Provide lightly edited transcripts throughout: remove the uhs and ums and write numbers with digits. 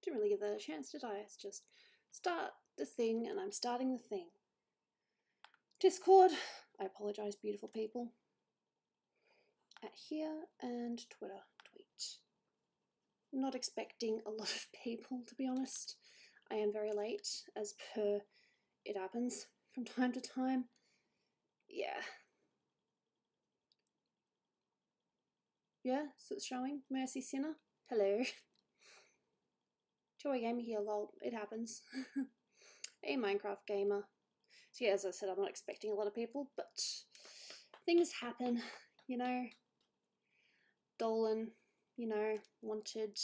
Didn't really give that a chance, did I? It's just start the thing and I'm starting the thing. Discord, I apologise, beautiful people. At here and Twitter, tweet. Not expecting a lot of people, to be honest. I am very late, as per it happens from time to time. Yeah. Yeah, so it's showing. Mercy Sinner. Hello. Joy Gamer here, lol. It happens. A Minecraft gamer. So yeah, as I said, I'm not expecting a lot of people, but things happen, you know. Dolan, you know, wanted...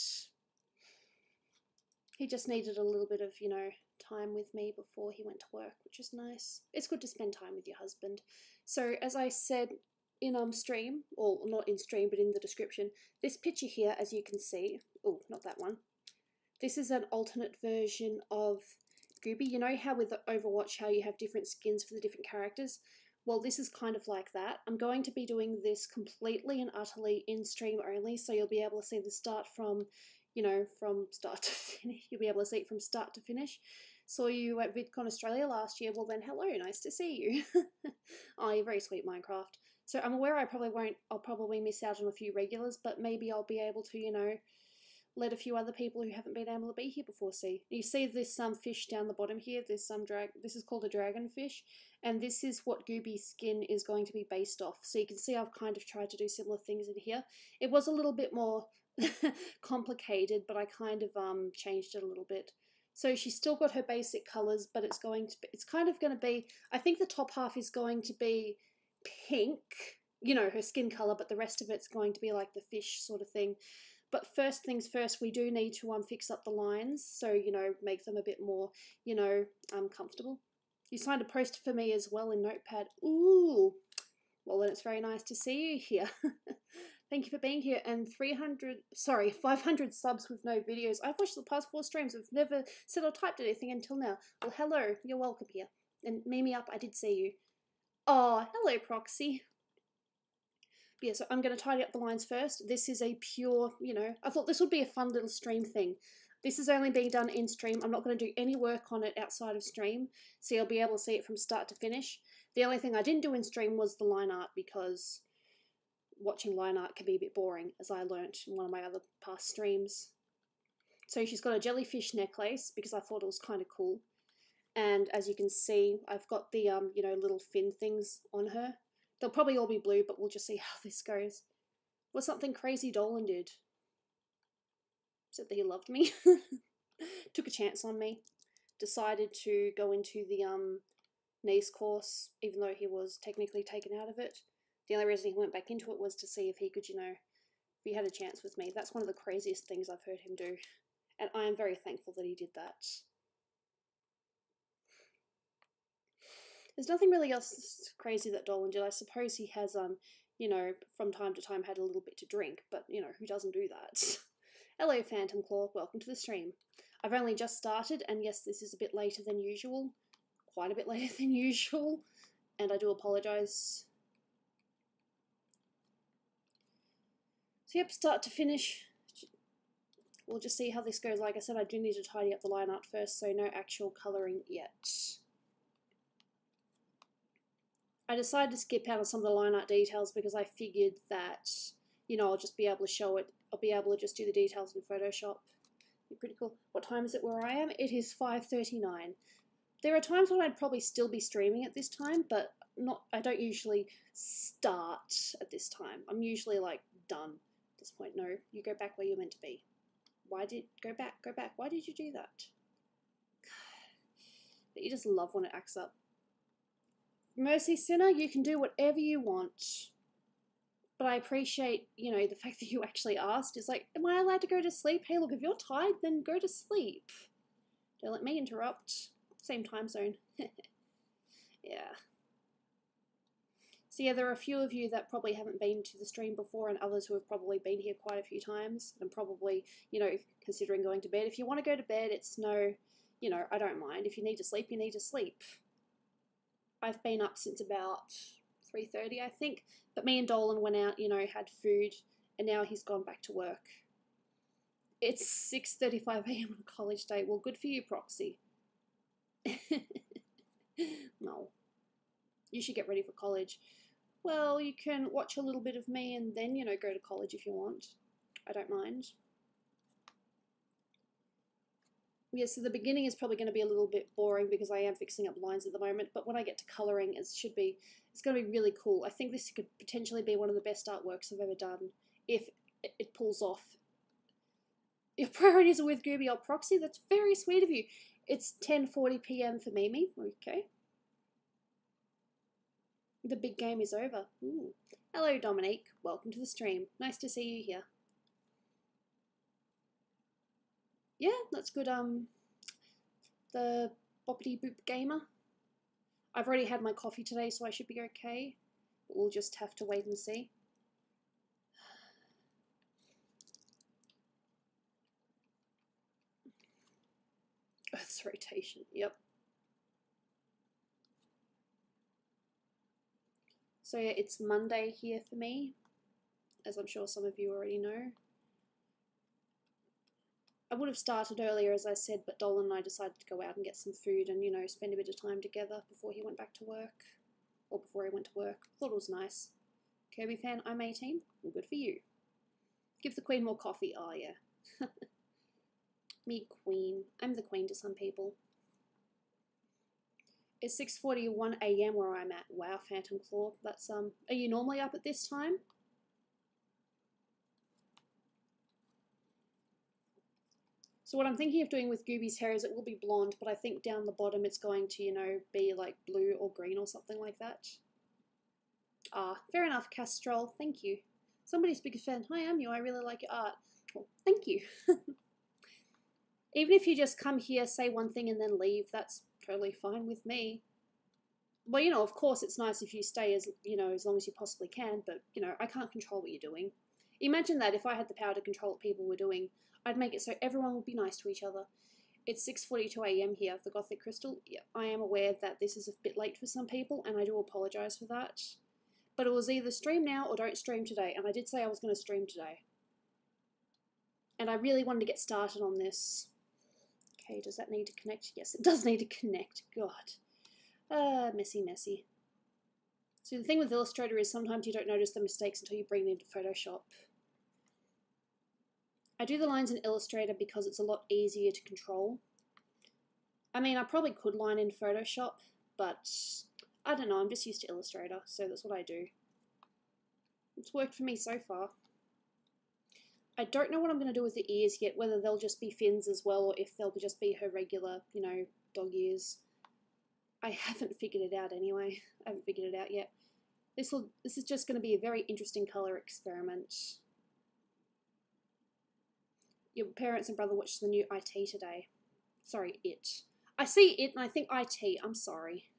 He just needed a little bit of, you know, time with me before he went to work, which is nice. It's good to spend time with your husband. So as I said in stream, or not in stream, but in the description, this picture here, as you can see, oh, not that one. This is an alternate version of Gooby. You know how with Overwatch, how you have different skins for the different characters? Well, this is kind of like that. I'm going to be doing this completely and utterly in stream only, so you'll be able to see the start from, you know, from start to finish. You'll be able to see it from start to finish. Saw you at VidCon Australia last year. Well then, hello, nice to see you. Oh, you're very sweet, Minecraft. So I'm aware I'll probably miss out on a few regulars, but maybe I'll be able to, you know, let a few other people who haven't been able to be here before see. You see this fish down the bottom here, this is called a dragonfish, and this is what Gooby's skin is going to be based off. So you can see I've kind of tried to do similar things in here. It was a little bit more complicated, but I kind of changed it a little bit. So she's still got her basic colours, but it's kind of going to be, I think the top half is going to be pink, you know, her skin colour, but the rest of it's going to be like the fish sort of thing. But first things first, we do need to fix up the lines, so, you know, make them a bit more, you know, comfortable. You signed a poster for me as well in Notepad. Ooh, well then it's very nice to see you here. Thank you for being here, and 500 subs with no videos. I've watched the past 4 streams. I've never said or typed anything until now. Well, hello, you're welcome here. And Mimi up, I did see you. Oh, hello, Proxy. Yeah, so I'm going to tidy up the lines first. This is a pure, you know, I thought this would be a fun little stream thing. This is only being done in stream. I'm not going to do any work on it outside of stream, so you'll be able to see it from start to finish. The only thing I didn't do in stream was the line art, because watching line art can be a bit boring, as I learnt in one of my other past streams. So she's got a jellyfish necklace, because I thought it was kind of cool. And as you can see, I've got the, you know, little fin things on her. They'll probably all be blue, but we'll just see how this goes. Was something crazy Dolan did. Said that he loved me. Took a chance on me. Decided to go into the NACE course, even though he was technically taken out of it. The only reason he went back into it was to see if he could, you know, if he had a chance with me. That's one of the craziest things I've heard him do. And I am very thankful that he did that. There's nothing really else crazy that Dolan did. I suppose he has, you know, from time to time had a little bit to drink, but, you know, who doesn't do that? Hello, Phantom Claw. Welcome to the stream. I've only just started, and yes, this is a bit later than usual. Quite a bit later than usual, and I do apologise. So, yep, start to finish. We'll just see how this goes. Like I said, I do need to tidy up the line art first, so no actual colouring yet. I decided to skip out on some of the line art details because I figured that, you know, I'll just be able to show it. I'll be able to just do the details in Photoshop. Be pretty cool. What time is it where I am? It is 5:39. There are times when I'd probably still be streaming at this time, but I don't usually start at this time. I'm usually like done at this point. No, you go back where you're meant to be. Go back. Why did you do that? But you just love when it acts up. Mercy Sinner, you can do whatever you want. But I appreciate, you know, the fact that you actually asked. It's like, am I allowed to go to sleep? Hey, look, if you're tired, then go to sleep. Don't let me interrupt. Same time zone. Yeah. So yeah, there are a few of you that probably haven't been to the stream before, and others who have probably been here quite a few times and probably, you know, considering going to bed. If you want to go to bed, it's no, you know, I don't mind. If you need to sleep, you need to sleep. I've been up since about 3:30, I think, but me and Dolan went out, you know, had food, and now he's gone back to work. It's 6:35 a.m. on a college day. Well, good for you, Proxy. No. You should get ready for college. Well, you can watch a little bit of me and then, you know, go to college if you want. I don't mind. Yeah, so the beginning is probably going to be a little bit boring because I am fixing up lines at the moment, but when I get to colouring, it's going to be really cool. I think this could potentially be one of the best artworks I've ever done if it pulls off. Your priorities are with Gooby or Proxy? That's very sweet of you. It's 10:40 p.m. for Mimi. Okay. The big game is over. Ooh. Hello, Dominique. Welcome to the stream. Nice to see you here. Yeah, that's good. The Boppity Boop Gamer. I've already had my coffee today, so I should be okay. But we'll just have to wait and see. Earth's rotation, yep. So yeah, it's Monday here for me, as I'm sure some of you already know. I would have started earlier, as I said, but Dolan and I decided to go out and get some food and, you know, spend a bit of time together before he went back to work. Or before he went to work. Thought it was nice. Kirby fan, I'm 18. Well, good for you. Give the Queen more coffee. Oh, yeah. Me, Queen. I'm the Queen to some people. It's 6:41 a.m. where I'm at. Wow, Phantom Claw. That's, are you normally up at this time? So what I'm thinking of doing with Gooby's hair is it will be blonde, but I think down the bottom it's going to, you know, be like blue or green or something like that. Ah, fair enough, Castrol. Thank you. Somebody's big fan. Hi, I'm you. I really like your art. Well, thank you. Even if you just come here, say one thing and then leave, that's totally fine with me. Well, you know, of course it's nice if you stay as, you know, as long as you possibly can, but, you know, I can't control what you're doing. Imagine that if I had the power to control what people were doing, I'd make it so everyone would be nice to each other. It's 6:42 a.m. here, the Gothic Crystal. Yeah, I am aware that this is a bit late for some people, and I do apologise for that. But it was either stream now or don't stream today, and I did say I was going to stream today. And I really wanted to get started on this. Okay, does that need to connect? Yes, it does need to connect. God. Messy, messy. So the thing with Illustrator is sometimes you don't notice the mistakes until you bring it into Photoshop. I do the lines in Illustrator because it's a lot easier to control. I mean, I probably could line in Photoshop, but I don't know, I'm just used to Illustrator, so that's what I do. It's worked for me so far. I don't know what I'm going to do with the ears yet, whether they'll just be fins as well, or if they'll just be her regular, you know, dog ears. I haven't figured it out anyway. I haven't figured it out yet. This is just going to be a very interesting colour experiment. Your parents and brother watched the new IT today. Sorry, it. I see it and I think IT. I'm sorry.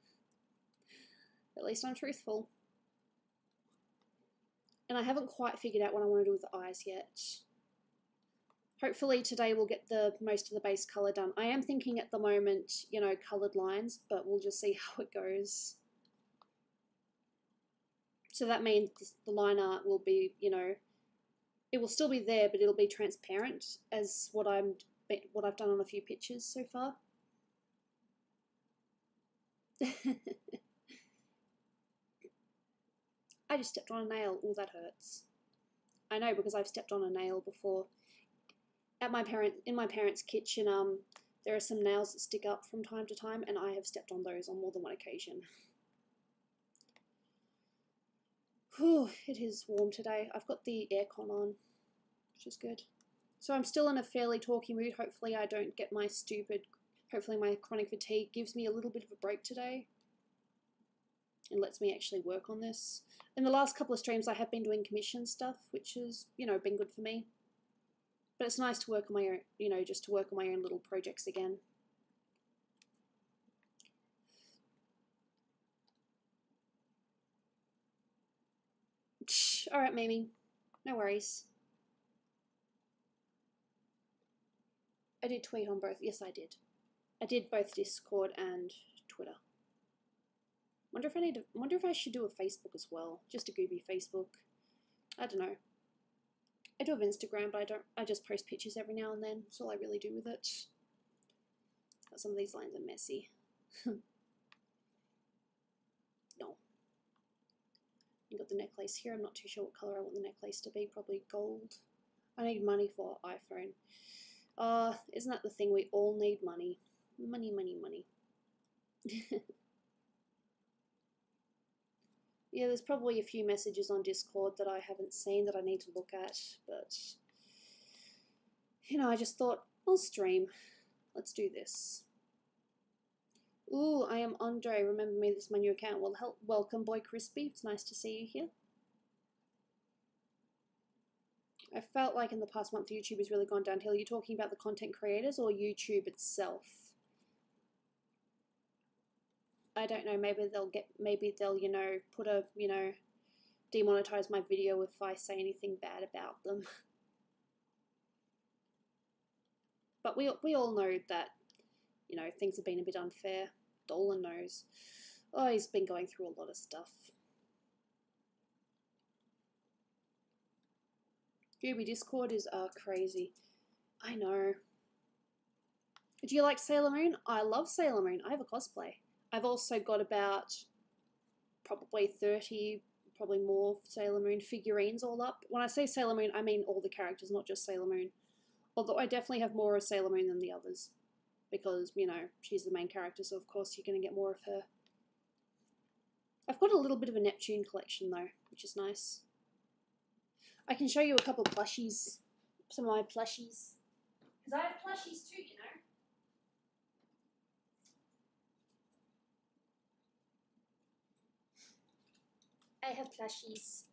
At least I'm truthful. And I haven't quite figured out what I want to do with the eyes yet. Hopefully today we'll get the most of the base colour done. I am thinking at the moment, you know, coloured lines, but we'll just see how it goes. So that means the line art will be, you know, it will still be there, but it'll be transparent as what I've done on a few pictures so far. I just stepped on a nail. Oh, that hurts. I know, because I've stepped on a nail before. In my parents' kitchen, there are some nails that stick up from time to time, and I have stepped on those on more than one occasion. Whew, it is warm today. I've got the aircon on, which is good. So I'm still in a fairly talky mood. Hopefully I don't get hopefully my chronic fatigue gives me a little bit of a break today and lets me actually work on this. In the last couple of streams I have been doing commission stuff, which has, you know, been good for me. But it's nice to work on my own, you know, just to work on my own little projects again. Alright, Mimi. No worries. I did tweet on both. Yes, I did. I did both Discord and Twitter. Wonder if I should do a Facebook as well. Just a Gooby Facebook. I don't know. I do have Instagram, but I just post pictures every now and then. That's all I really do with it. But some of these lines are messy. No. You got the necklace here. I'm not too sure what colour I want the necklace to be. Probably gold. I need money for iPhone. Isn't that the thing? We all need money. Money, money, money. Yeah, there's probably a few messages on Discord that I haven't seen that I need to look at, but, you know, I just thought, I'll stream. Let's do this. Ooh, I am Andre. Remember me, this is my new account. Well, welcome, Boy Crispy. It's nice to see you here. I felt like in the past month YouTube has really gone downhill. Are you talking about the content creators or YouTube itself? I don't know, maybe they'll, you know, put a, you know, demonetize my video if I say anything bad about them. But we all know that, you know, things have been a bit unfair. Dolan knows. Oh, he's been going through a lot of stuff. Gooby, Discord is crazy. I know. Do you like Sailor Moon? I love Sailor Moon. I have a cosplay. I've also got about probably 30, probably more Sailor Moon figurines all up. When I say Sailor Moon, I mean all the characters, not just Sailor Moon. Although I definitely have more of Sailor Moon than the others. Because, you know, she's the main character, so of course you're going to get more of her. I've got a little bit of a Neptune collection though, which is nice. I can show you a couple of plushies. Some of my plushies. Because I have plushies too, you know. I have plushies.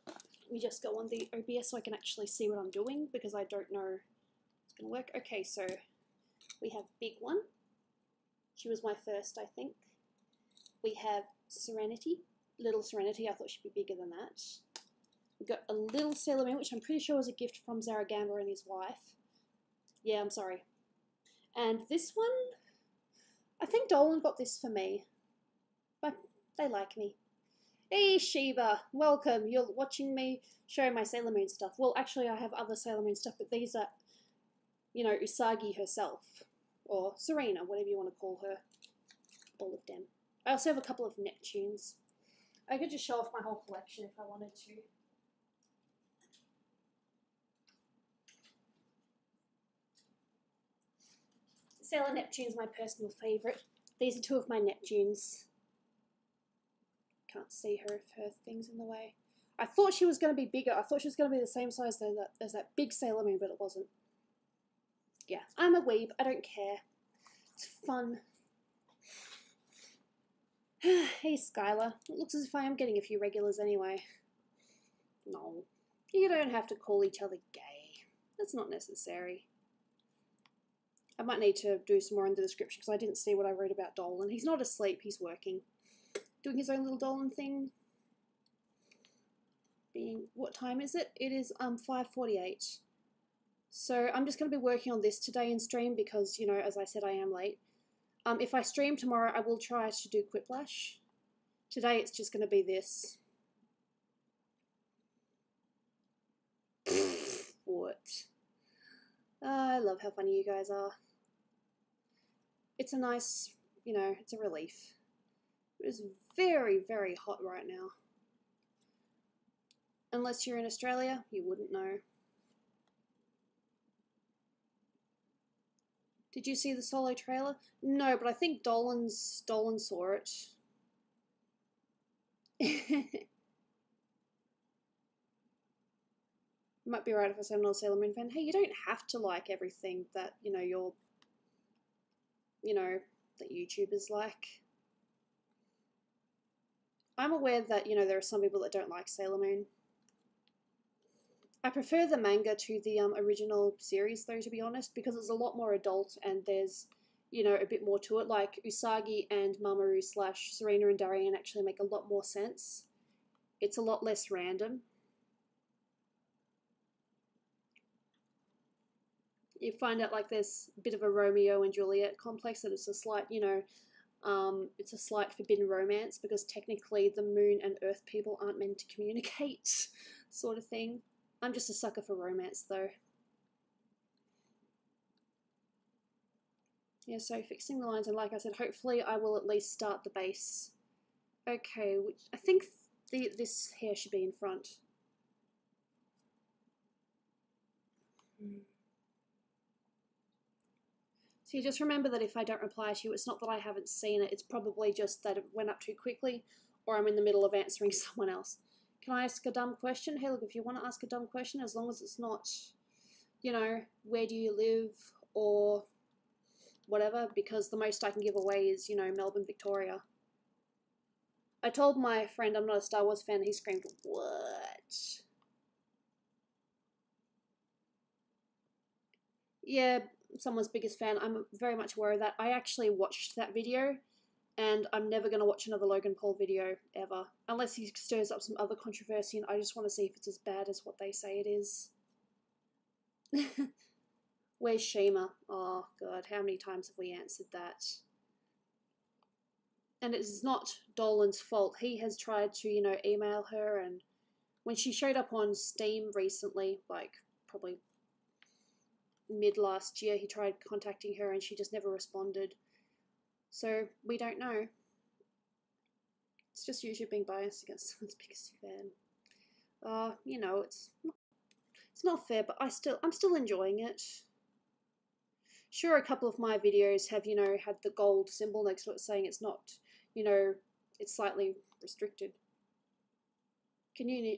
Let me just go on the OBS so I can actually see what I'm doing because I don't know if it's going to work. Okay, so we have Big One. She was my first, I think. We have Serenity. Little Serenity. I thought she'd be bigger than that. We've got a little Sailor Moon, which I'm pretty sure was a gift from Zaragamba and his wife. Yeah, I'm sorry. And this one, I think Dolan got this for me. But they like me. Hey Shiba, welcome. You're watching me show my Sailor Moon stuff. Well, actually I have other Sailor Moon stuff, but these are, you know, Usagi herself. Or Serena, whatever you want to call her. All of them. I also have a couple of Neptunes. I could just show off my whole collection if I wanted to. Sailor Neptune's my personal favourite. These are two of my Neptunes. Can't see her if her thing's in the way. I thought she was going to be bigger. I thought she was going to be the same size as that big Sailor Moon, but it wasn't. Yeah, I'm a weeb. I don't care. It's fun. Hey, Skylar. It looks as if I am getting a few regulars anyway. No. You don't have to call each other gay. That's not necessary. I might need to do some more in the description because I didn't see what I wrote about Dolan. He's not asleep. He's working. Doing his own little Dolan thing. What time is it? It is 5:48. So I'm just going to be working on this today in stream because, you know, as I said, I am late. If I stream tomorrow, I will try to do Quiplash. Today it's just going to be this. What? I love how funny you guys are. It's a nice, you know, it's a relief. It is very, very hot right now. Unless you're in Australia, you wouldn't know. Did you see the Solo trailer? No, but I think Dolan saw it. Might be right if I say I'm not a Sailor Moon fan. Hey, you don't have to like everything that, you know, that YouTubers like. I'm aware that, you know, there are some people that don't like Sailor Moon. I prefer the manga to the original series, though, to be honest, because it's a lot more adult and there's, you know, a bit more to it. Like, Usagi and Mamoru / Serena and Darien actually make a lot more sense. It's a lot less random. You find out, like, there's a bit of a Romeo and Juliet complex, that it's a slight, you know, it's a slight forbidden romance because technically the moon and earth people aren't meant to communicate, sort of thing. I'm just a sucker for romance though. Yeah, so fixing the lines, and like I said, hopefully I will at least start the base. Okay, which I think this hair should be in front. So you just remember that if I don't reply to you, it's not that I haven't seen it, it's probably just that it went up too quickly, or I'm in the middle of answering someone else. Can I ask a dumb question? Hey, look, if you want to ask a dumb question, as long as it's not, you know, where do you live, or whatever, because the most I can give away is, you know, Melbourne, Victoria. I told my friend I'm not a Star Wars fan, and he screamed, what? Yeah, someone's biggest fan. I'm very much aware of that. I actually watched that video, and I'm never going to watch another Logan Paul video ever, unless he stirs up some other controversy, and I just want to see if it's as bad as what they say it is. Where's Shima? Oh god, how many times have we answered that? And it's not Dolan's fault. He has tried to, you know, email her, and when she showed up on Steam recently, like probably mid last year, he tried contacting her and she just never responded. So we don't know. It's just usually being biased against someone's biggest fan. You know, it's not fair, but I'm still enjoying it. Sure, a couple of my videos have, you know, had the gold symbol next to it saying it's not, you know, it's slightly restricted. Can you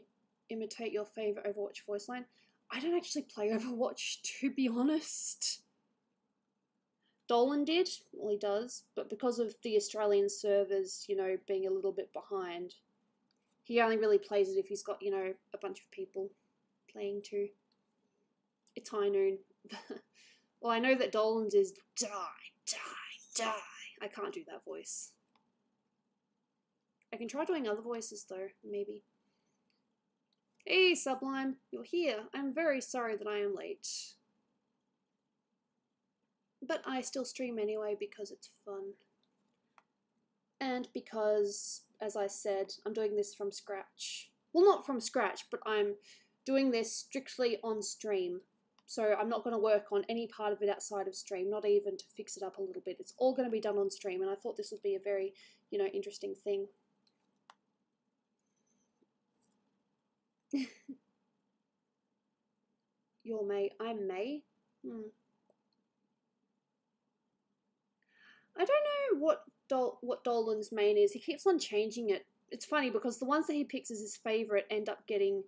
imitate your favourite Overwatch voice line? I don't actually play Overwatch, to be honest. Dolan did, well he does, but because of the Australian servers, you know, being a little bit behind, he only really plays it if he's got, you know, a bunch of people playing too. It's high noon. Well, I know that Dolan's is die, die, die. I can't do that voice. I can try doing other voices though, maybe. Hey Sublime, you're here. I'm very sorry that I am late. But I still stream anyway because it's fun. And because, as I said, I'm doing this from scratch. Well, not from scratch, but I'm doing this strictly on stream. So I'm not going to work on any part of it outside of stream, not even to fix it up a little bit. It's all going to be done on stream, and I thought this would be a very, you know, interesting thing. You're May. I'm May? I don't know what Dolan's main is. He keeps on changing it. It's funny because the ones that he picks as his favourite end up getting,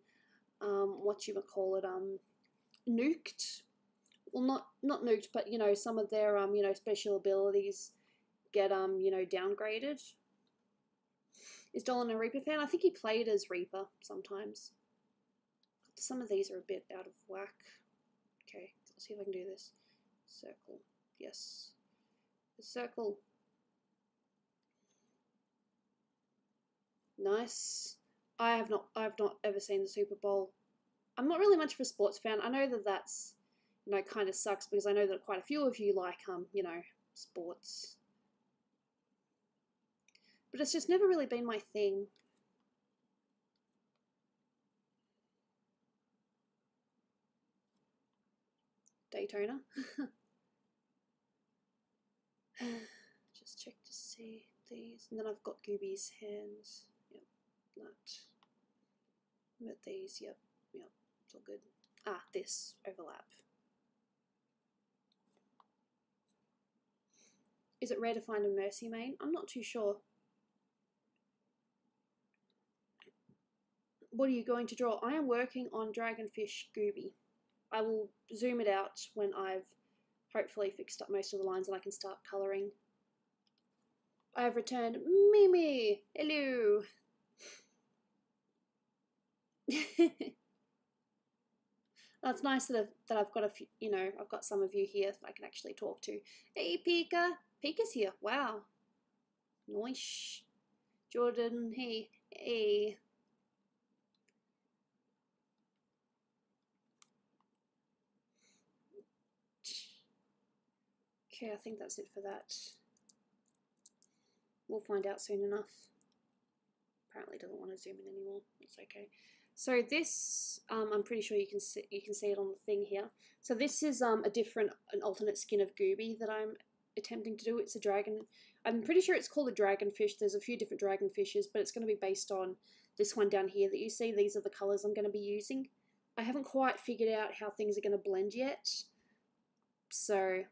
nuked. Well, not nuked, but, you know, some of their, you know, special abilities get, you know, downgraded. Is Dolan a Reaper fan? I think he played as Reaper sometimes. Some of these are a bit out of whack. Okay, let's see if I can do this. Circle. Yes. The circle. Nice. I've not ever seen the Super Bowl. I'm not really much of a sports fan. I know that that's, you know, kind of sucks because I know that quite a few of you like, you know, sports. But it's just never really been my thing. Daytona. Just check to see these. And then I've got Gooby's hands. Yep, that. But these, yep, it's all good. Ah, this overlap. Is it rare to find a Mercy main? I'm not too sure. What are you going to draw? I am working on Dragonfish Gooby. I will zoom it out when I've hopefully fixed up most of the lines and I can start colouring. I have returned. Mimi! Hello! That's nice that I've got a few, you know, I've got some of you here that I can actually talk to. Hey, Pika! Pika's here. Wow. Nice. Jordan, hey. Hey. Okay, I think that's it for that. We'll find out soon enough. Apparently doesn't want to zoom in anymore. It's okay. So this, I'm pretty sure you can see it on the thing here. So this is an alternate skin of Gooby that I'm attempting to do. It's a dragon. I'm pretty sure it's called a dragonfish. There's a few different dragonfishes, but it's going to be based on this one down here that you see. These are the colours I'm going to be using. I haven't quite figured out how things are going to blend yet. So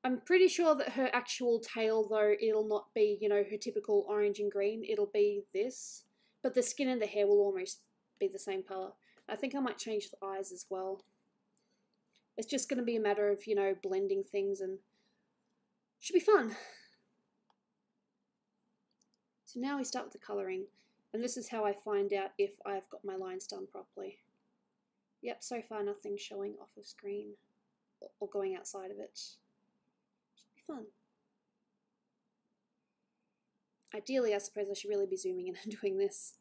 I'm pretty sure that her actual tail, though, it'll not be, you know, her typical orange and green. It'll be this. But the skin and the hair will almost be the same colour. I think I might change the eyes as well. It's just going to be a matter of, you know, blending things, and should be fun. So now we start with the colouring, and this is how I find out if I've got my lines done properly. Yep, so far nothing's showing off of screen or going outside of it. Should be fun. Ideally, I suppose I should really be zooming in and doing this.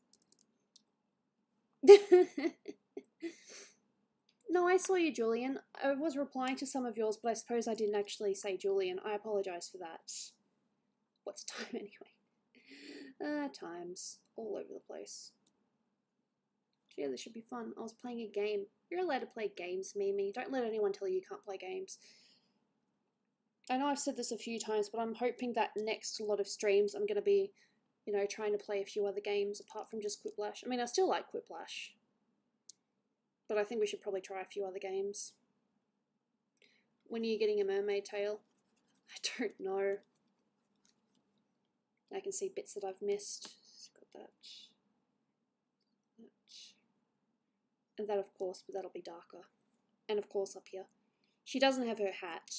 No, I saw you, Julian. I was replying to some of yours, but I suppose I didn't actually say Julian. I apologise for that. What's time anyway? Time's all over the place. Yeah, this should be fun. I was playing a game. You're allowed to play games, Mimi. Don't let anyone tell you you can't play games. I know I've said this a few times, but I'm hoping that next lot of streams I'm going to be, you know, trying to play a few other games apart from just Quiplash. I mean, I still like Quiplash, but I think we should probably try a few other games. When are you getting a mermaid tail? I don't know. I can see bits that I've missed. Got that. And that, of course, but that'll be darker. And of course up here. She doesn't have her hat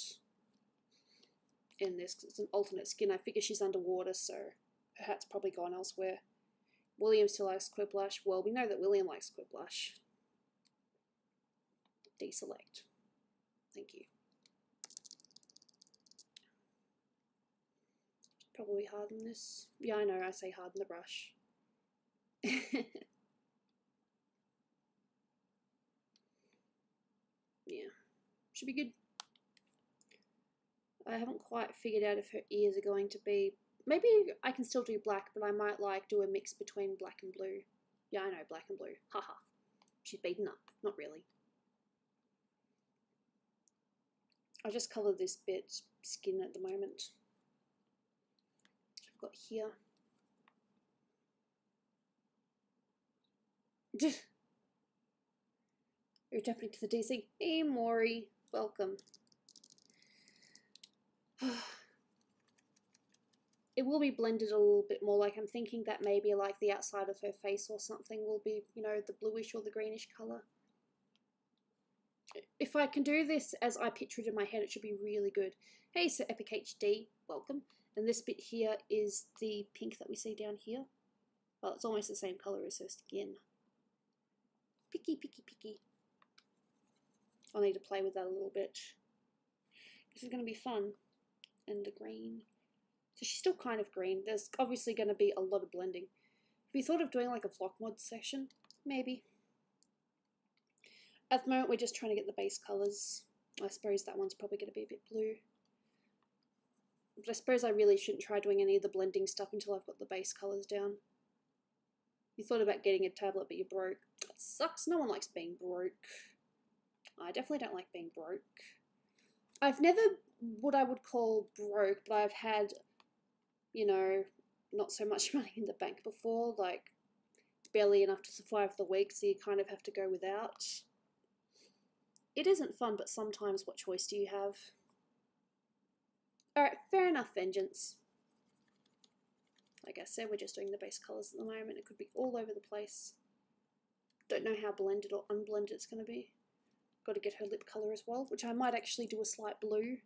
in this because it's an alternate skin. I figure she's underwater, so her hat's probably gone elsewhere. William still likes Quiplash. Well, we know that William likes Quiplash. Deselect. Thank you. Probably harden this. Yeah, I know, I say harden the brush. Yeah, should be good. I haven't quite figured out if her ears are going to be... Maybe I can still do black, but I might like do a mix between black and blue. Yeah, I know, black and blue. Haha. She's beaten up. Not really. I just coloured this bit skin at the moment. I've got here. You're definitely to the DC. Hey, Maury. Welcome. It will be blended a little bit more. Like, I'm thinking that maybe like the outside of her face or something will be, you know, the bluish or the greenish colour. If I can do this as I picture it in my head, it should be really good. Hey, Sir Epic HD. Welcome. And this bit here is the pink that we see down here. Well, it's almost the same colour as her skin. Picky, picky, picky. I'll need to play with that a little bit. This is going to be fun. And the green. So she's still kind of green. There's obviously going to be a lot of blending. Have you thought of doing like a vlog mod session? Maybe. At the moment we're just trying to get the base colours. I suppose that one's probably going to be a bit blue. But I suppose I really shouldn't try doing any of the blending stuff until I've got the base colours down. You thought about getting a tablet but you broke. That sucks. No one likes being broke. I definitely don't like being broke. I've never what I would call broke, but I've had, you know, not so much money in the bank before, like barely enough to survive the week, so you kind of have to go without. It isn't fun, but sometimes what choice do you have? Alright, fair enough, Vengeance. Like I said, we're just doing the base colours at the moment. It could be all over the place. Don't know how blended or unblended it's going to be. Got to get her lip colour as well, which I might actually do a slight blue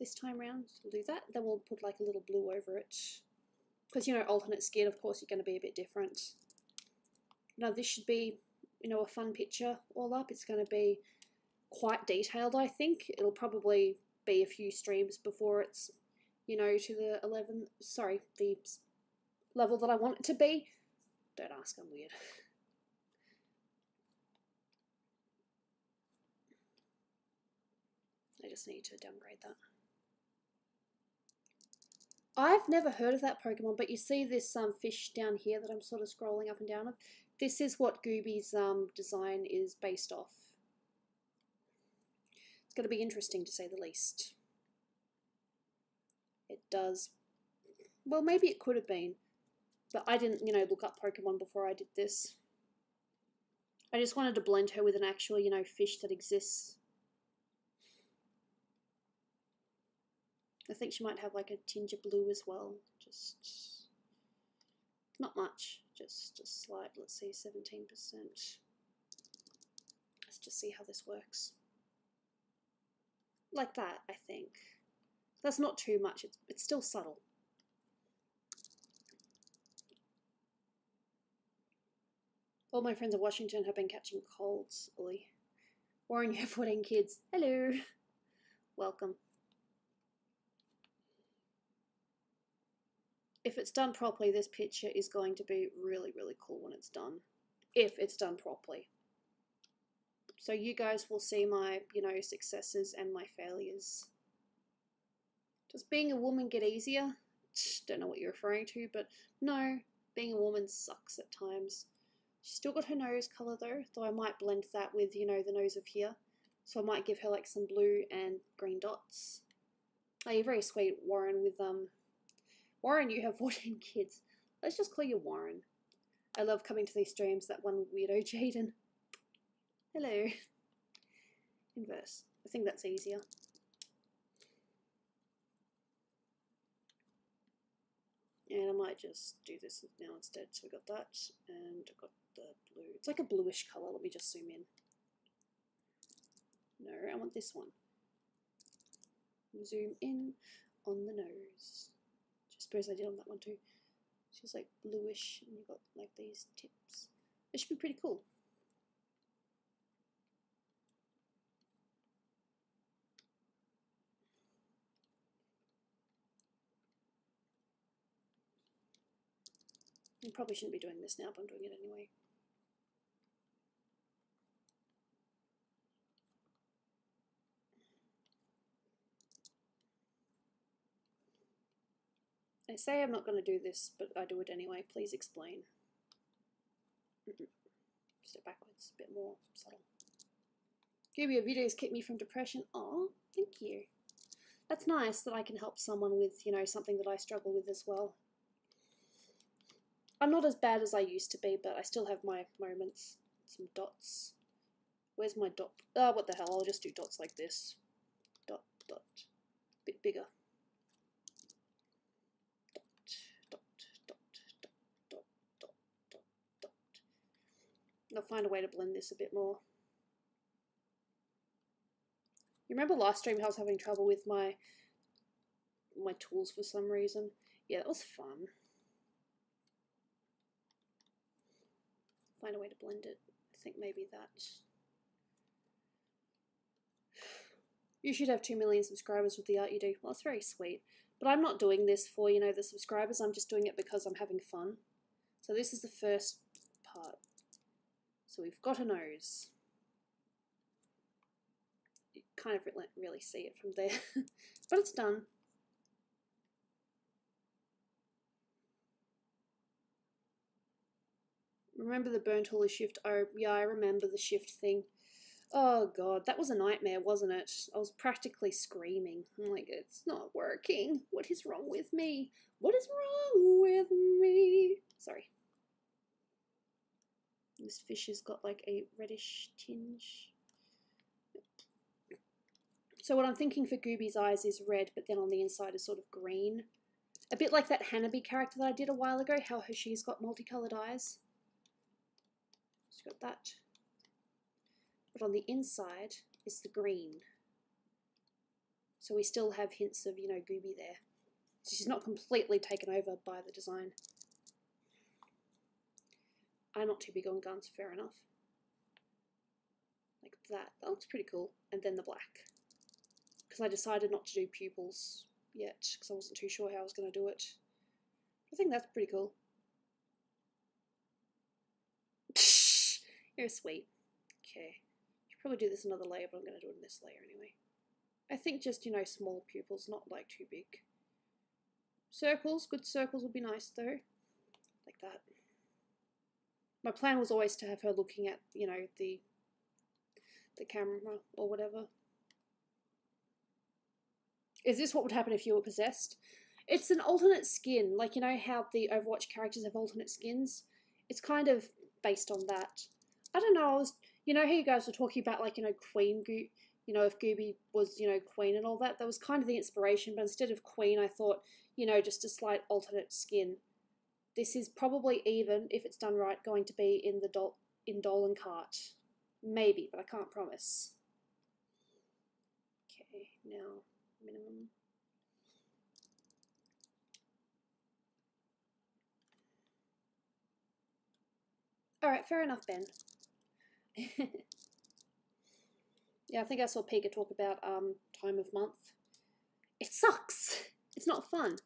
this time round. We'll do that. Then we'll put like a little blue over it. Because, you know, alternate skin, of course, you're going to be a bit different. Now, this should be, you know, a fun picture all up. It's going to be quite detailed, I think. It'll probably be a few streams before it's, you know, to the the level that I want it to be. Don't ask, I'm weird. I just need to downgrade that. I've never heard of that Pokemon, but you see this fish down here that I'm sort of scrolling up and down of. this is what Gooby's design is based off. It's going to be interesting to say the least. It does, well, maybe it could have been, but I didn't, you know, look up Pokemon before I did this. I just wanted to blend her with an actual, you know, fish that exists. I think she might have like a tinge of blue as well, just not much, just a slight, let's see, 17%. Let's just see how this works. Like that, I think. That's not too much, it's still subtle. All my friends in Washington have been catching colds. Oi. Warren, you have 14 kids. Hello. Welcome. If it's done properly, this picture is going to be really, really cool when it's done. If it's done properly. So you guys will see my, you know, successes and my failures. Does being a woman get easier? Don't know what you're referring to, but no, being a woman sucks at times. She's still got her nose colour though I might blend that with, you know, the nose of here. So I might give her like some blue and green dots. Oh, you're very sweet, Warren, with Warren, you have 14 kids. Let's just call you Warren. I love coming to these streams, that one weirdo Jaden. Hello. Inverse. I think that's easier. And I might just do this now instead. So we got that, and I've got the blue. It's like a bluish colour. Let me just zoom in. No, I want this one. Zoom in on the nose. I suppose I did on that one too. She's like bluish, and you've got like these tips. It should be pretty cool. I probably shouldn't be doing this now, but I'm doing it anyway. I say I'm not going to do this, but I do it anyway. Please explain. Step backwards, a bit more subtle. Gooby, your videos keep me from depression. Oh, thank you. That's nice that I can help someone with, you know, something that I struggle with as well. I'm not as bad as I used to be, but I still have my moments. Some dots. Where's my dot? Oh, what the hell, I'll just do dots like this. Dot, dot. Bit bigger. I'll find a way to blend this a bit more. You remember last stream I was having trouble with my tools for some reason? Yeah, that was fun. Find a way to blend it. I think maybe that. You should have 2 million subscribers with the art you do. Well, that's very sweet. But I'm not doing this for, you know, the subscribers. I'm just doing it because I'm having fun. So this is the first part. So we've got a nose. You kind of really see it from there. But it's done. Remember the burn tool is shift? Oh, yeah, I remember the shift thing. Oh god, that was a nightmare, wasn't it? I was practically screaming. I'm like, it's not working. What is wrong with me? What is wrong with me? Sorry. This fish has got like a reddish tinge. So what I'm thinking for Gooby's eyes is red, but then on the inside is sort of green. A bit like that Hanabi character that I did a while ago, how she's got multicolored eyes. She's got that. But on the inside is the green. So we still have hints of, you know, Gooby there. So she's not completely taken over by the design. I'm not too big on guns, fair enough. Like that. That looks pretty cool. And then the black. Because I decided not to do pupils yet, because I wasn't too sure how I was going to do it. I think that's pretty cool. Psh, you're sweet. Okay. Should probably do this another layer, but I'm going to do it in this layer anyway. I think just, you know, small pupils, not like too big. Circles, good circles would be nice though. Like that. My plan was always to have her looking at, you know, the camera or whatever. Is this what would happen if you were possessed? It's an alternate skin, like, you know how the Overwatch characters have alternate skins? It's kind of based on that. I don't know, you know how you guys were talking about, like, you know, you know, if Gooby was, you know, Queen and all that? That was kind of the inspiration, but instead of Queen, I thought, you know, just a slight alternate skin. This is probably even, if it's done right, going to be in the Dolan cart. Maybe, but I can't promise. Okay, now, minimum. Alright, fair enough, Ben. Yeah, I think I saw Pika talk about time of month. It sucks! It's not fun.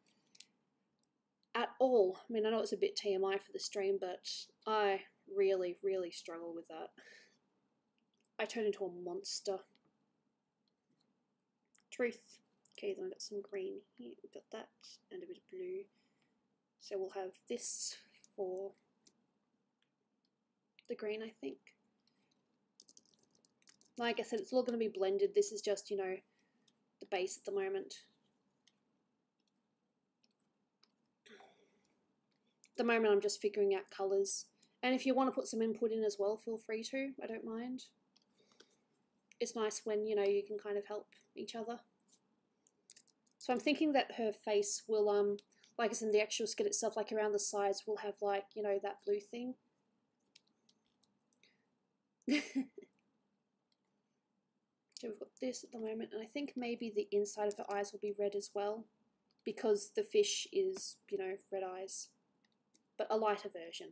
At all. I mean, I know it's a bit TMI for the stream, but I really, really struggle with that. I turn into a monster. Truth. Okay, then I've got some green here. We've got that, and a bit of blue. So we'll have this for the green, I think. Like I said, it's all going to be blended. This is just, you know, the base at the moment. At the moment, I'm just figuring out colours. And if you want to put some input in as well, feel free to. I don't mind. It's nice when, you know, you can kind of help each other. So I'm thinking that her face will, like I said, the actual skin itself, like around the sides, will have, like, you know, that blue thing. So we've got this at the moment, and I think maybe the inside of her eyes will be red as well, because the fish is, you know, red eyes, but a lighter version.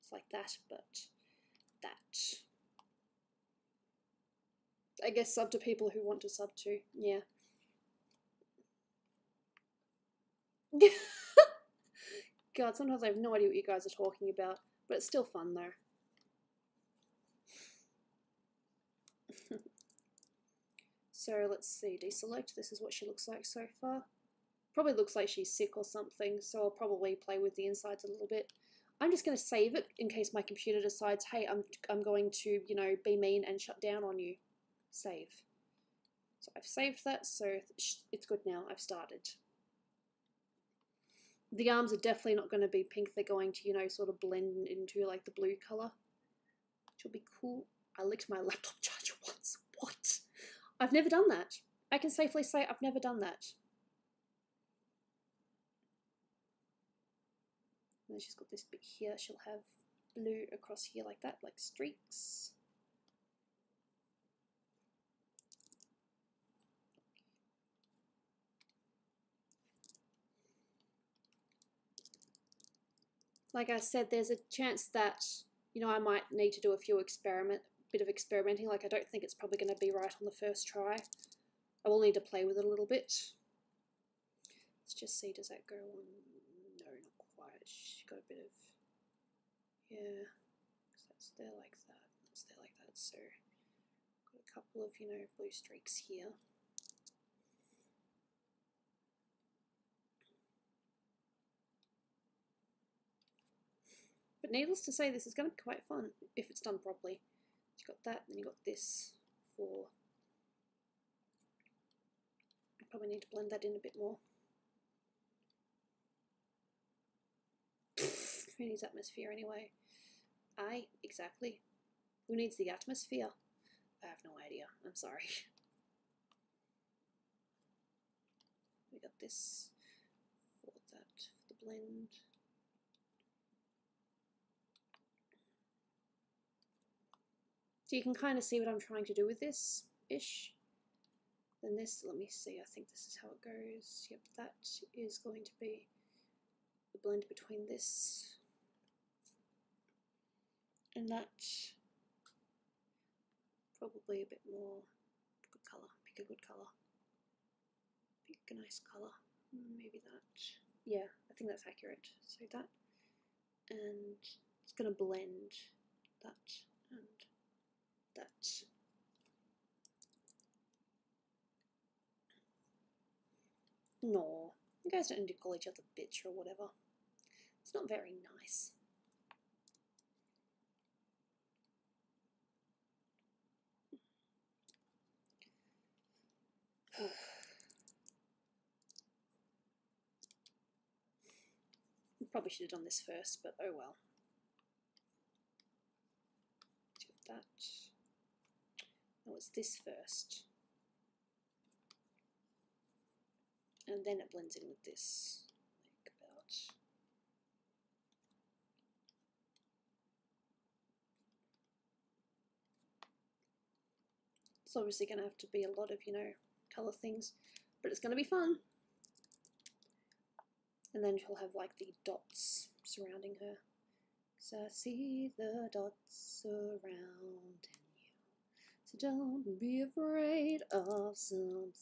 It's like that, but that. I guess sub to people who want to sub to, yeah. God, sometimes I have no idea what you guys are talking about, but it's still fun though. So let's see, deselect, this is what she looks like so far. Probably looks like she's sick or something, so I'll probably play with the insides a little bit. I'm just going to save it in case my computer decides, hey, I'm going to, you know, be mean and shut down on you. Save. So I've saved that, so it's good now. I've started. The arms are definitely not going to be pink. They're going to, you know, sort of blend into like the blue colour, which will be cool. I licked my laptop charger once. What? I've never done that. I can safely say I've never done that. And then she's got this bit here. She'll have blue across here like that, like streaks. Like I said, there's a chance that, you know, I might need to do a few bit of experimenting. Like, I don't think it's probably going to be right on the first try. I will need to play with it a little bit. Let's just see, does that go on? No, not quite. She got a bit of, yeah, that's there like that, that's there like that. So, got a couple of, you know, blue streaks here. But needless to say, this is going to be quite fun if it's done properly. You got that, then you got this for. I probably need to blend that in a bit more. Who needs atmosphere anyway? Exactly. Who needs the atmosphere? I have no idea. I'm sorry. We got this for that, the blend. So you can kind of see what I'm trying to do with this-ish. Then this, let me see, I think this is how it goes. Yep, that is going to be the blend between this and that. Probably a bit more good colour, pick a good colour. Pick a nice colour, maybe that. Yeah, I think that's accurate. So that, and it's going to blend that and that. No, you guys don't need to call each other bitch or whatever. It's not very nice. Probably should have done this first, but oh well. Do that. No, it's this first. And then it blends in with this. Like about. It's obviously going to have to be a lot of, you know, colour things, but it's going to be fun. And then she'll have like the dots surrounding her. So I see the dots surrounding you. So don't be afraid of something new.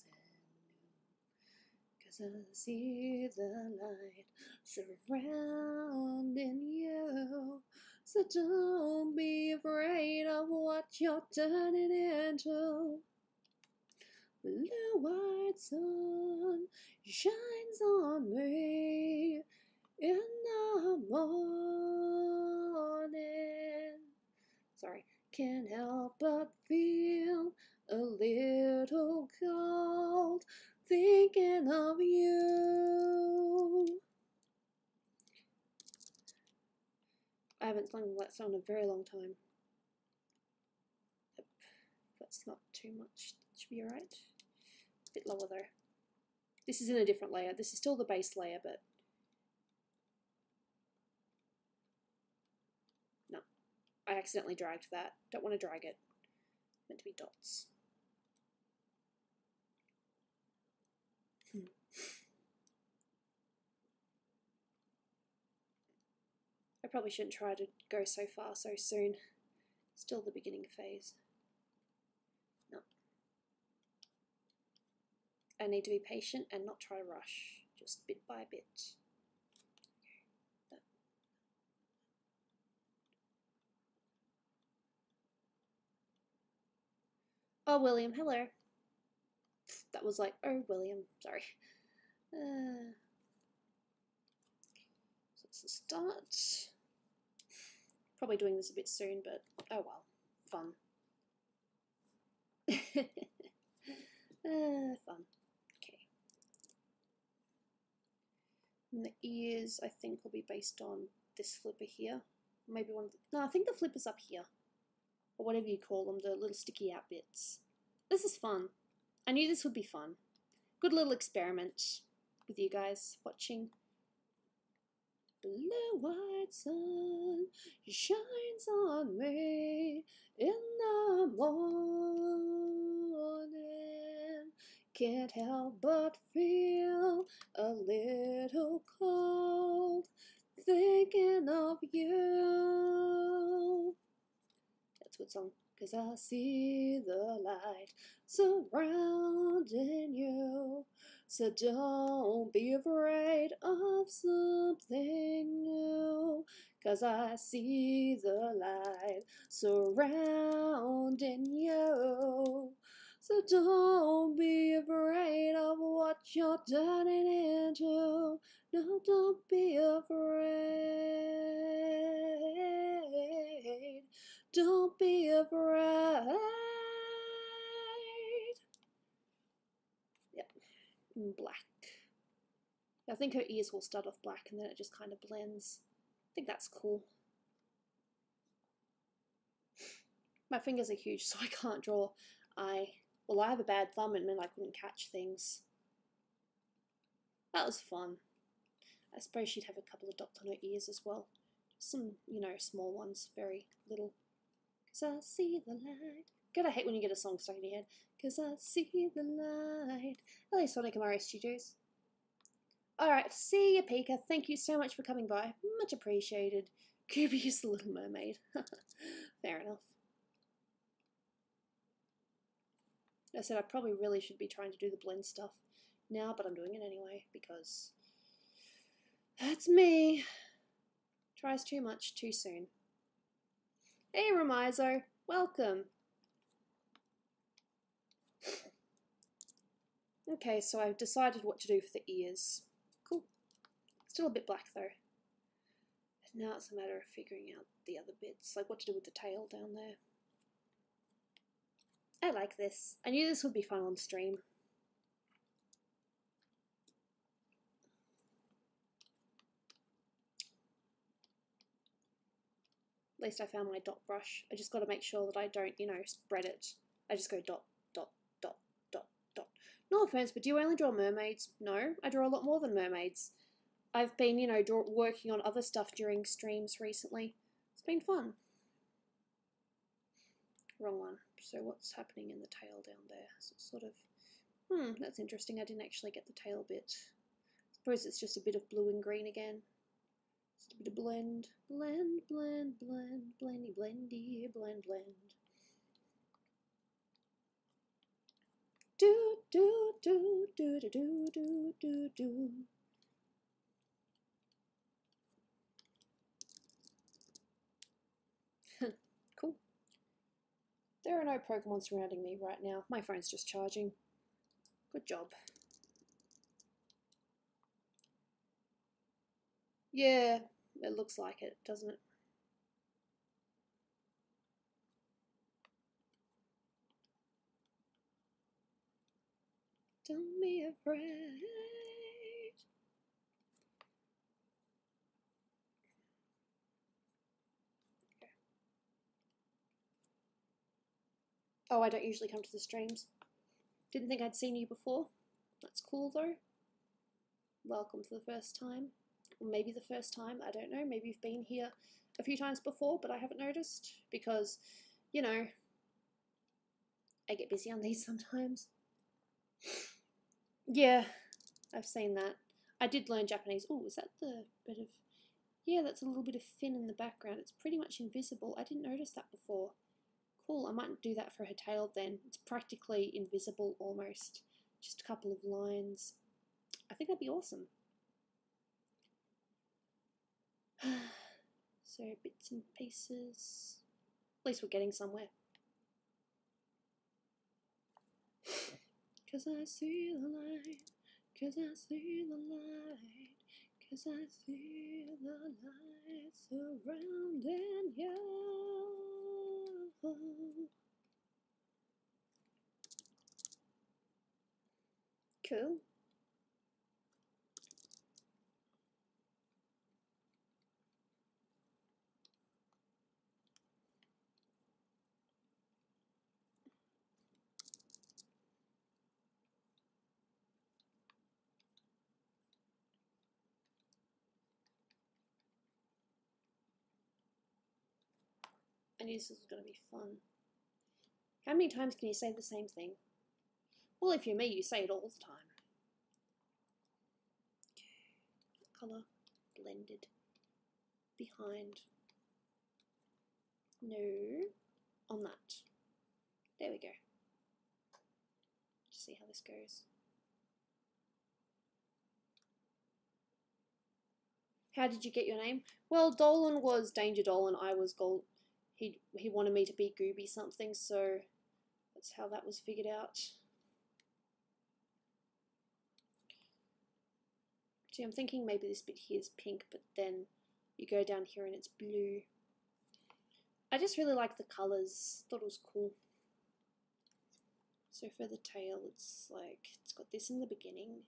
'Cause I see the light surrounding you. So don't be afraid of what you're turning into. Blue-white sun shines on me in the morning. Sorry, can't help but feel a little cold thinking of you. I haven't sung that song in a very long time. Yep. That's not too much. Should be alright. A bit lower though. This is in a different layer. This is still the base layer, but no. I accidentally dragged that. Don't want to drag it. Meant to be dots. I probably shouldn't try to go so far so soon. Still the beginning phase. No. I need to be patient and not try to rush, just bit by bit. Okay. Oh, William, hello. That was like, oh, William, sorry. So let's start. Probably doing this a bit soon, but oh well, fun. Fun. Okay. And the ears, I think, will be based on this flipper here. Maybe one of the, no, I think the flipper's up here. Or whatever you call them, the little sticky out bits. This is fun. I knew this would be fun. Good little experiment with you guys watching. Blue-white sun shines on me in the morning. Can't help but feel a little cold thinking of you. That's a good song. 'Cause I see the light surrounding you. So don't be afraid of something new. 'Cause I see the light surrounding you. So don't be afraid of what you're turning into. No, don't be afraid. Don't be afraid. Yep, in black. I think her ears will start off black and then it just kind of blends. I think that's cool. My fingers are huge, so I can't draw. I have a bad thumb and meant I couldn't catch things. That was fun. I suppose she'd have a couple of dots on her ears as well. Some, you know, small ones, very little. 'Cause I see the light. God, I hate when you get a song stuck in your head. 'Cause I see the light. Hello, Sonic and Mario Studios. Alright, see you, Pika. Thank you so much for coming by. Much appreciated. Gooby is the Little Mermaid. Fair enough. I said I probably really should be trying to do the blend stuff now, but I'm doing it anyway because that's me. Tries too much too soon. Hey, Ramizo, welcome. Okay, so I've decided what to do for the ears. Cool. Still a bit black though. Now it's a matter of figuring out the other bits, like what to do with the tail down there. I like this. I knew this would be fun on stream. least I found my dot brush. I just got to make sure that I don't, you know, spread it. I just go dot, dot, dot, dot, dot. No offense, but do you only draw mermaids? No, I draw a lot more than mermaids. I've been, you know, working on other stuff during streams recently. It's been fun. Wrong one. So what's happening in the tail down there? So it's sort of, that's interesting. I didn't actually get the tail bit. I suppose it's just a bit of blue and green again. Just a bit of blend. Blend, blend, blend, blendy, blendy, blend, blend. Do, do, do, do, do, do, do, do, do. Cool. There are no Pokemon surrounding me right now. My phone's just charging. Good job. Yeah, it looks like it, doesn't it? Don't be afraid. Okay. Oh, I don't usually come to the streams. Didn't think I'd seen you before. That's cool though. Welcome for the first time. Or maybe the first time, I don't know. Maybe you've been here a few times before, but I haven't noticed because, you know, I get busy on these sometimes. Yeah, I've seen that. I did learn Japanese. Oh, is that the bit of... Yeah, that's a little bit of fin in the background. It's pretty much invisible. I didn't notice that before. Cool, I might do that for her tail then. It's practically invisible almost. Just a couple of lines. I think that'd be awesome. So, bits and pieces. At least we're getting somewhere. Cause I see the light, cause I see the light, cause I see the light surrounding you. Cool. I knew this was going to be fun. How many times can you say the same thing? Well, if you're me, you say it all the time. Okay. Colour blended behind. No, on that. There we go. Just see how this goes. How did you get your name? Well, Dolan was Danger Dolan. I was Gold. He wanted me to be Gooby something, so that's how that was figured out. See, I'm thinking maybe this bit here is pink, but then you go down here and it's blue. I just really like the colours. Thought it was cool. So for the tail, it's like, it's got this in the beginning,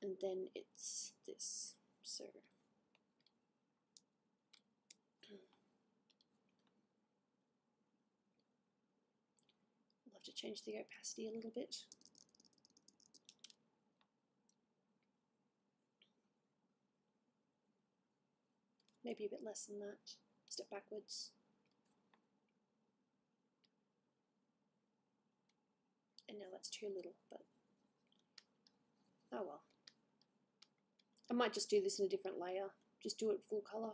and then it's this. So I'll have to change the opacity a little bit. Maybe a bit less than that. Step backwards. And now that's too little, but oh well. I might just do this in a different layer. Just do it full colour.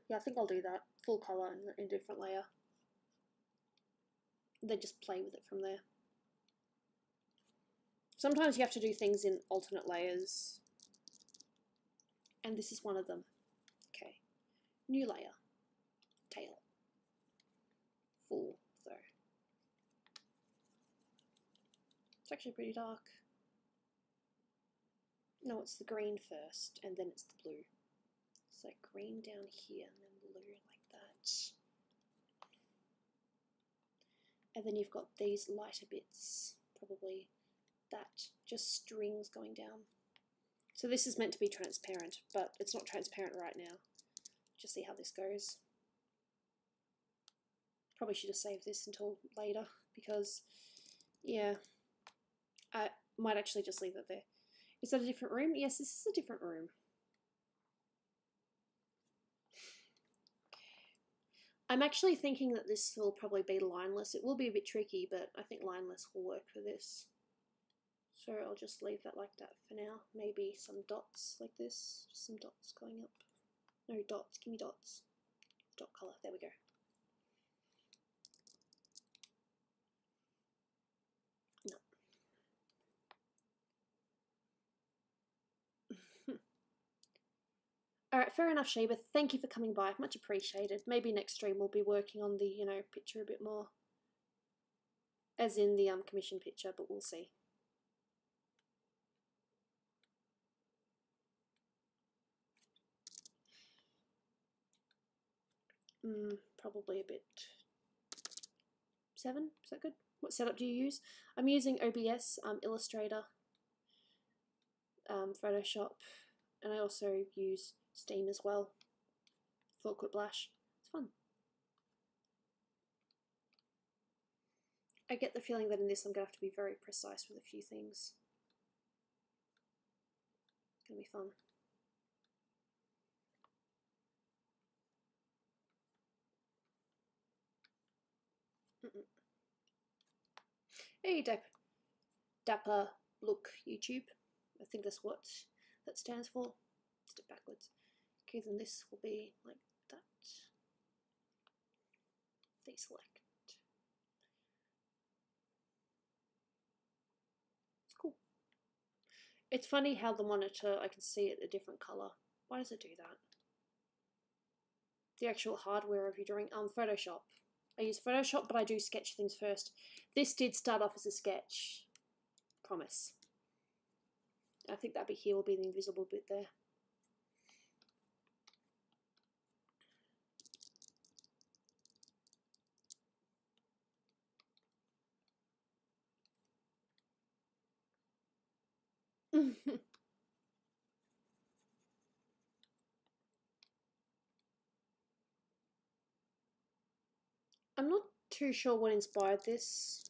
Yeah, I think I'll do that. Full colour in a different layer. Then just play with it from there. Sometimes you have to do things in alternate layers. And this is one of them. Okay. New layer. Tail. Full, though. It's actually pretty dark. No, it's the green first, and then it's the blue. So green down here, and then blue like that. And then you've got these lighter bits, probably that, just strings going down. So this is meant to be transparent, but it's not transparent right now. Just see how this goes. Probably should have saved this until later because, yeah, I might actually just leave it there. Is that a different room? Yes, this is a different room. I'm actually thinking that this will probably be lineless. It will be a bit tricky, but I think lineless will work for this. So I'll just leave that like that for now. Maybe some dots like this. Just some dots going up. No, dots. Give me dots. Dot color. There we go. No. Alright, fair enough, Sheba. Thank you for coming by. Much appreciated. Maybe next stream we'll be working on the, you know, picture a bit more. As in the commission picture, but we'll see. Probably a bit 7, is that good? What setup do you use? I'm using OBS, Illustrator, Photoshop, and I also use Steam as well for Quiplash. It's fun. I get the feeling that in this I'm going to have to be very precise with a few things. It's going to be fun. Hey, Dapper Look YouTube. I think that's what that stands for. Step backwards. Okay, then this will be like that. Deselect. It's cool. It's funny how the monitor, I can see it a different color. Why does it do that? The actual hardware of your drawing, Photoshop. I use Photoshop, but I do sketch things first. This did start off as a sketch. Promise. I think that bit here will be the invisible bit there. I'm not too sure what inspired this.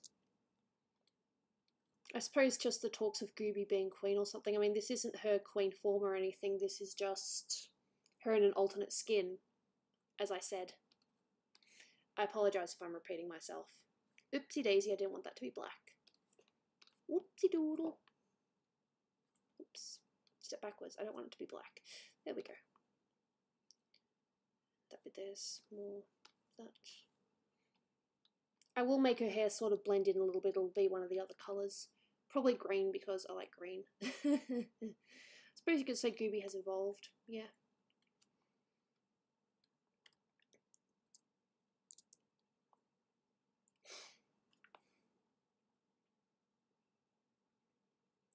I suppose just the talks of Gooby being queen or something. I mean, this isn't her queen form or anything. This is just her in an alternate skin, as I said. I apologise if I'm repeating myself. Oopsie daisy, I didn't want that to be black. Whoopsie doodle. Oops. Step backwards. I don't want it to be black. There we go. That bit there's more of that. I will make her hair sort of blend in a little bit. It'll be one of the other colours. Probably green because I like green. I suppose you could say Gooby has evolved. Yeah.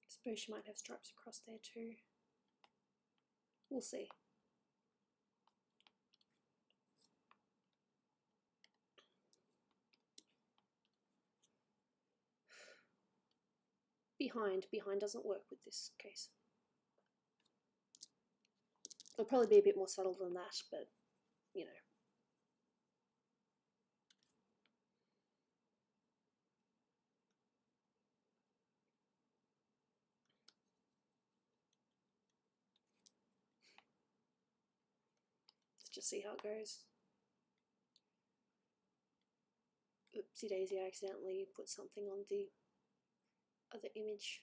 I suppose she might have stripes across there too. We'll see. Behind doesn't work with this case. It'll probably be a bit more subtle than that, but you know. Let's just see how it goes. Oopsie daisy, I accidentally put something on the other image.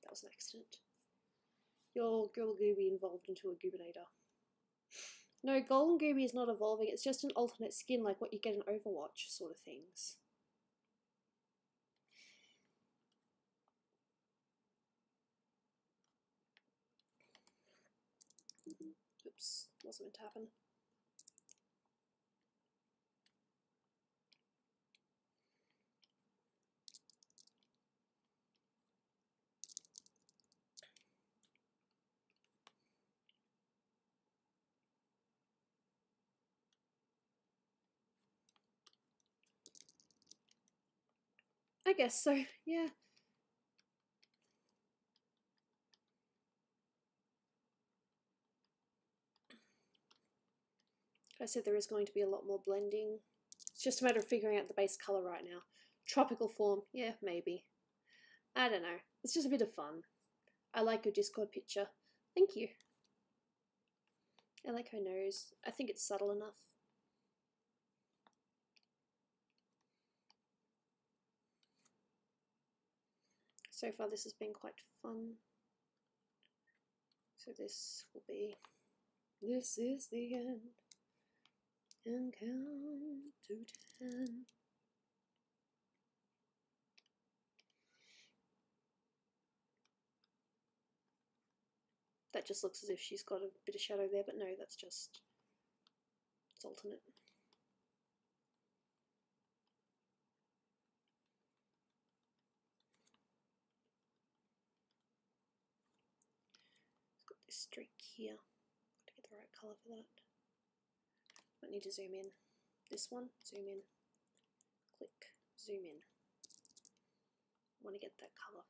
That was an accident. Your girl Gooby evolved into a Goobinator. No, Golden Gooby is not evolving, it's just an alternate skin like what you get in Overwatch sort of things. Oops, wasn't meant to happen. I guess so, yeah. I said there is going to be a lot more blending. It's just a matter of figuring out the base colour right now. Tropical form, yeah, maybe. I don't know. It's just a bit of fun. I like your Discord picture. Thank you. I like her nose. I think it's subtle enough. So far this has been quite fun. So this will be, this is the end. And count to 10. That just looks as if she's got a bit of shadow there, but no, that's just, it's alternate. It's got this streak here. Got to get the right colour for that. Might need to zoom in. This one, zoom in. Click, zoom in. I want to get that colour.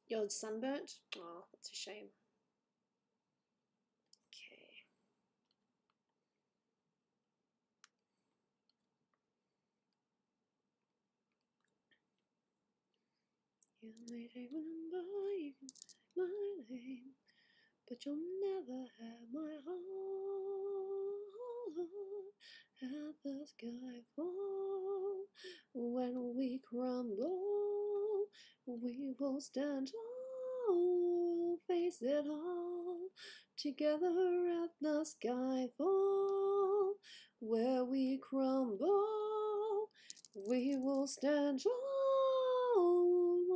You're sunburnt? Oh, that's a shame. Okay. You may take my number, you can take my name, but you'll never have my heart. Have the sky fall when we crumble. We will stand tall, face it all, together at the skyfall. Where we crumble, we will stand tall,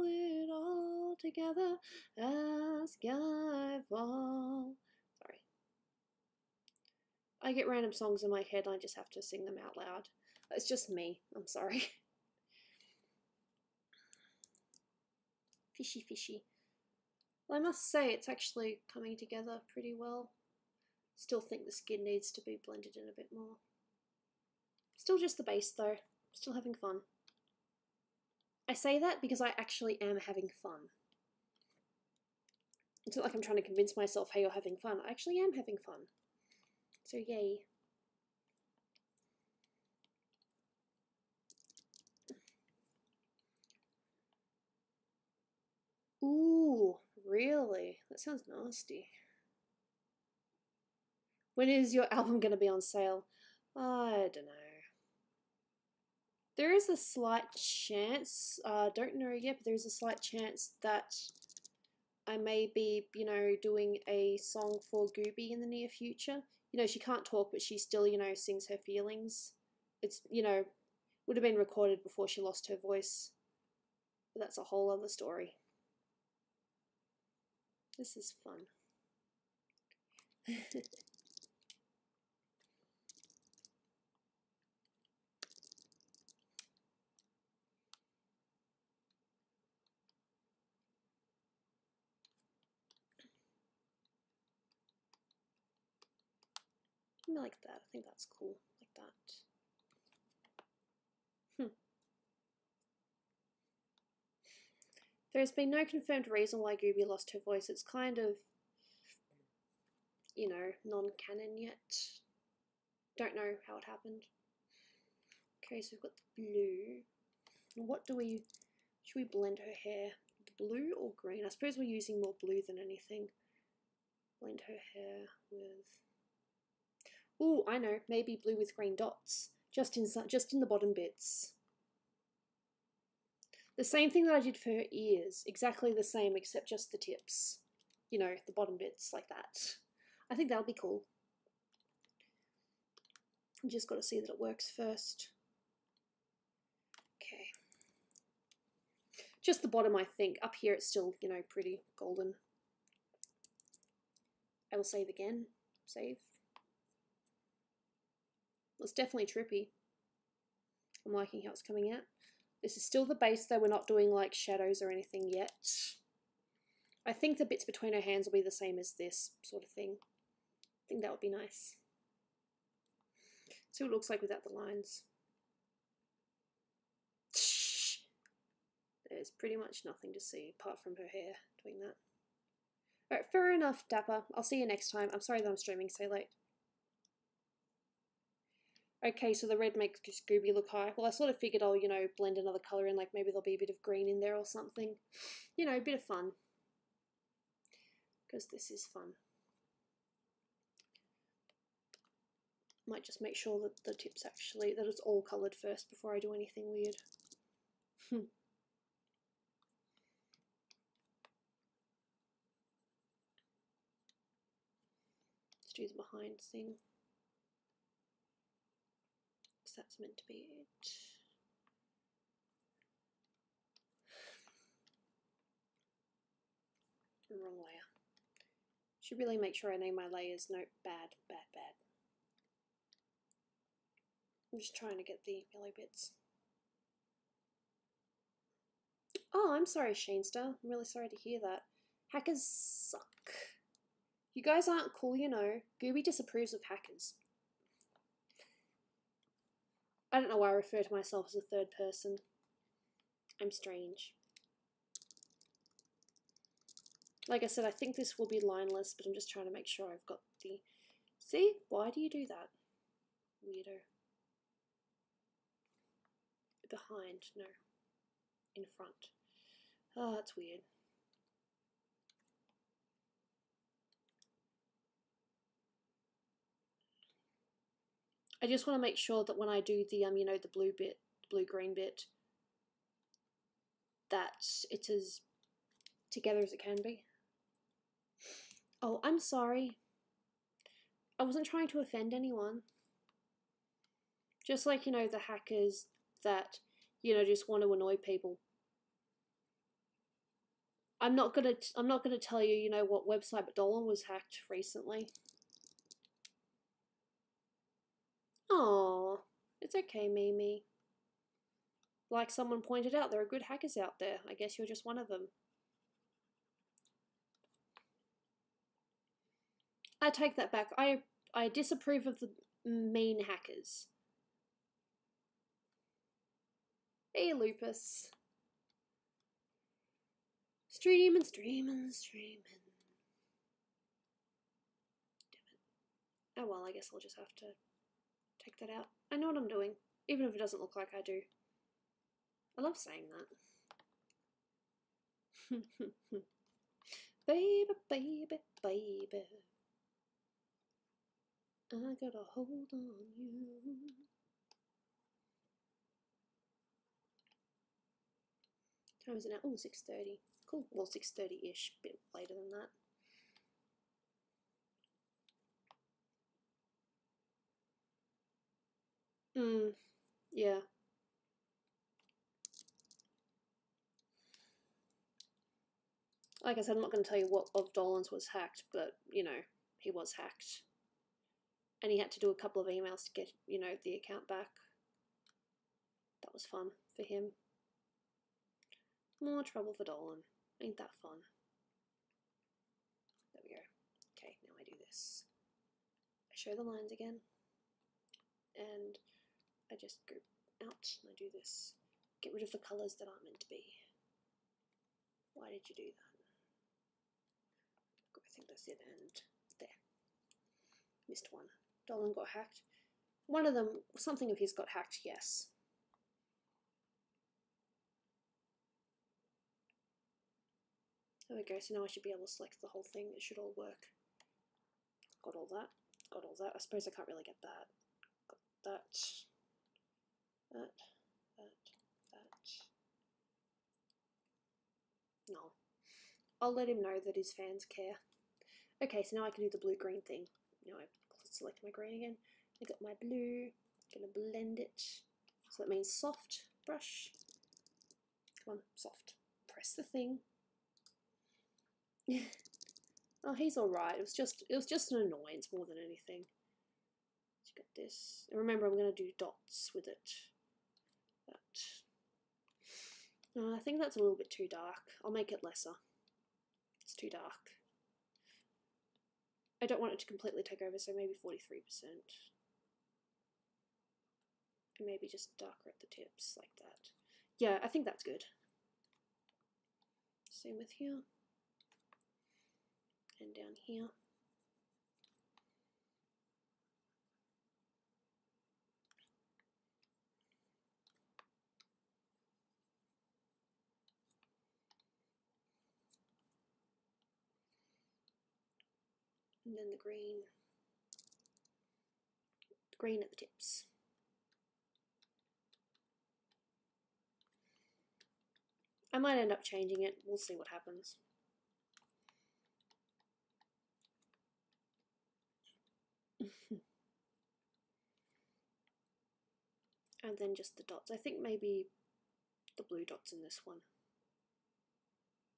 it all together at skyfall. Sorry. I get random songs in my head and I just have to sing them out loud. It's just me, I'm sorry. Fishy, fishy. Well, I must say it's actually coming together pretty well. Still think the skin needs to be blended in a bit more. Still just the base though. Still having fun. I say that because I actually am having fun. It's not like I'm trying to convince myself, hey, you're having fun. I actually am having fun. So yay. Ooh, really? That sounds nasty. When is your album going to be on sale? I don't know. There is a slight chance, don't know yet, but there is a slight chance that I may be, you know, doing a song for Gooby in the near future. You know, she can't talk, but she still, you know, sings her feelings. It's, you know, would have been recorded before she lost her voice. But that's a whole other story. This is fun. I like that. I think that's cool. Like that. There's been no confirmed reason why Gooby lost her voice. It's kind of, you know, non-canon yet. Don't know how it happened. Okay, so we've got the blue. What do we, should we blend her hair? Blue or green? I suppose we're using more blue than anything. Blend her hair with, ooh, I know, maybe blue with green dots. Just in the bottom bits. The same thing that I did for her ears. Exactly the same, except just the tips. You know, the bottom bits, like that. I think that'll be cool. You just got to see that it works first. Okay. Just the bottom, I think. Up here it's still, you know, pretty golden. I will save again. Save. It's definitely trippy. I'm liking how it's coming out. This is still the base though, we're not doing like shadows or anything yet. I think the bits between her hands will be the same as this sort of thing. I think that would be nice. See what it looks like without the lines. There's pretty much nothing to see apart from her hair doing that. Alright, fair enough, Dapper. I'll see you next time. I'm sorry that I'm streaming so late. Okay, so the red makes Gooby look high. Well, I sort of figured I'll, you know, blend another colour in, like maybe there'll be a bit of green in there or something. You know, a bit of fun. Because this is fun. Might just make sure that the tips actually, that it's all coloured first before I do anything weird. Let's do the behind thing. Because that's meant to be it. Wrong layer. Should really make sure I name my layers. No, bad, bad, bad. I'm just trying to get the yellow bits. Oh, I'm sorry, Shanester. I'm really sorry to hear that. Hackers suck. You guys aren't cool, you know. Gooby disapproves of hackers. I don't know why I refer to myself as a third person. I'm strange. Like I said, I think this will be lineless, but I'm just trying to make sure I've got the... See? Why do you do that? Weirdo. Behind, no. In front. Oh, that's weird. I just want to make sure that when I do the, you know, the blue bit, blue-green bit, that it's as together as it can be. Oh, I'm sorry. I wasn't trying to offend anyone. Just like, you know, the hackers that, you know, just want to annoy people. I'm not gonna tell you, you know, what website, but Dolan was hacked recently. Oh, it's okay, Mimi. Like someone pointed out, there are good hackers out there. I guess you're just one of them. I take that back. I disapprove of the mean hackers. Hey, Lupus. Streaming. Damn it. Oh well, I guess I'll just have to take that out. I know what I'm doing, even if it doesn't look like I do. I love saying that. Baby, baby, baby, I gotta hold on you. Time is it now? Oh, 6:30. Cool. Well, 6:30-ish, bit later than that. Yeah. Like I said, I'm not going to tell you what of Dolan's was hacked, but, you know, he was hacked. And he had to do a couple of emails to get, you know, the account back. That was fun for him. More trouble for Dolan. Ain't that fun? There we go. Okay, now I do this. I show the lines again. And I just go out and I do this. Get rid of the colours that aren't meant to be. Why did you do that? I think that's it, and there. Missed one. Dolan got hacked. One of them, something of his got hacked, yes. There we go, so now I should be able to select the whole thing. It should all work. Got all that. Got all that. I suppose I can't really get that. Got that. That. No. I'll let him know that his fans care. Okay, so now I can do the blue-green thing. Now I select my green again. I got my blue. I'm gonna blend it. So that means soft brush. Come on, soft. Press the thing. Oh, he's alright. It was just an annoyance more than anything. So you got this. And remember, I'm gonna do dots with it. I think that's a little bit too dark. I'll make it lesser. It's too dark. I don't want it to completely take over, so maybe 43%. And maybe just darker at the tips, like that. Yeah, I think that's good. Same with here. and down here. And then the green at the tips. I might end up changing it, we'll see what happens. And then just the dots. I think maybe the blue dots in this one.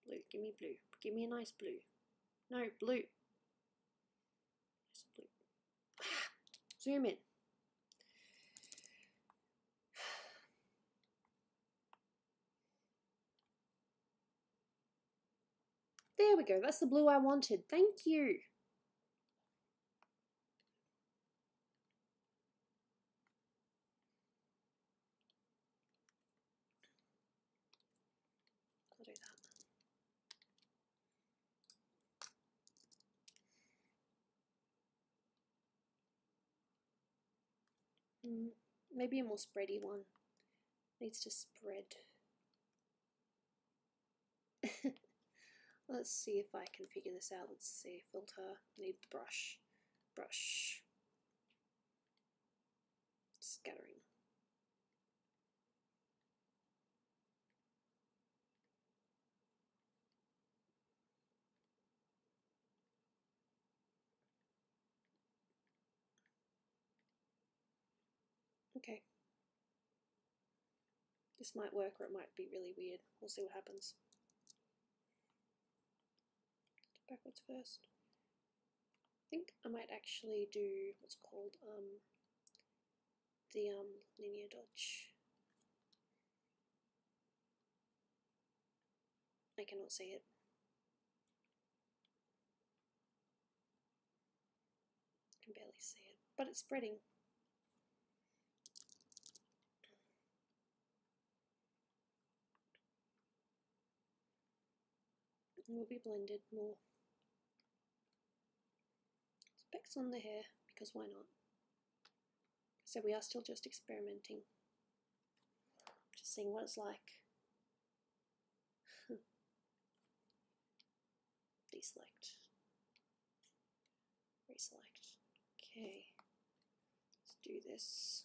Blue, give me blue. Give me a nice blue. No, blue. Blue. Zoom in. There we go, that's the blue I wanted. Thank you. I'll do that. Maybe a more spready one. Needs to spread. Let's see if I can figure this out. Let's see, filter, need the brush. Brush. Scattering. Okay. This might work or it might be really weird. We'll see what happens. Backwards first. I think I might actually do what's called the linear dodge. I cannot see it. I can barely see it, but it's spreading. It will be blended more. Specks on the hair, because why not? So we are still just experimenting. Just seeing what it's like. Deselect. Reselect. Okay. Let's do this.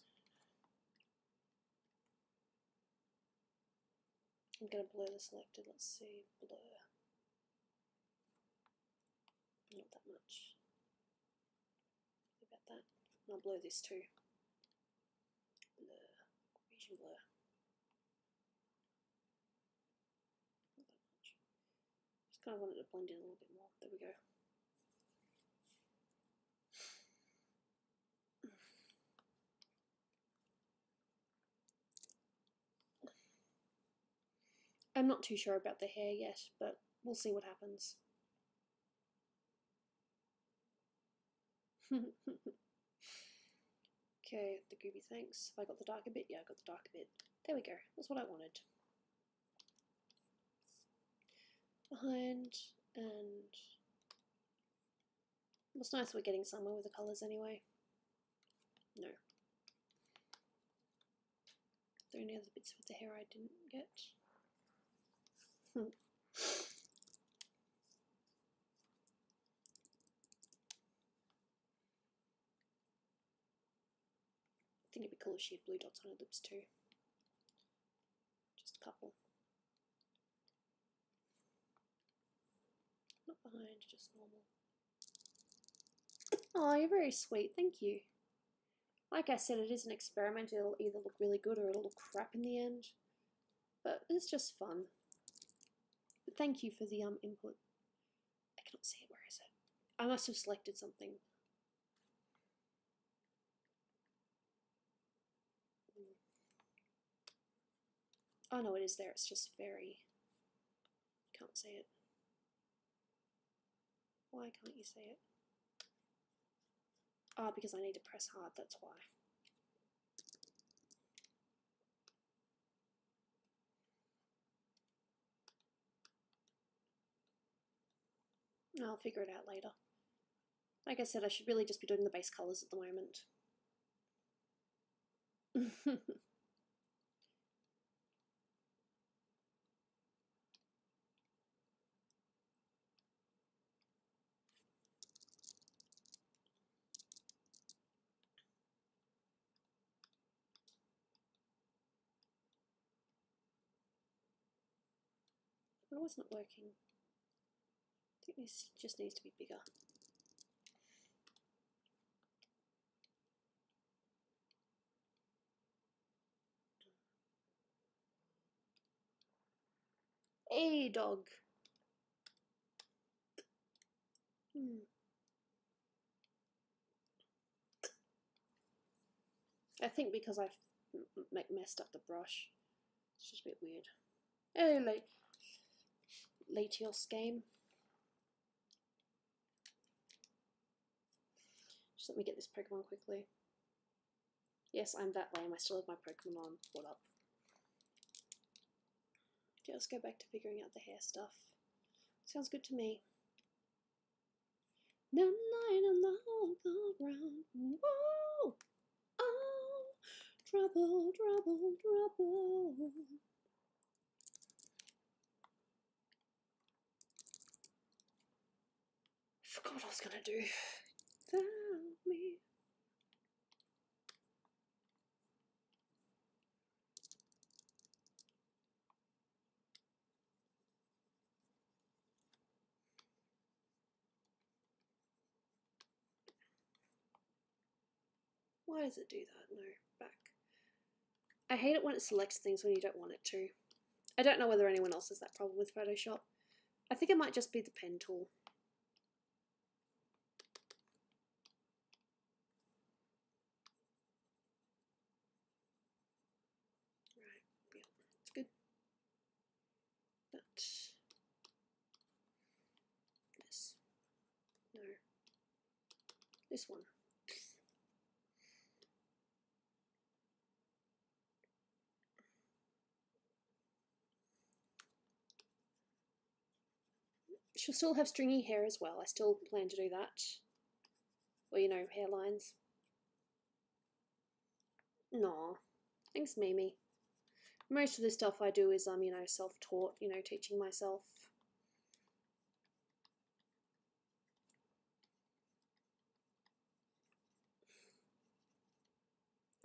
I'm going to blur the selected. Let's see. Blur. Not that much. About that. And I'll blur this too. Blur. Vision blur. Not that much. Just kind of wanted to blend in a little bit more. There we go. I'm not too sure about the hair yet, but we'll see what happens. Okay, the Gooby, thanks. Have I got the darker bit? Yeah, I got the darker bit. There we go. That's what I wanted. Behind, and it's nice we're getting somewhere with the colours anyway. No. Are there any other bits with the hair I didn't get? I think it'd be cool if she had blue dots on her lips too. Just a couple. Not behind, just normal. Oh, you're very sweet, thank you. Like I said, it is an experiment. It'll either look really good or it'll look crap in the end. But it's just fun. But thank you for the input. I cannot see it, where is it? I must have selected something. Oh no, it is there, it's just very... Can't see it. Why can't you see it? Ah, because I need to press hard, that's why. I'll figure it out later. Like I said, I should really just be doing the base colours at the moment. Oh, it's not working. I think this just needs to be bigger. Hey, dog. I think because I've messed up the brush. It's just a bit weird. Oh, Latios game. Just let me get this Pokemon quickly. Yes, I'm that lame. I still have my Pokemon on. What up? Okay, let's go back to figuring out the hair stuff. Sounds good to me. The night alone go round. Whoa! Oh, trouble, trouble, trouble. I forgot what I was gonna do. Tell me. Why does it do that? No, back. I hate it when it selects things when you don't want it to. I don't know whether anyone else has that problem with Photoshop. I think it might just be the pen tool. Right, yeah, it's good. But this, no, this one. She'll still have stringy hair as well. I still plan to do that. Or, you know, hairlines. No, thanks, Mimi. Most of the stuff I do is, you know, self-taught, you know, teaching myself.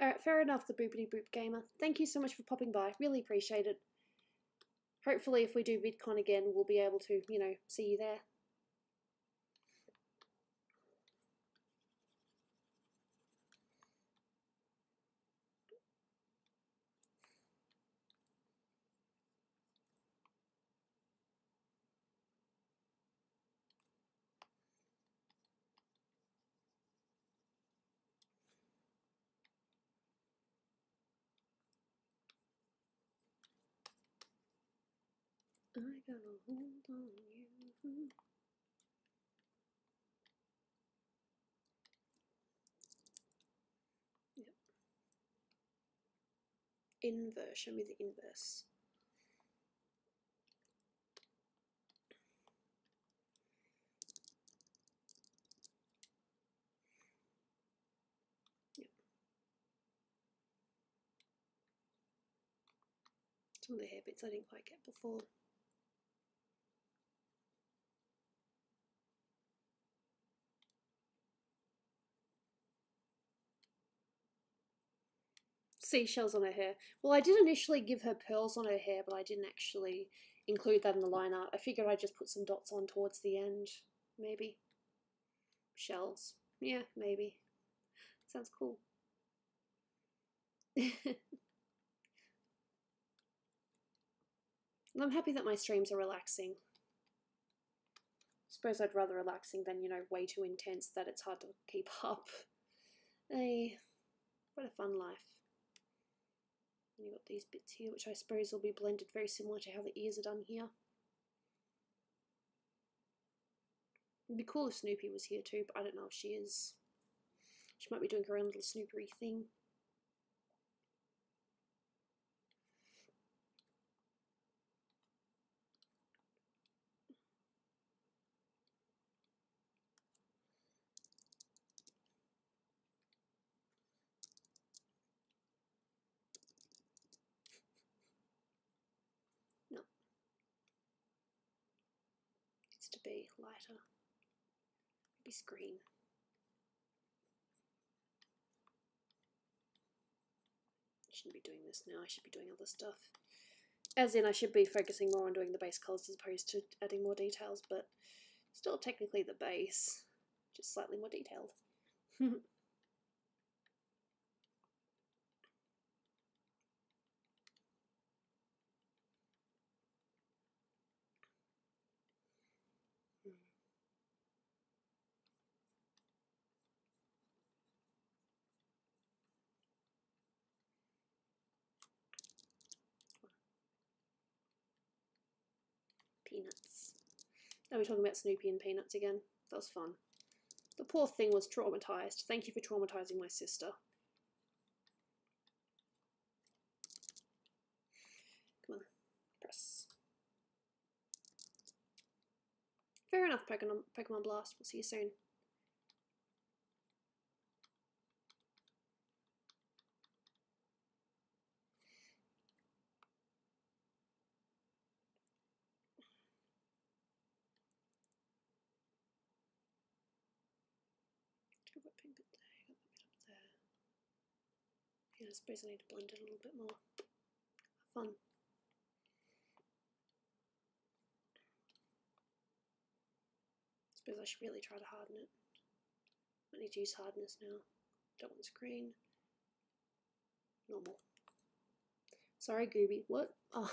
Alright, fair enough, the Boopity Boop Gamer. Thank you so much for popping by. Really appreciate it. Hopefully, if we do VidCon again, we'll be able to, you know, see you there. I gotta hold on you. Yep. Inverse, show me the inverse. Yep. Some of the hair bits I didn't quite get before. Seashells on her hair. Well, I did initially give her pearls on her hair, but I didn't actually include that in the line art. I figured I'd just put some dots on towards the end. Maybe. Shells. Yeah, maybe. Sounds cool. I'm happy that my streams are relaxing. Suppose I'd rather relaxing than, you know, way too intense that it's hard to keep up. Hey, what a fun life. And you've got these bits here, which I suppose will be blended very similar to how the ears are done here. It'd be cool if Snoopy was here too, but I don't know if she is. She might be doing her own little Snoopery thing. be lighter. Maybe green. I shouldn't be doing this now, I should be doing other stuff. As in, I should be focusing more on doing the base colours as opposed to adding more details, but still technically the base, just slightly more detailed. Peanuts. Are we talking about Snoopy and Peanuts again? That was fun. The poor thing was traumatized. Thank you for traumatizing my sister. Come on, press. Fair enough, Pokemon Blast. We'll see you soon. Got that pink bit there, got that bit up there. Yeah, I suppose I need to blend it a little bit more. Fun. I suppose I should really try to harden it. I need to use hardness now. Don't want screen. Normal. Sorry, Gooby. What? Oh.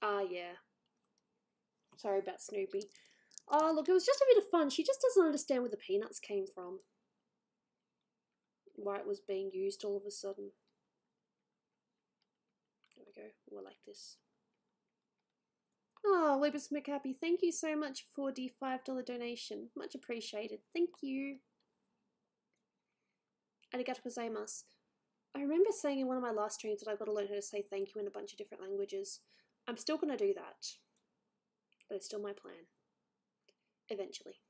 Ah, yeah. Sorry about Snoopy. Oh, look, it was just a bit of fun. She just doesn't understand where the peanuts came from. Why it was being used all of a sudden. There we go. We're like this. Oh, Libus McHappy, thank you so much for the $5 donation. Much appreciated. Thank you. Arigato gozaimasu. I remember saying in one of my last streams that I've got to learn how to say thank you in a bunch of different languages. I'm still going to do that. But it's still my plan. Eventually.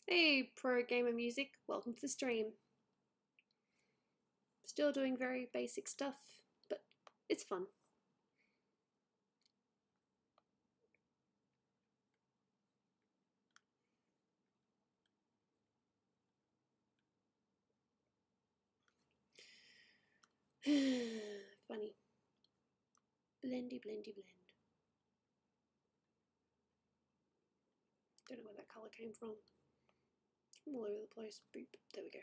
Hey, Pro Gamer Music, welcome to the stream. Still doing very basic stuff, but it's fun. Funny. Blendy, blendy, blend. Don't know where that colour came from. I'm all over the place. Boop. There we go.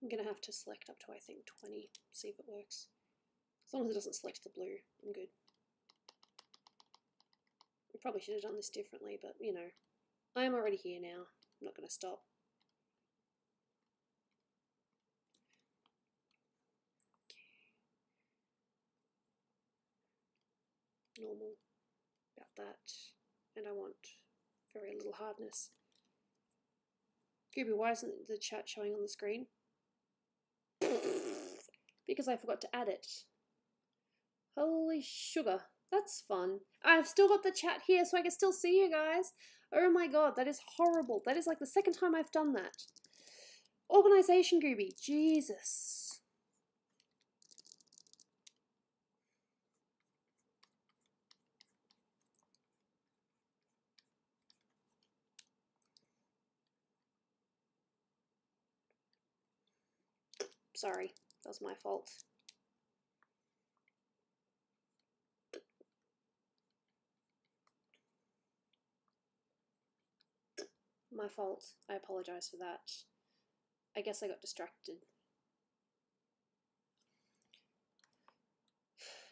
I'm going to have to select up to, I think, 20, see if it works. As long as it doesn't select the blue, I'm good. I probably should have done this differently, but, you know, I am already here now. I'm not going to stop. Normal. About that. And I want very little hardness. Gooby, why isn't the chat showing on the screen? Because I forgot to add it. Holy sugar. That's fun. I've still got the chat here so I can still see you guys. Oh my god, that is horrible. That is like the second time I've done that. Organisation, Gooby. Jesus. Sorry, that was my fault. My fault. I apologise for that. I guess I got distracted.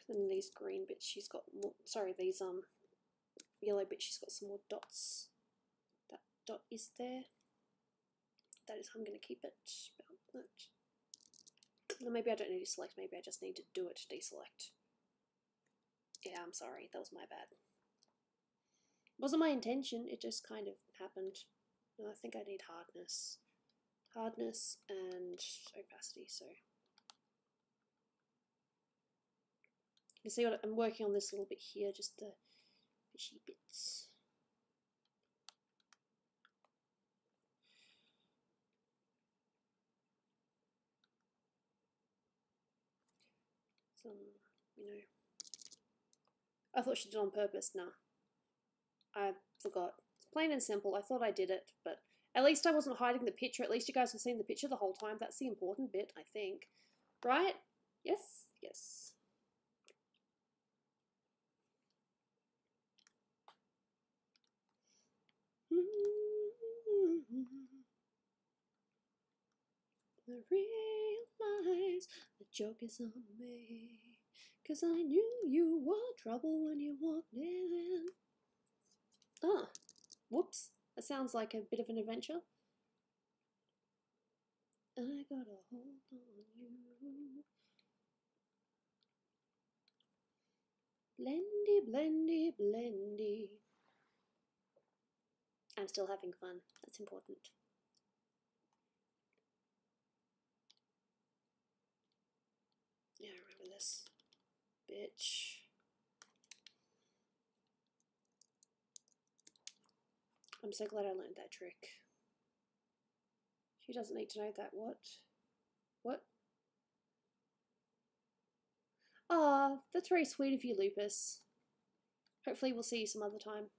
And these green bits she's got more, sorry, these yellow bit, she's got some more dots. That dot is there. That is how I'm going to keep it. About that. Or maybe I don't need to select, maybe I just need to do it to deselect. Yeah, I'm sorry, that was my bad. Wasn't my intention, it just kind of happened. I think I need hardness. Hardness and opacity, so. You can see what I'm working on this little bit here, just the fishy bits. Some, you know. I thought she did it on purpose. Nah. I forgot. It's plain and simple. I thought I did it, but at least I wasn't hiding the picture. At least you guys have seen the picture the whole time. That's the important bit, I think. Right? Yes? Yes. I realize the joke is on me, 'cause I knew you were trouble when you walked in. Ah, whoops. That sounds like a bit of an adventure. I got a hold on you. Blendy, blendy, blendy. I'm still having fun. That's important. Yeah, I remember this. Bitch. I'm so glad I learned that trick. She doesn't need to know that. What? What? Ah, that's very sweet of you, Lupus. Hopefully we'll see you some other time.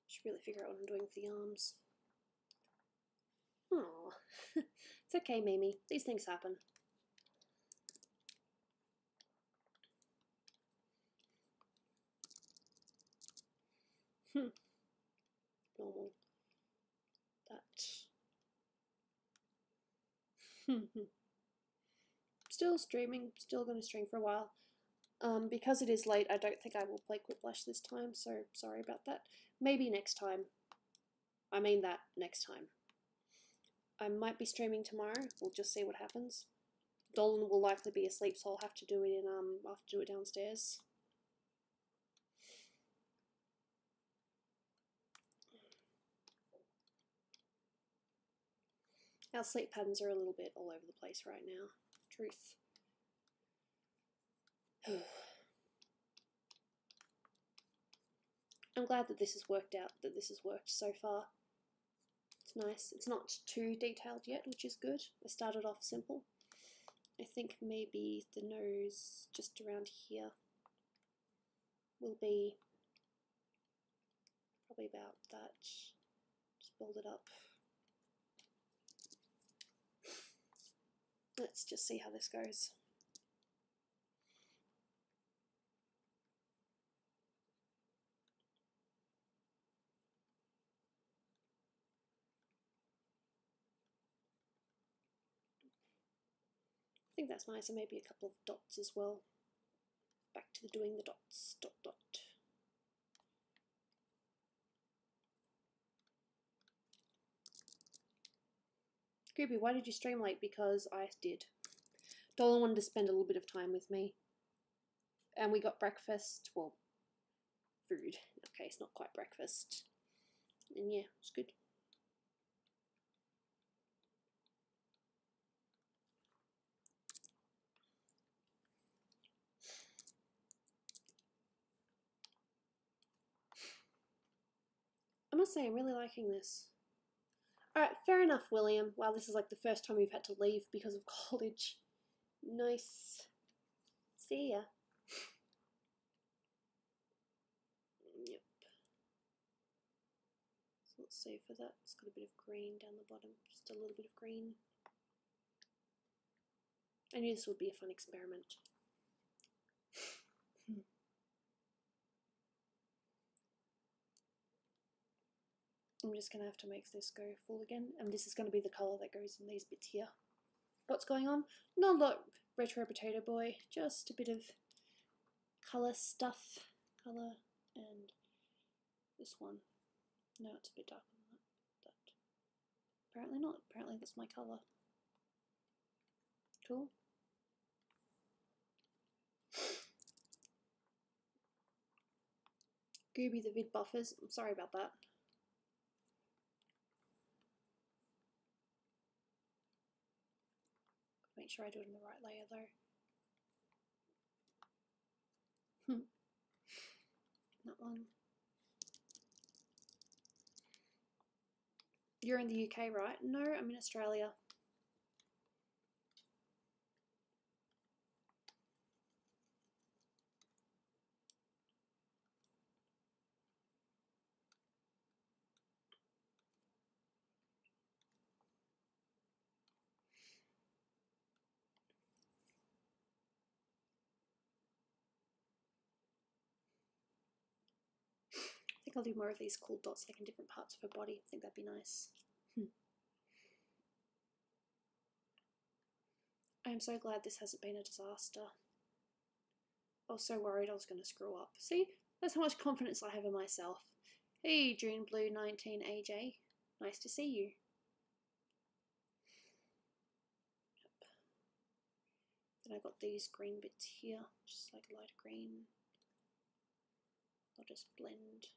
Should really figure out what I'm doing for the arms. Oh, it's okay, Mimi. These things happen. Normal. That. Still streaming. Still going to stream for a while. Because it is late, I don't think I will play Quiplash this time, so sorry about that. Maybe next time. I mean that next time. I might be streaming tomorrow. We'll just see what happens. Dolan will likely be asleep, so I'll have to do it in I'll have to do it downstairs. Our sleep patterns are a little bit all over the place right now. Truth. I'm glad that this has worked out, that this has worked so far. It's nice. It's not too detailed yet, which is good. I started off simple. I think maybe the nose just around here will be probably about that. Just build it up. Let's just see how this goes. I think that's nice, and maybe a couple of dots as well. Back to doing the dots. Dot, dot. Gooby, why did you stream late? Because I did. Dolan wanted to spend a little bit of time with me. And we got breakfast. Well, food. Okay, it's not quite breakfast. And yeah, it's good. I must say, I'm really liking this. Alright, fair enough, William. Wow, this is like the first time we've had to leave because of college. Nice. See ya. Yep. So let's see for that. It's got a bit of green down the bottom. Just a little bit of green. I knew this would be a fun experiment. I'm just going to have to make this go full again, and this is going to be the colour that goes in these bits here. What's going on? Not a lot retro potato boy, just a bit of colour stuff. Colour and this one. No, it's a bit darker than that. But apparently not. Apparently that's my colour. Cool. Gooby the vid buffers. I'm sorry about that. Make sure I do it in the right layer though. That one. You're in the UK, right? No, I'm in Australia. I think I'll do more of these cool dots like in different parts of her body. I think that'd be nice. I am so glad this hasn't been a disaster. I was so worried I was going to screw up. See, that's how much confidence I have in myself. Hey, June Blue 19 AJ. Nice to see you. Yep. Then I got these green bits here, just like light green. I'll just blend.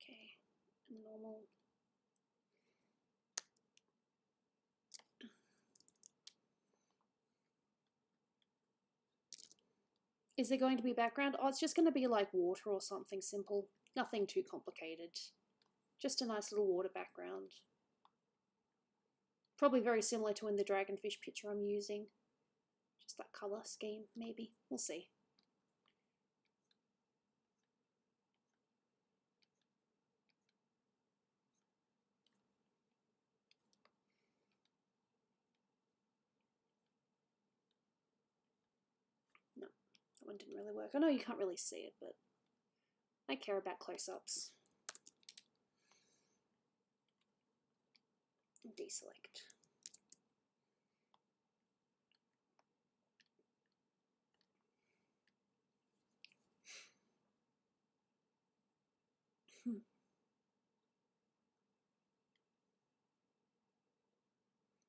Okay, and normal. Is there going to be background? Oh, it's just going to be like water or something simple. Nothing too complicated. Just a nice little water background. Probably very similar to in the dragonfish picture I'm using. Just that colour scheme, maybe. We'll see. No, that one didn't really work. I know you can't really see it, but I care about close-ups. Deselect.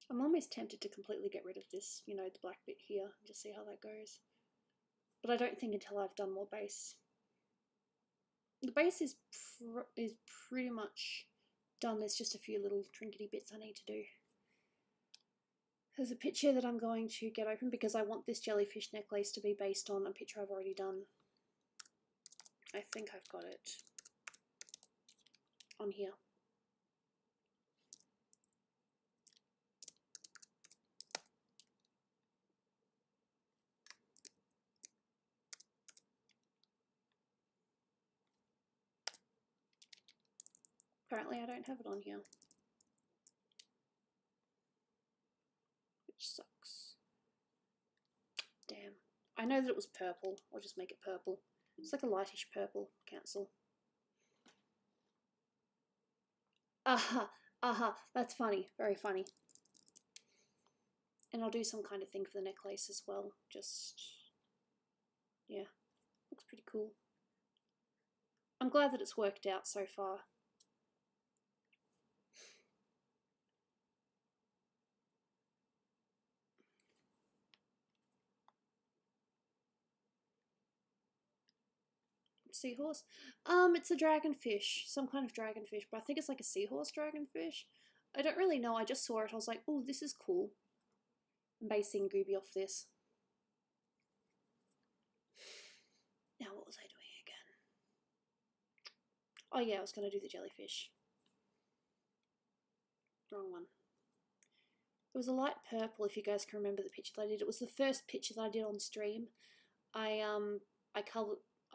I'm almost tempted to completely get rid of this, you know, the black bit here, and just see how that goes. But I don't think until I've done more base. The base is pretty much done. There's just a few little trinkety bits I need to do. There's a picture that I'm going to get open because I want this jellyfish necklace to be based on a picture I've already done. I think I've got it on here. Apparently I don't have it on here, which sucks. Damn. I know that it was purple. I'll just make it purple. It's like a lightish purple. Cancel. Aha, aha, that's funny. Very funny. And I'll do some kind of thing for the necklace as well. Just, yeah, looks pretty cool. I'm glad that it's worked out so far. Seahorse? It's a dragonfish, some kind of dragonfish, but I think it's like a seahorse dragonfish. I don't really know, I just saw it, I was like, oh, this is cool. I'm basing Gooby off this. Now what was I doing again? Oh yeah, I was going to do the jellyfish. Wrong one. It was a light purple, if you guys can remember the picture that I did. It was the first picture that I did on stream.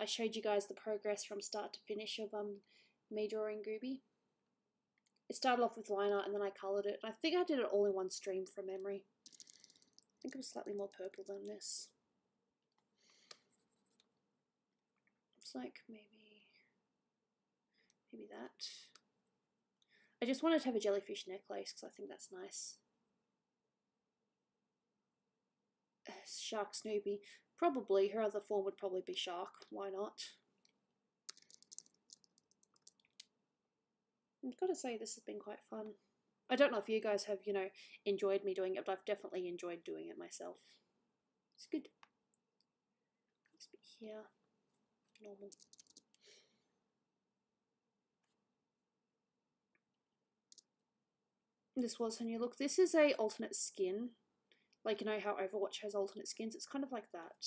I showed you guys the progress from start to finish of me drawing Gooby. It started off with line art and then I coloured it. I think I did it all in one stream from memory. I think it was slightly more purple than this. It's like maybe that. I just wanted to have a jellyfish necklace because I think that's nice. Shark Snoopy. Probably, her other form would probably be Shark. Why not? I've got to say this has been quite fun. I don't know if you guys have, you know, enjoyed me doing it, but I've definitely enjoyed doing it myself. It's good. Let's be here. Normal. This was her new look. This is a alternate skin. Like, you know how Overwatch has alternate skins? It's kind of like that.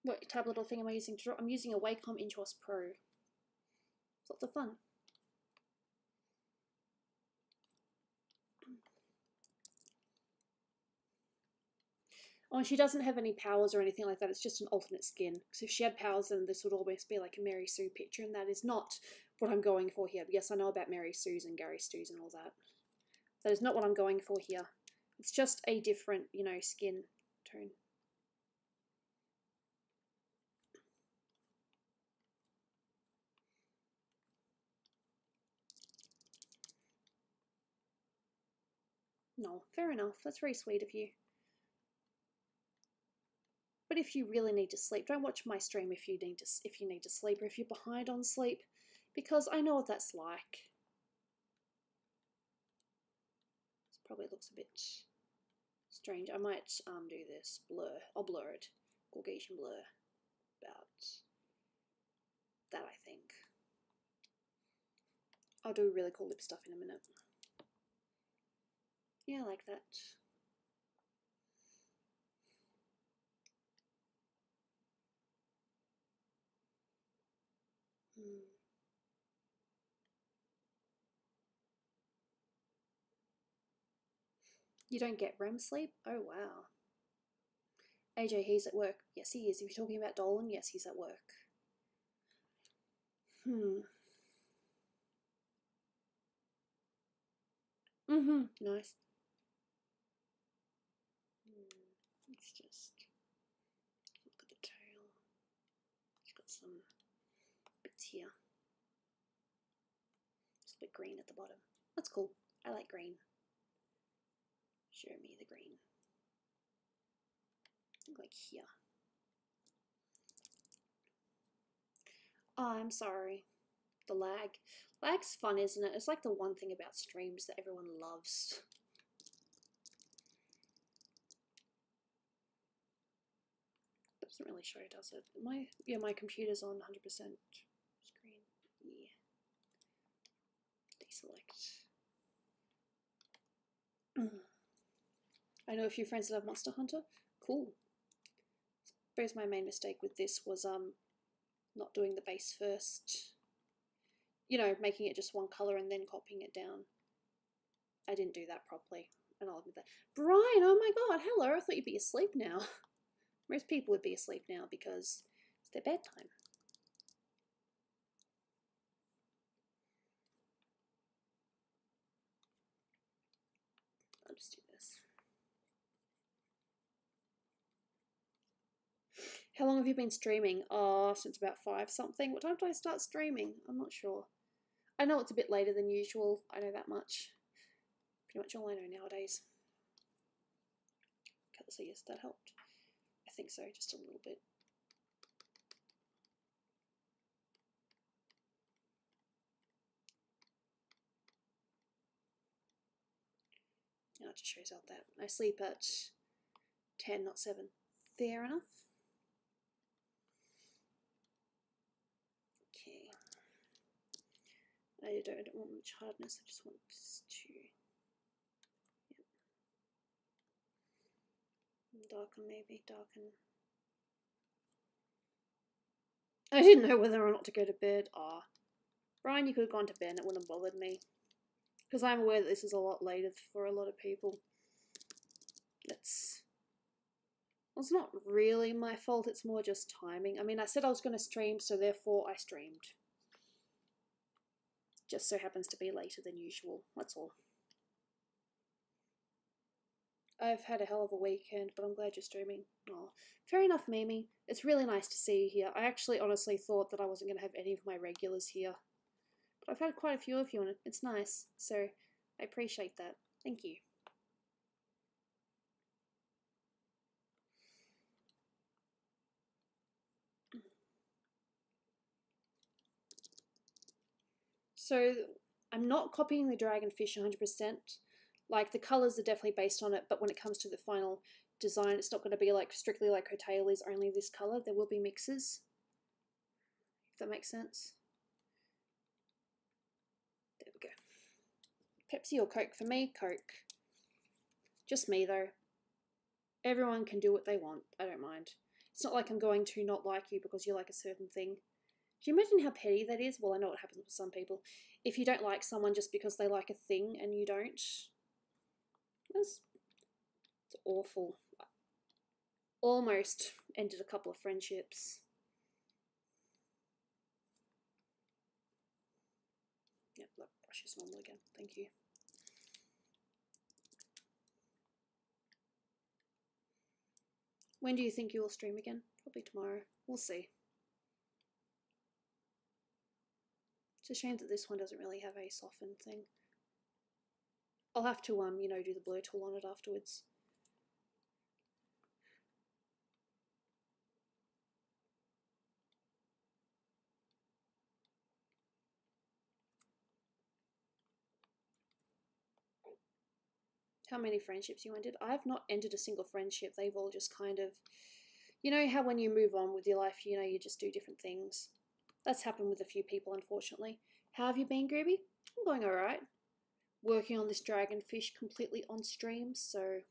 What tablet or thing am I using to draw? I'm using a Wacom Intuos Pro. It's lots of fun. Oh, and she doesn't have any powers or anything like that. It's just an alternate skin. Because if she had powers, then this would always be like a Mary Sue picture, and that is not what I'm going for here. But yes, I know about Mary Sue's and Gary Stu's and all that. That is not what I'm going for here. It's just a different, you know, skin tone. No, fair enough. That's very sweet of you. But if you really need to sleep, don't watch my stream if you need to sleep or if you're behind on sleep, because I know what that's like. This probably looks a bit strange. I might do this blur. I'll blur it. Gaussian blur. About that, I think. I'll do really cool lip stuff in a minute. Yeah, like that. You don't get REM sleep? Oh, wow. AJ, he's at work. Yes, he is. If you're talking about Dolan, yes, he's at work. Nice. Let's just look at the tail. It's got some bits here. Just a bit green at the bottom. That's cool. I like green. Show me the green. I think like here. Oh, I'm sorry. The lag. Lag's fun, isn't it? It's like the one thing about streams that everyone loves. That doesn't really show, does it? My computer's on 100% screen. Yeah. Deselect. I know a few friends that have Monster Hunter. Cool. I suppose my main mistake with this was not doing the base first. You know, making it just one colour and then copying it down. I didn't do that properly, and I'll admit that. Brian, oh my god, hello, I thought you'd be asleep now. Most people would be asleep now because it's their bedtime. I'll just do this. How long have you been streaming? Oh, since about 5 something. What time did I start streaming? I'm not sure. I know it's a bit later than usual. I know that much. Pretty much all I know nowadays. Okay, so yes, that helped. I think so, just a little bit. Now it just shows out that I sleep at 10, not 7. Fair enough. Okay. I don't want much hardness, I just want to darken, maybe darken. I didn't know whether or not to go to bed. Ah, Brian, you could have gone to bed, it wouldn't have bothered me. Because I'm aware that this is a lot later for a lot of people. Well, it's not really my fault, it's more just timing. I mean, I said I was going to stream, so therefore I streamed. Just so happens to be later than usual, that's all. I've had a hell of a weekend, but I'm glad you're streaming. Oh, fair enough, Mimi. It's really nice to see you here. I actually honestly thought that I wasn't going to have any of my regulars here. But I've had quite a few of you, and it's nice. So I appreciate that. Thank you. So I'm not copying the dragonfish 100%. Like, the colours are definitely based on it, but when it comes to the final design, it's not going to be like strictly like her tail is only this colour. There will be mixes, if that makes sense. There we go. Pepsi or Coke? For me, Coke. Just me though. Everyone can do what they want. I don't mind. It's not like I'm going to not like you because you like a certain thing. Do you imagine how petty that is? Well, I know what happens with some people. If you don't like someone just because they like a thing and you don't, it's awful. Almost ended a couple of friendships. Yep, that brush is normal again. Thank you. When do you think you will stream again? Probably tomorrow. We'll see. It's a shame that this one doesn't really have a soften thing. I'll have to, you know, do the blur tool on it afterwards. How many friendships you ended? I have not ended a single friendship. They've all just kind of, you know how when you move on with your life, you know, you just do different things. That's happened with a few people, unfortunately. How have you been, Gooby? I'm going alright. Working on this dragonfish completely on stream, so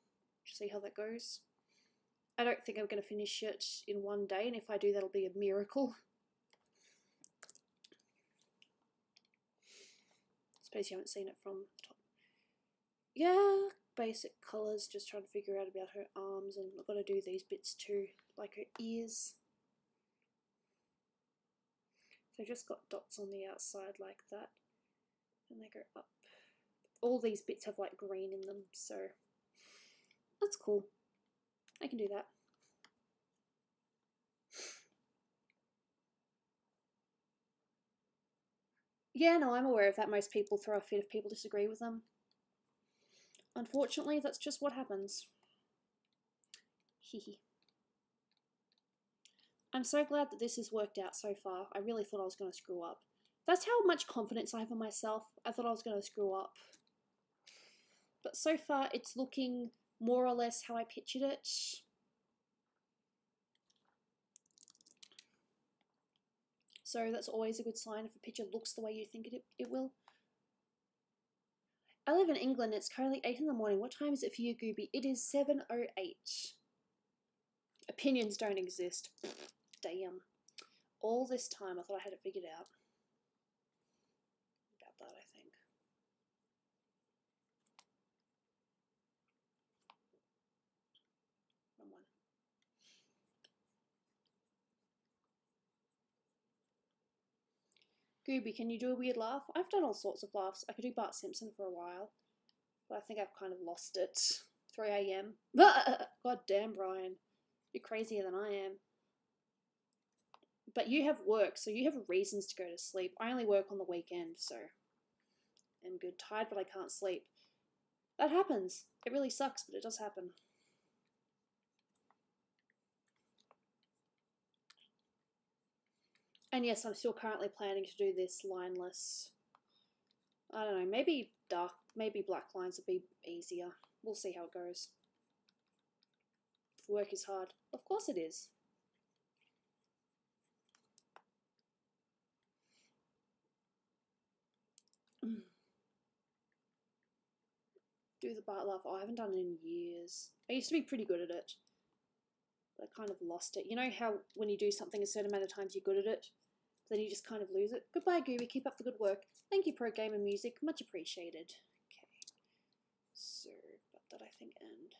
see how that goes. I don't think I'm going to finish it in one day, and if I do, that'll be a miracle. I suppose you haven't seen it from the top. Yeah, basic colours, just trying to figure out about her arms, and I've got to do these bits too, like her ears. So I've just got dots on the outside like that, and they go up. All these bits have like green in them, so that's cool. I can do that. Yeah, no, I'm aware of that. Most people throw a fit if people disagree with them. Unfortunately, that's just what happens. Hehe. I'm so glad that this has worked out so far. I really thought I was going to screw up. That's how much confidence I have in myself. I thought I was going to screw up. But so far, it's looking more or less how I pictured it. So that's always a good sign if a picture looks the way you think it will. I live in England. It's currently 8 in the morning. What time is it for you, Gooby? It is 7:08. Opinions don't exist. Damn. All this time I thought I had it figured out. About that, I think. Wrong one. Gooby, can you do a weird laugh? I've done all sorts of laughs. I could do Bart Simpson for a while, but I think I've kind of lost it. 3 AM. God damn, Brian. You're crazier than I am. But you have work, so you have reasons to go to sleep. I only work on the weekend, so I'm good. Tired, but I can't sleep. That happens. It really sucks, but it does happen. And yes, I'm still currently planning to do this lineless. I don't know, maybe dark, maybe black lines would be easier. We'll see how it goes. Work is hard. Of course it is. Do the Bart laugh. Oh, I haven't done it in years. I used to be pretty good at it, but I kind of lost it. You know how when you do something a certain amount of times you're good at it, then you just kind of lose it? Goodbye, Gooby. Keep up the good work. Thank you, Pro Gamer Music. Much appreciated. Okay. So, but that I think end.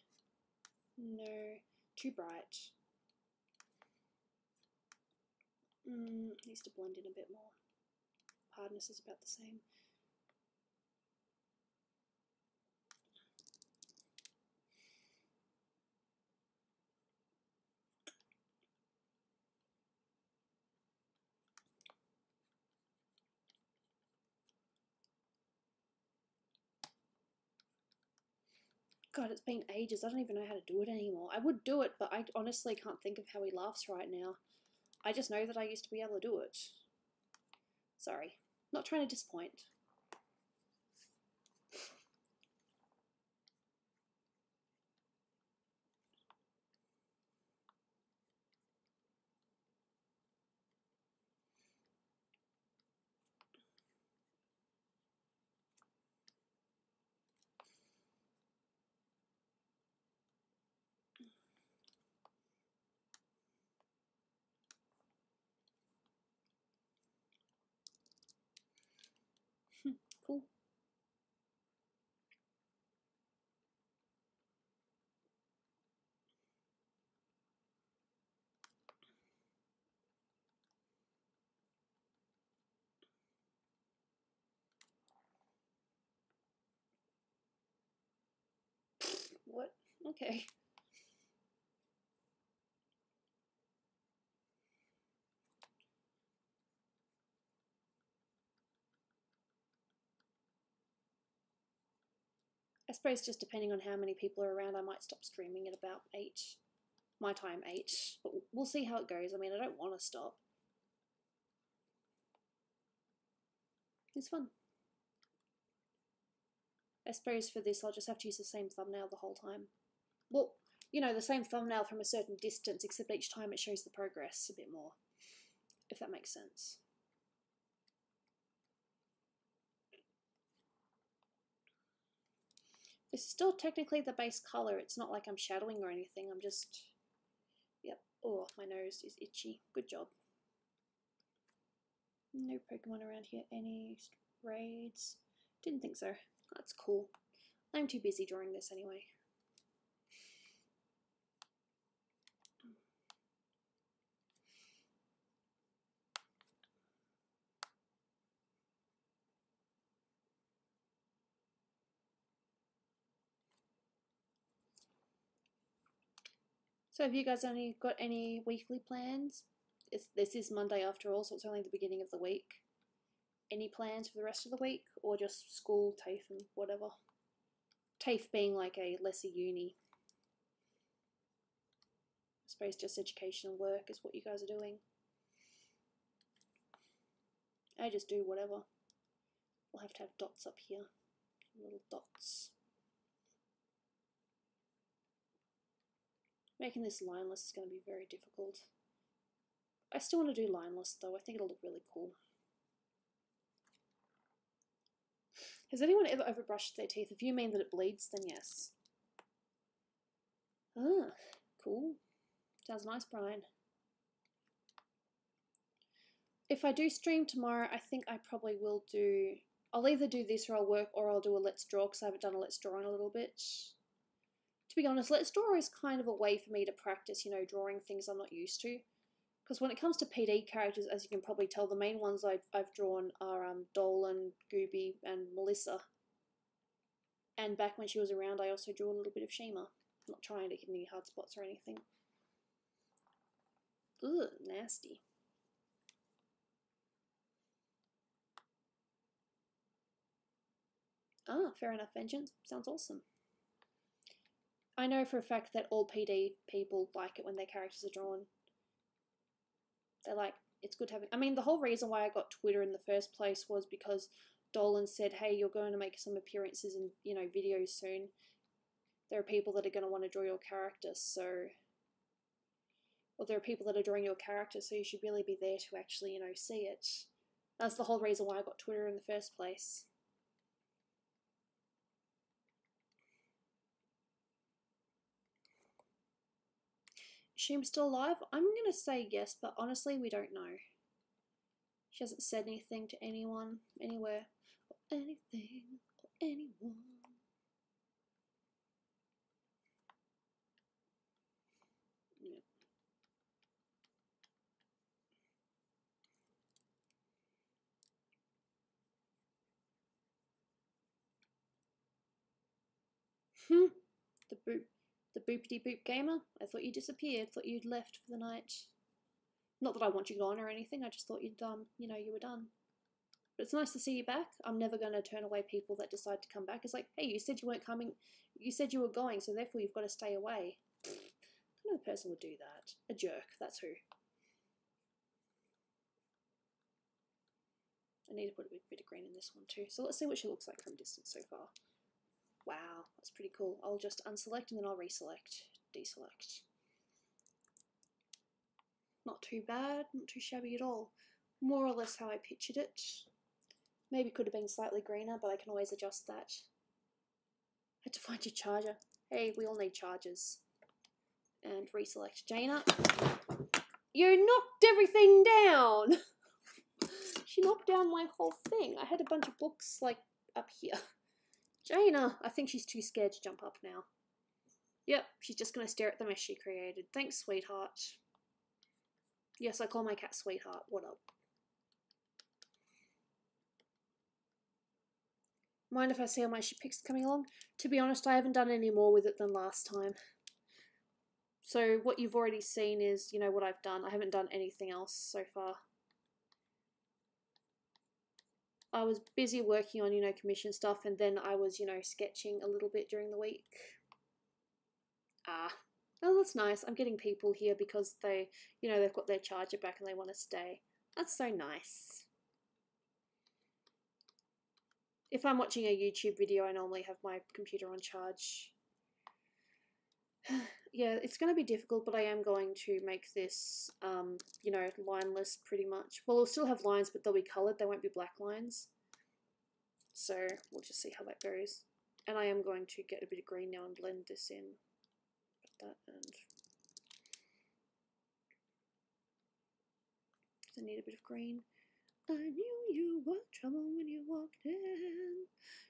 No. Too bright. Needs to blend in a bit more. Hardness is about the same. God, it's been ages. I don't even know how to do it anymore. I would do it, but I honestly can't think of how he laughs right now. I just know that I used to be able to do it. Sorry. Not trying to disappoint. Cool. What? Okay. I suppose just depending on how many people are around, I might stop streaming at about 8. My time, 8. But we'll see how it goes. I mean, I don't want to stop. It's fun. I suppose for this, I'll just have to use the same thumbnail the whole time. Well, you know, the same thumbnail from a certain distance, except each time it shows the progress a bit more. If that makes sense. This is still technically the base colour. It's not like I'm shadowing or anything. I'm just... Yep. Oh, my nose is itchy. Good job. No Pokemon around here. Any raids? Didn't think so. That's cool. I'm too busy drawing this anyway. So have you guys only got any weekly plans? This is Monday after all, so it's only the beginning of the week. Any plans for the rest of the week? Or just school, TAFE and whatever? TAFE being like a lesser uni. I suppose just educational work is what you guys are doing. I just do whatever. We'll have to have dots up here. Little dots. Making this lineless is going to be very difficult. I still want to do lineless though. I think it'll look really cool. Has anyone ever overbrushed their teeth? If you mean that it bleeds, then yes. Ah, cool. Sounds nice, Brian. If I do stream tomorrow, I think I probably will do... I'll either do this or I'll work or I'll do a Let's Draw because I haven't done a Let's Draw in a little bit. To be honest, Let's Draw is kind of a way for me to practice, you know, drawing things I'm not used to. Because when it comes to PD characters, as you can probably tell, the main ones I've drawn are Dolan, Gooby, and Melissa. And back when she was around, I also drew a little bit of Shima. I'm not trying to hit any hard spots or anything. Ugh, nasty. Ah, fair enough, Vengeance. Sounds awesome. I know for a fact that all PD people like it when their characters are drawn. They're like, it's good having... I mean, the whole reason why I got Twitter in the first place was because Dolan said, hey, you're going to make some appearances in, you know, videos soon. There are people that are going to want to draw your character, so... Or there are people that are drawing your character, so you should really be there to actually, you know, see it. That's the whole reason why I got Twitter in the first place. Is she still alive? I'm going to say yes, but honestly, we don't know. She hasn't said anything to anyone, anywhere, or anything, or anyone. Yeah. The boopity boop gamer. I thought you disappeared. Thought you'd left for the night. Not that I want you gone or anything. I just thought you'd you know, you were done. But it's nice to see you back. I'm never going to turn away people that decide to come back. It's like, hey, you said you weren't coming. You said you were going, so therefore you've got to stay away. What kind of person would do that? A jerk, that's who. I need to put a bit of green in this one too. So let's see what she looks like from distance so far. Wow, that's pretty cool. I'll just unselect and then I'll reselect, deselect. Not too bad, not too shabby at all. More or less how I pictured it. Maybe could have been slightly greener, but I can always adjust that. Had to find your charger. Hey, we all need chargers. And reselect Jaina. You knocked everything down! She knocked down my whole thing. I had a bunch of books, like, up here. Jaina! I think she's too scared to jump up now. Yep, she's just going to stare at the mess she created. Thanks, sweetheart. Yes, I call my cat Sweetheart. What up? Mind if I see how much she picks coming along? To be honest, I haven't done any more with it than last time. So what you've already seen is, you know, what I've done. I haven't done anything else so far. I was busy working on, you know, commission stuff, and then I was, you know, sketching a little bit during the week. Ah, oh, that's nice. I'm getting people here because they, you know, they've got their charger back and they want to stay. That's so nice. If I'm watching a YouTube video, I normally have my computer on charge. Yeah, it's going to be difficult, but I am going to make this, you know, lineless pretty much. Well, we'll still have lines, but they'll be coloured. They won't be black lines. So we'll just see how that goes. And I am going to get a bit of green now and blend this in. That and I need a bit of green. I knew you were trouble when you walked in.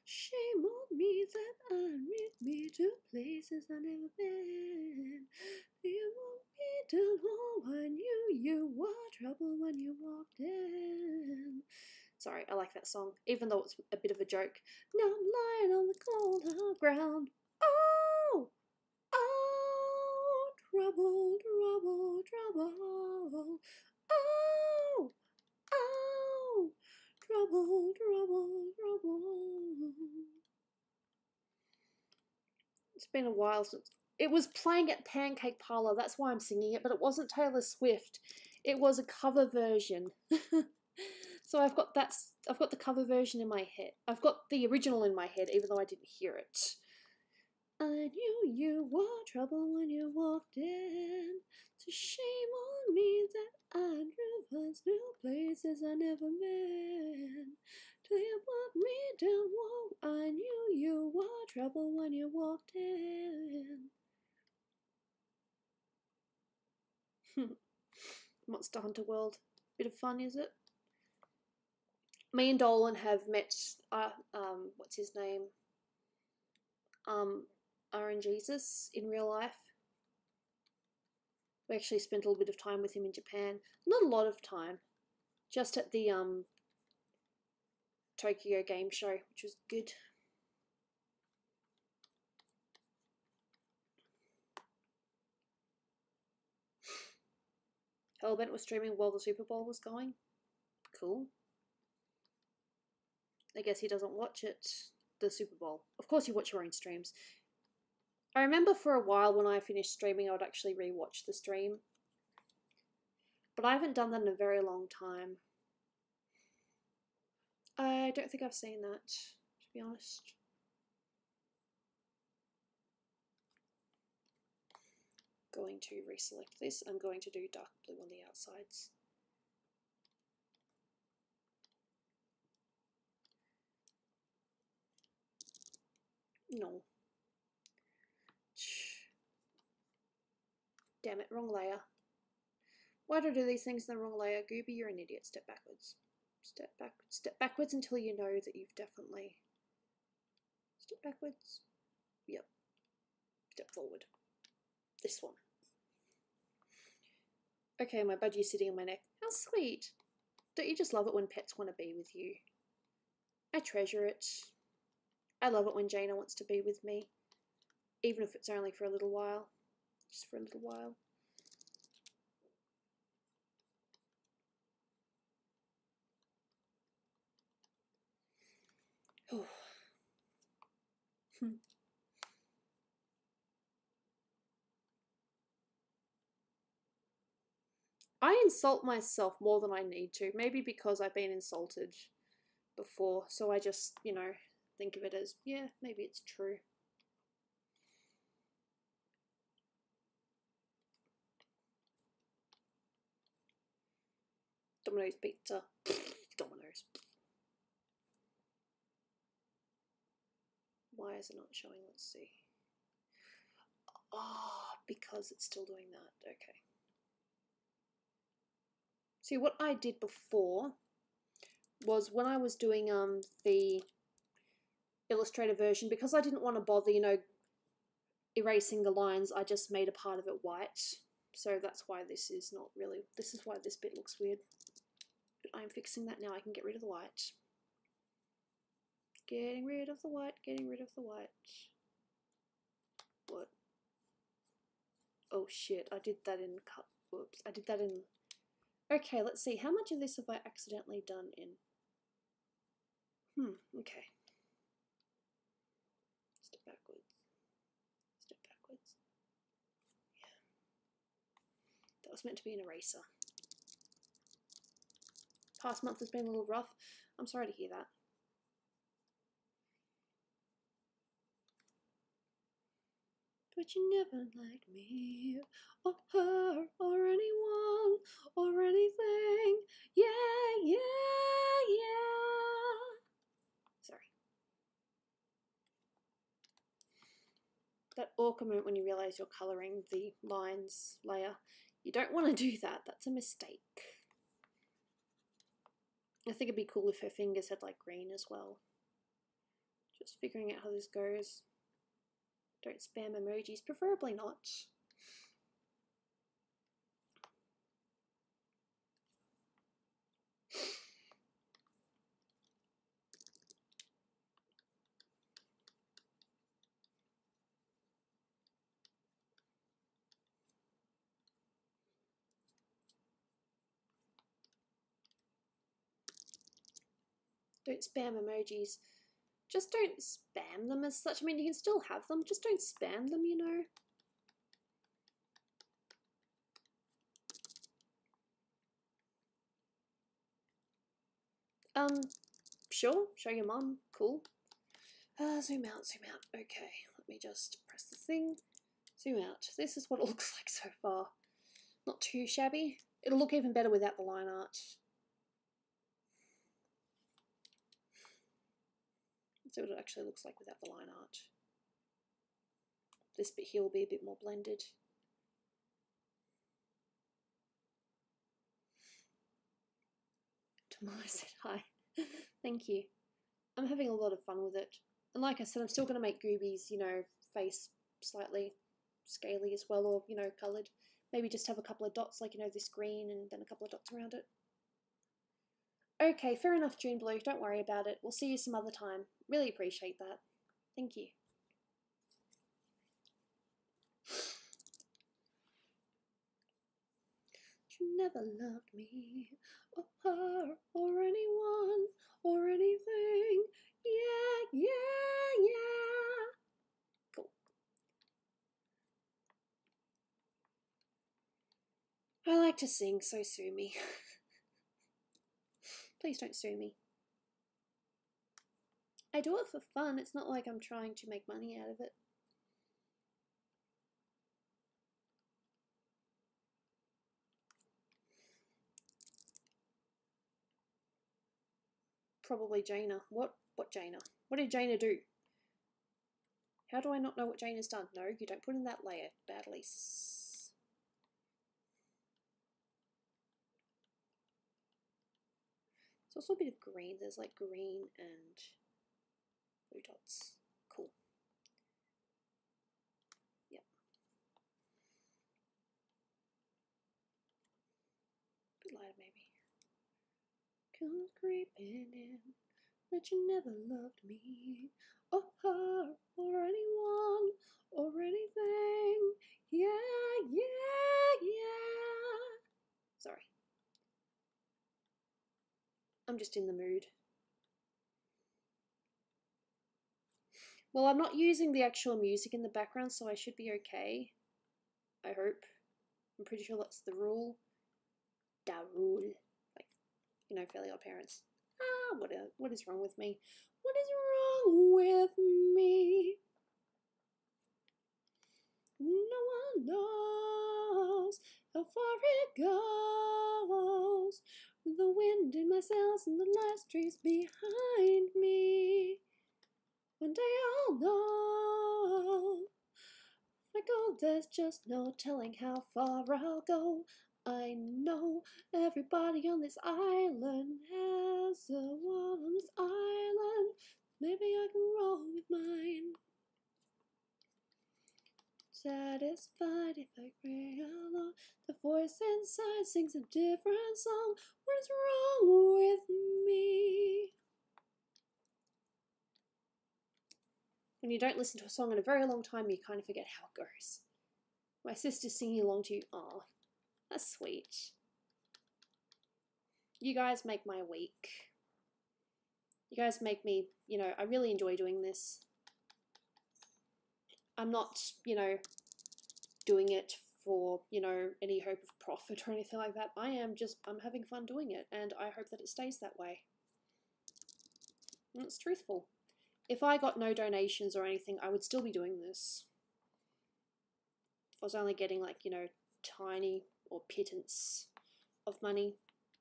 Shame on me that I admit me to places I've never been. You want me to know I knew you were trouble when you walked in. Sorry, I like that song, even though it's a bit of a joke. Now I'm lying on the cold hard ground. Oh! Oh! Trouble, trouble, trouble. Oh! Oh! Trouble, trouble, trouble. It's been a while since... It was playing at Pancake Parlor, that's why I'm singing it, but it wasn't Taylor Swift. It was a cover version. So I've got the cover version in my head. I've got the original in my head, even though I didn't hear it. I knew you were trouble when you walked in. It's a shame on me that I drove us to places I never been. Till you put me down, whoa, I knew you were trouble when you walked in. Monster Hunter World. Bit of fun, is it? Me and Dolan have met, what's his name? RNGesus in real life. We actually spent a little bit of time with him in Japan. Not a lot of time. Just at the Tokyo Game Show, which was good. Hellbent was streaming while the Super Bowl was going. Cool. I guess he doesn't watch it, the Super Bowl. Of course you watch your own streams. I remember for a while when I finished streaming I would actually rewatch the stream. But I haven't done that in a very long time. I don't think I've seen that, to be honest. Going to reselect this. I'm going to do dark blue on the outsides. No. Damn it, wrong layer. Why do I do these things in the wrong layer? Gooby, you're an idiot. Step backwards. Step backwards until you know that you've definitely... Step backwards. Yep. Step forward. This one. Okay, my budgie's sitting on my neck. How sweet. Don't you just love it when pets want to be with you? I treasure it. I love it when Jaina wants to be with me. Even if it's only for a little while. Just for a little while. I insult myself more than I need to, maybe because I've been insulted before, so I just, you know, think of it as, yeah, maybe it's true. Domino's pizza. Domino's. Why is it not showing? Let's see. Oh, because it's still doing that. Okay. See, what I did before was when I was doing the Illustrator version, because I didn't want to bother, you know, erasing the lines, I just made a part of it white. So that's why this is not really, this is why this bit looks weird. But I'm fixing that now. I can get rid of the white. Getting rid of the white, getting rid of the white. What? Oh shit, I did that in cut. Whoops, I did that in. Okay, let's see. How much of this have I accidentally done in? Okay. Step backwards. Step backwards. Yeah. That was meant to be an eraser. Past month has been a little rough. I'm sorry to hear that. But you never liked me, or her, or anyone, or anything. Yeah, yeah, yeah. Sorry. That awkward moment when you realise you're colouring the lines layer. You don't want to do that. That's a mistake. I think it'd be cool if her fingers had like green as well. Just figuring out how this goes. Don't spam emojis, preferably not. Don't spam emojis. Just don't spam them as such. I mean, you can still have them, just don't spam them, you know. Sure, show your mum, cool. Zoom out, zoom out. Okay, let me just press the thing. Zoom out. This is what it looks like so far. Not too shabby. It'll look even better without the line art. Let's see what it actually looks like without the line art. This bit here will be a bit more blended. Tamara said hi. Thank you. I'm having a lot of fun with it. And like I said, I'm still going to make Gooby's, you know, face slightly scaly as well, or, you know, coloured. Maybe just have a couple of dots, like, you know, this green and then a couple of dots around it. Okay, fair enough, June Blue. Don't worry about it. We'll see you some other time. Really appreciate that. Thank you. You never loved me, or her, or anyone, or anything. Yeah, yeah, yeah. Cool. I like to sing, so sue me. Please don't sue me. I do it for fun. It's not like I'm trying to make money out of it. Probably Jaina. What Jaina? What did Jaina do? How do I not know what Jaina's done? No, you don't put in that layer. Badly. It's also a bit of green. There's like green and blue dots. Cool. Yep. A bit lighter maybe. Comes creeping in that you never loved me, or her, or anyone, or anything. Yeah, yeah, yeah. Sorry. I'm just in the mood. Well, I'm not using the actual music in the background, so I should be okay. I hope. I'm pretty sure that's the rule. Da rule. Like, you know, Fairly Odd Parents. Ah, what is wrong with me? What is wrong with me? No one knows how far it goes. With the wind in my sails and the last trees behind me. One day I'll know. If I go, there's just no telling how far I'll go. I know everybody on this island has a wall on this island. Maybe I can roll with mine. Satisfied if I cry alone. The voice inside sings a different song. What is wrong with me? When you don't listen to a song in a very long time, you kind of forget how it goes. My sister's singing along to you. Aw, that's sweet. You guys make my week. You guys make me, you know, I really enjoy doing this. I'm not, you know, doing it for, you know, any hope of profit or anything like that. I'm having fun doing it, and I hope that it stays that way. And it's truthful. If I got no donations or anything, I would still be doing this. If I was only getting, like, you know, tiny or pittance of money,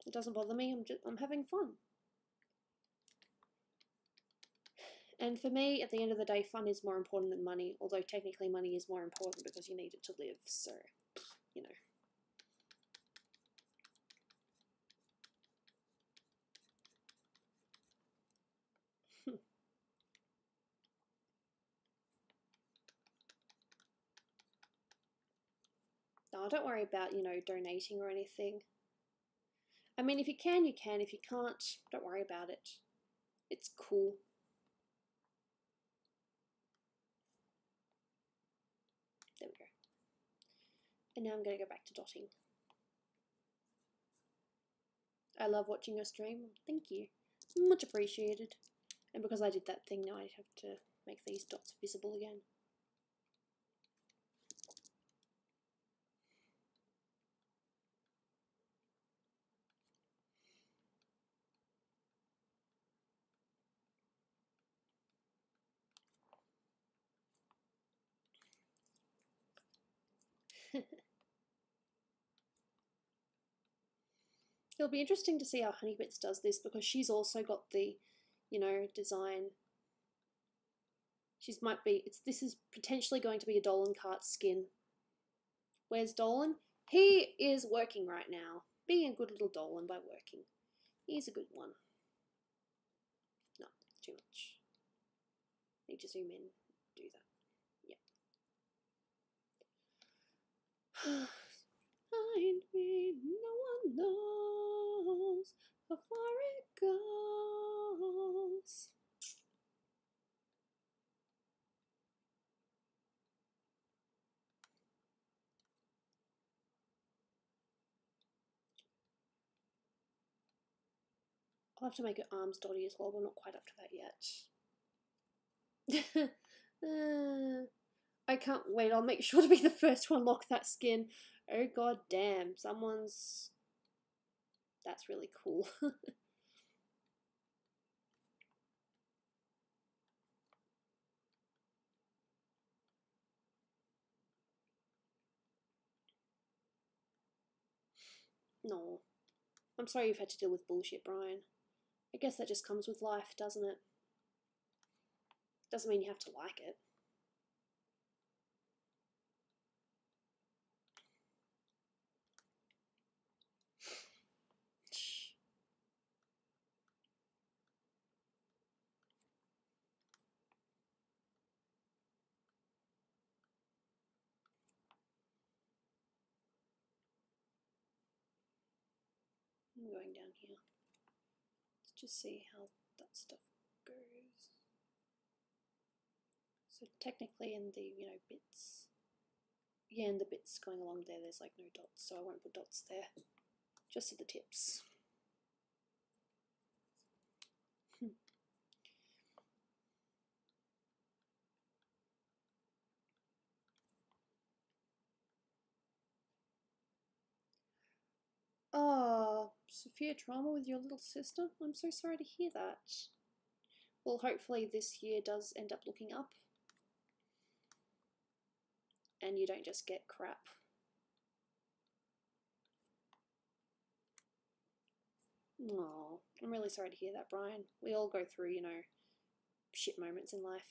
it doesn't bother me. I'm having fun. And for me, at the end of the day, fun is more important than money, although technically money is more important because you need it to live, so, you know. No, don't worry about, you know, donating or anything. I mean, if you can, you can. If you can't, don't worry about it. It's cool. There we go. And now I'm going to go back to dotting. I love watching your stream. Thank you. Much appreciated. And because I did that thing, now I have to make these dots visible again. It'll be interesting to see how Honeybits does this because she's also got the, you know, design. This is potentially going to be a Dolan cart skin. Where's Dolan? He is working right now. Being a good little Dolan by working. He's a good one. No, too much. Need to zoom in, do that. Yeah. Find me, no one knows how far it goes. I'll have to make it arms dotty as well, we're not quite up to that yet. I can't wait, I'll make sure to be the first to unlock that skin. Oh god damn, that's really cool. No. I'm sorry you've had to deal with bullshit, Brian. I guess that just comes with life, doesn't it? Doesn't mean you have to like it. I'm going down here. Let's just see how that stuff goes. So technically in the, you know, bits, yeah, in the bits going along there, there's like no dots, so I won't put dots there, just at the tips. Oh, severe trauma with your little sister? I'm so sorry to hear that. Well, hopefully this year does end up looking up. And you don't just get crap. Oh, I'm really sorry to hear that, Brian. We all go through, you know, shit moments in life.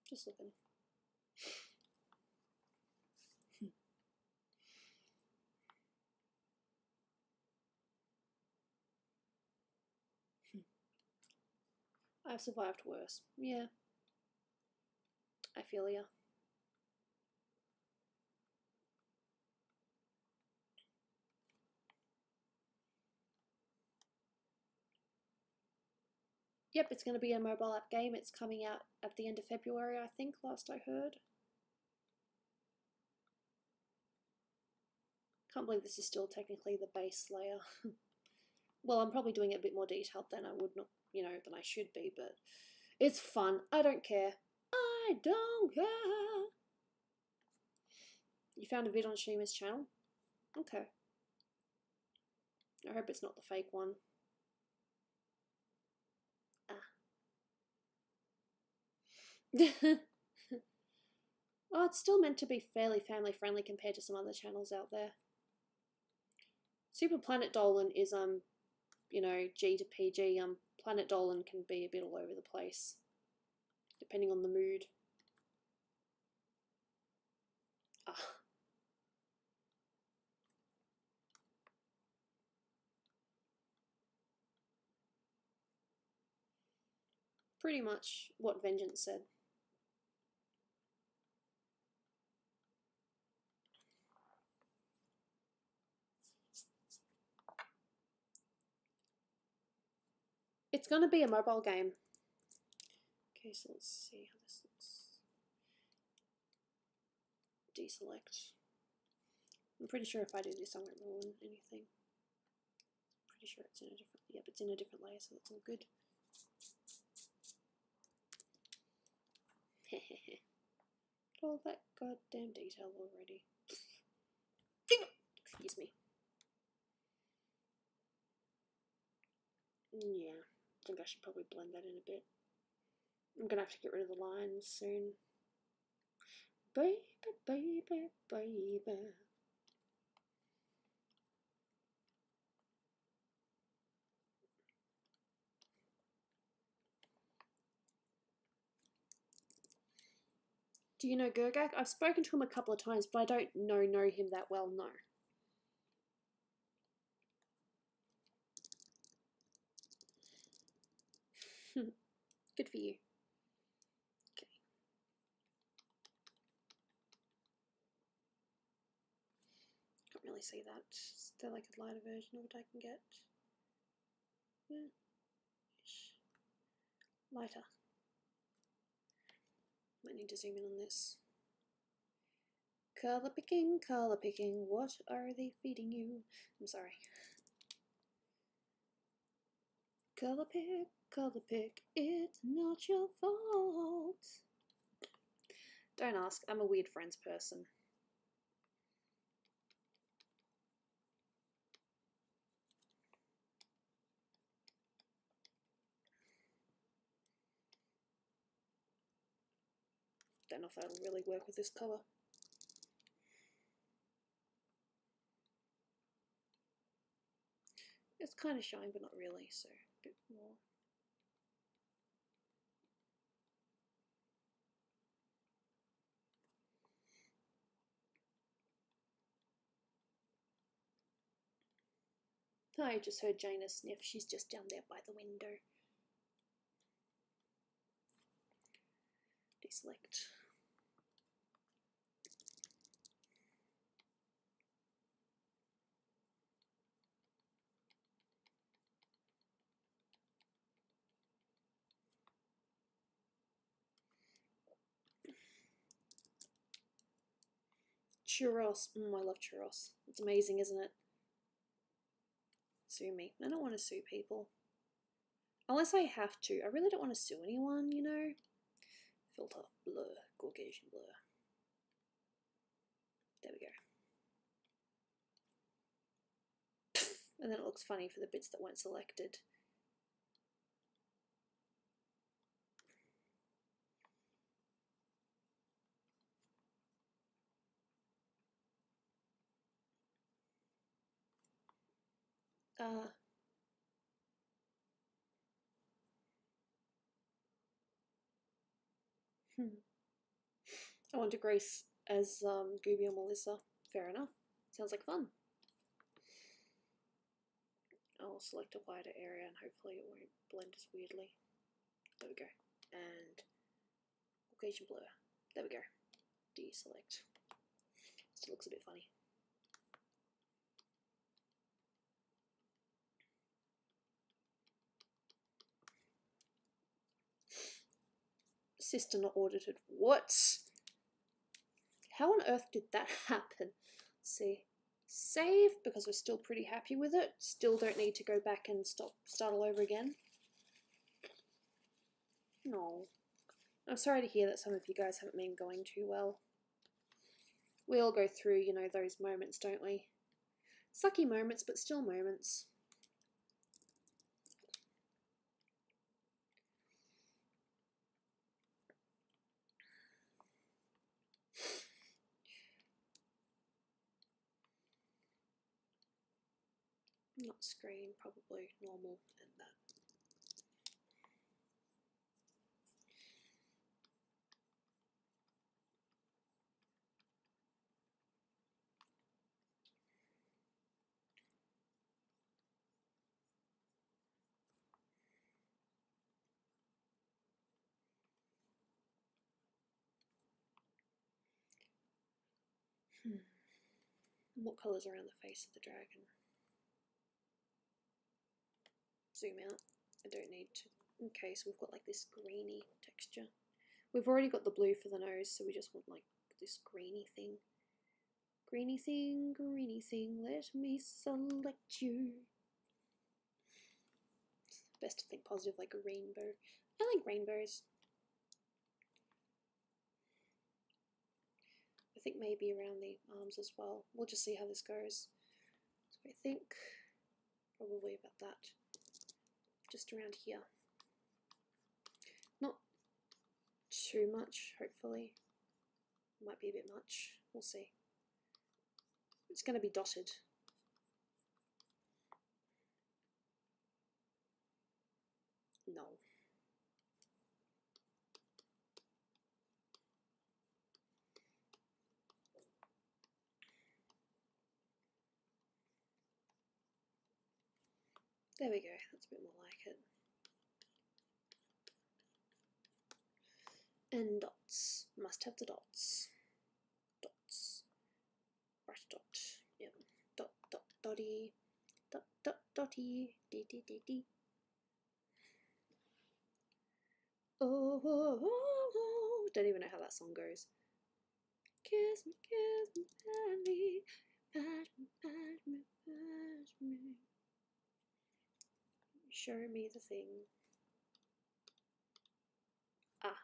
Just looking. I've survived worse. Yeah. I feel ya. Yep, it's going to be a mobile app game. It's coming out at the end of February, I think, last I heard. Can't believe this is still technically the base layer. Well, I'm probably doing it a bit more detailed than I would not, you know, than I should be, but it's fun. I don't care. I don't care. You found a vid on Shima's channel? Okay. I hope it's not the fake one. Oh, it's still meant to be fairly family friendly compared to some other channels out there. Super Planet Dolan is you know, G to PG. Planet Dolan can be a bit all over the place, depending on the mood. Pretty much what Vengeance said. It's going to be a mobile game. Okay, so let's see how this looks. Deselect. I'm pretty sure if I do this I won't ruin anything. Pretty sure it's in a different, yep, it's in a different layer, so that's all good. All that goddamn detail already. Excuse me. Yeah, I think I should probably blend that in a bit. I'm gonna have to get rid of the lines soon. Baby, baby, baby. Do you know Gergak? I've spoken to him a couple of times, but I don't know him that well, no. Good for you. Okay. Can't really see that. Is there like a lighter version of it I can get? Yeah. Lighter. Might need to zoom in on this. Colour picking, what are they feeding you? I'm sorry. Colour pick, it's not your fault. Don't ask, I'm a weird friends person. Don't know if that'll really work with this colour. It's kind of shine, but not really, so a bit more. I just heard Jaina sniff. She's just down there by the window. Deselect. Churros. I love churros. It's amazing, isn't it? Sue me. I don't want to sue people. Unless I have to. I really don't want to sue anyone, you know? Filter. Blur. Gaussian blur. There we go. And then it looks funny for the bits that weren't selected. I want to Grace as Gooby or Melissa. Fair enough. Sounds like fun. I'll select a wider area and hopefully it won't blend as weirdly. There we go. And Gaussian blur. There we go. Deselect. Still looks a bit funny. Sister not audited. What? How on earth did that happen? Let's see. Save, because we're still pretty happy with it. Still don't need to go back and start all over again. No. I'm sorry to hear that some of you guys haven't been going too well. We all go through, you know, those moments, don't we? Sucky moments, but still moments. Not screen, probably normal and that. What colour's around the face of the dragon? Zoom out. I don't need to. Okay, so we've got like this greeny texture. We've already got the blue for the nose, so we just want like this greeny thing. Greeny thing, let me select you. It's best to think positive, like a rainbow. I like rainbows. I think maybe around the arms as well. We'll just see how this goes. So I think probably about that. Just around here. Not too much, hopefully. Might be a bit much. We'll see. It's going to be dotted. No. There we go, that's a bit more like it. And dots. Must have the dots. Dots. Brush dot. Yep. Dot, dot, dotty. Dot, dot, dotty. Dee, dee, dee, dee. Oh, oh, oh, oh. Don't even know how that song goes. Kiss me, badly. Bash me, bash me, bash me. Show me the thing. Ah,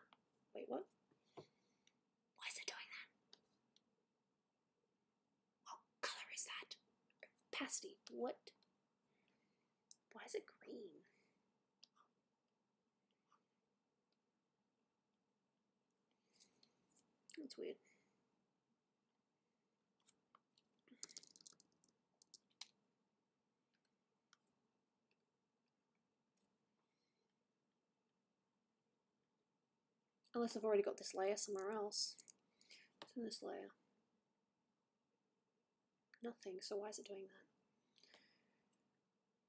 wait, what? Why is it doing that? What colour is that? Opacity, what? Why is it green? That's weird. Unless I've already got this layer somewhere else. What's in this layer? Nothing, so why is it doing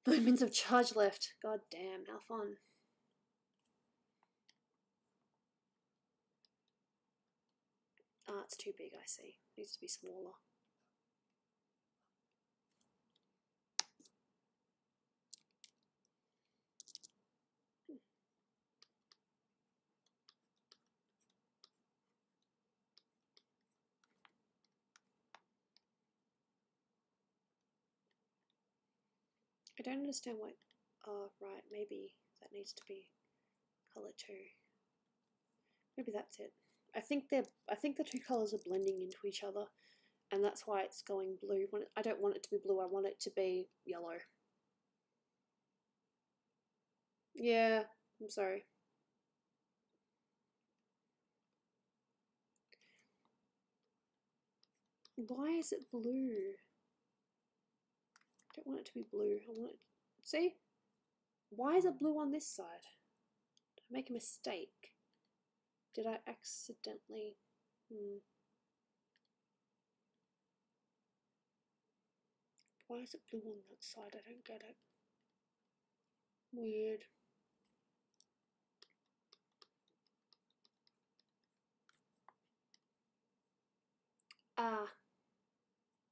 that? Moments of charge left. God damn, how fun. Ah, it's too big, I see. Needs to be smaller. I don't understand why. Oh, right, maybe that needs to be colour too. Maybe that's it. I think the two colours are blending into each other, and that's why it's going blue. I don't want it to be blue, I want it to be yellow. Yeah, I'm sorry. Why is it blue? I don't want it to be blue. I want it... See? Why is it blue on this side? Did I make a mistake? Did I accidentally... Why is it blue on that side? I don't get it. Weird. Ah.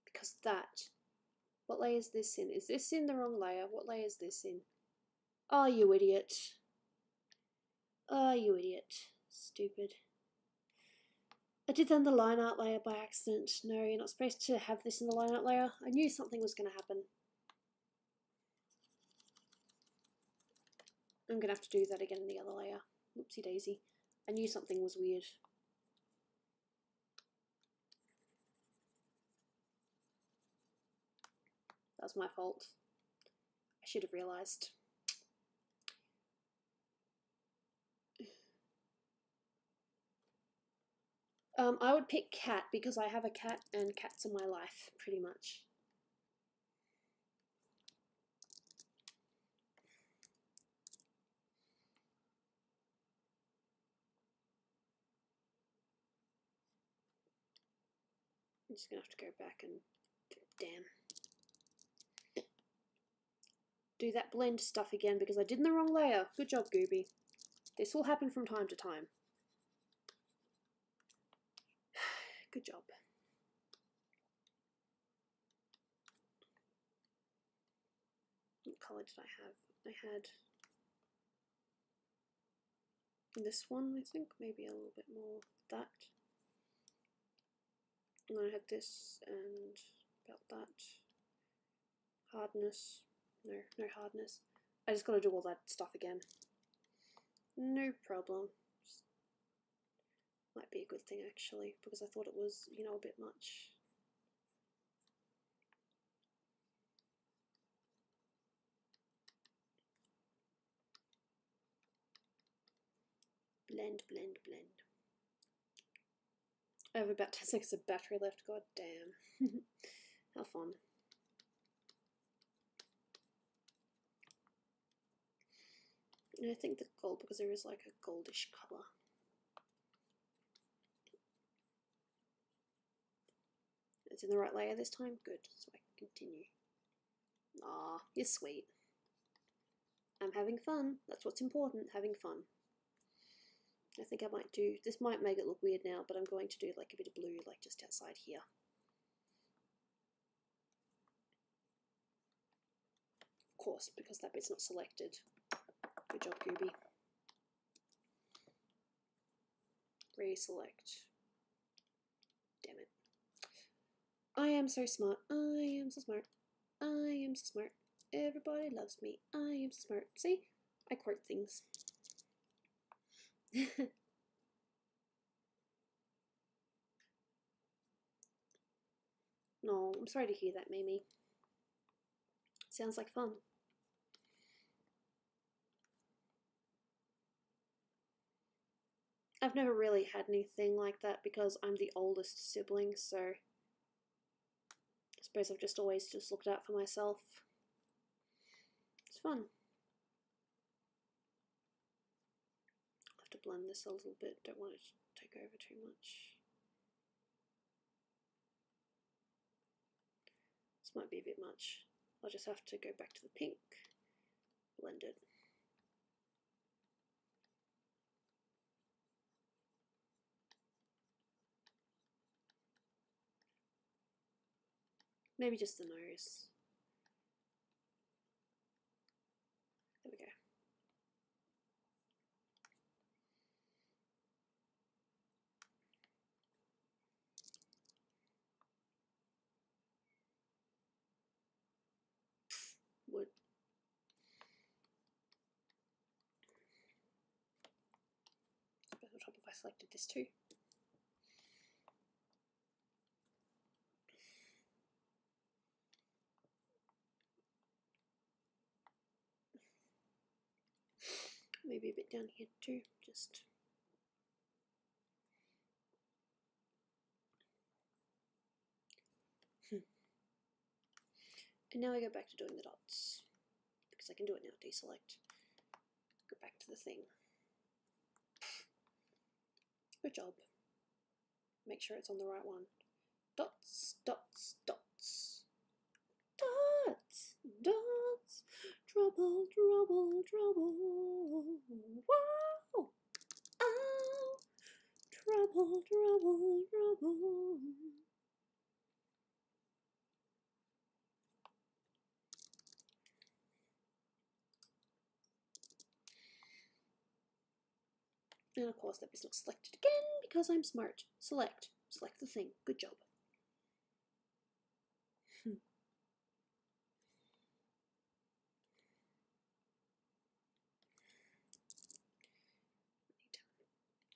Because that. What layer is this in? Is this in the wrong layer? What layer is this in? Oh, you idiot. Oh, you idiot. Stupid. I did that in the line art layer by accident. No, you're not supposed to have this in the line art layer. I knew something was going to happen. I'm going to have to do that again in the other layer. Whoopsie daisy. I knew something was weird. That was my fault. I should have realised. I would pick cat because I have a cat and cats are my life, pretty much. I'm just going to have to go back and... Damn. Do that blend stuff again because I did in the wrong layer. Good job, Gooby. This will happen from time to time. Good job. What colour did I have? I had this one, I think, maybe a little bit more of that. And then I had this and about that. Hardness. No hardness. I just gotta do all that stuff again. No problem. Might be a good thing actually, because I thought it was, you know, a bit much. Blend, blend, blend. I have about 10 seconds of battery left, god damn. How fun. And I think the gold, because there is like a goldish colour. It's in the right layer this time? Good, so I can continue. Aw, you're sweet. I'm having fun. That's what's important, having fun. I think I might do, this might make it look weird now, but I'm going to do like a bit of blue like just outside here. Of course, because that bit's not selected. Good job, Gooby. Reselect. Damn it. I am so smart. I am so smart. I am so smart. Everybody loves me. I am so smart. See? I quote things. No, I'm sorry to hear that, Mimi. Sounds like fun. I've never really had anything like that because I'm the oldest sibling, so I suppose I've just always just looked out for myself. It's fun. I'll have to blend this a little bit, don't want it to take over too much. This might be a bit much. I'll just have to go back to the pink, blend it. Maybe just the nose. There we go. Wood. It'll help if I selected this too. down here too, just and now I go back to doing the dots because I can do it now. Deselect, go back to the thing. Good job. Make sure it's on the right one. Dots, dots, dots. Dots, dots. Trouble, trouble, trouble. Wow. Ow. Trouble, trouble, trouble. And of course that is not selected again because I'm smart. Select. Select the thing. Good job.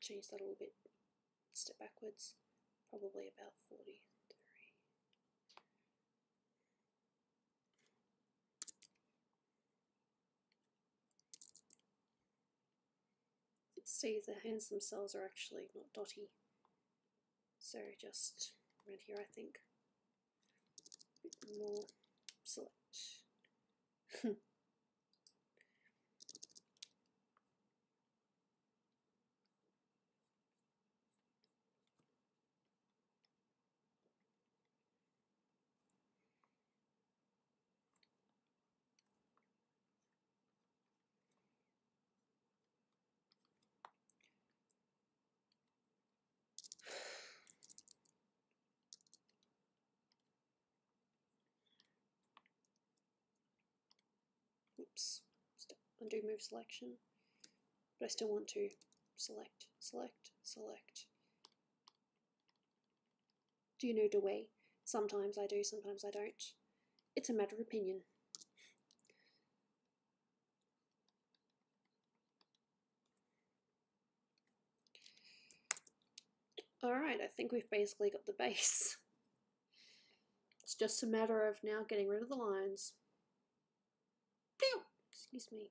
Change that a little bit. Step backwards. Probably about 43. See, the hands themselves are actually not dotty. So just around here, I think. A bit more. Select. Oops. Undo move selection. But I still want to select, select, select. Do you know the way? Sometimes I do, sometimes I don't. It's a matter of opinion. Alright, I think we've basically got the base. It's just a matter of now getting rid of the lines. Excuse me.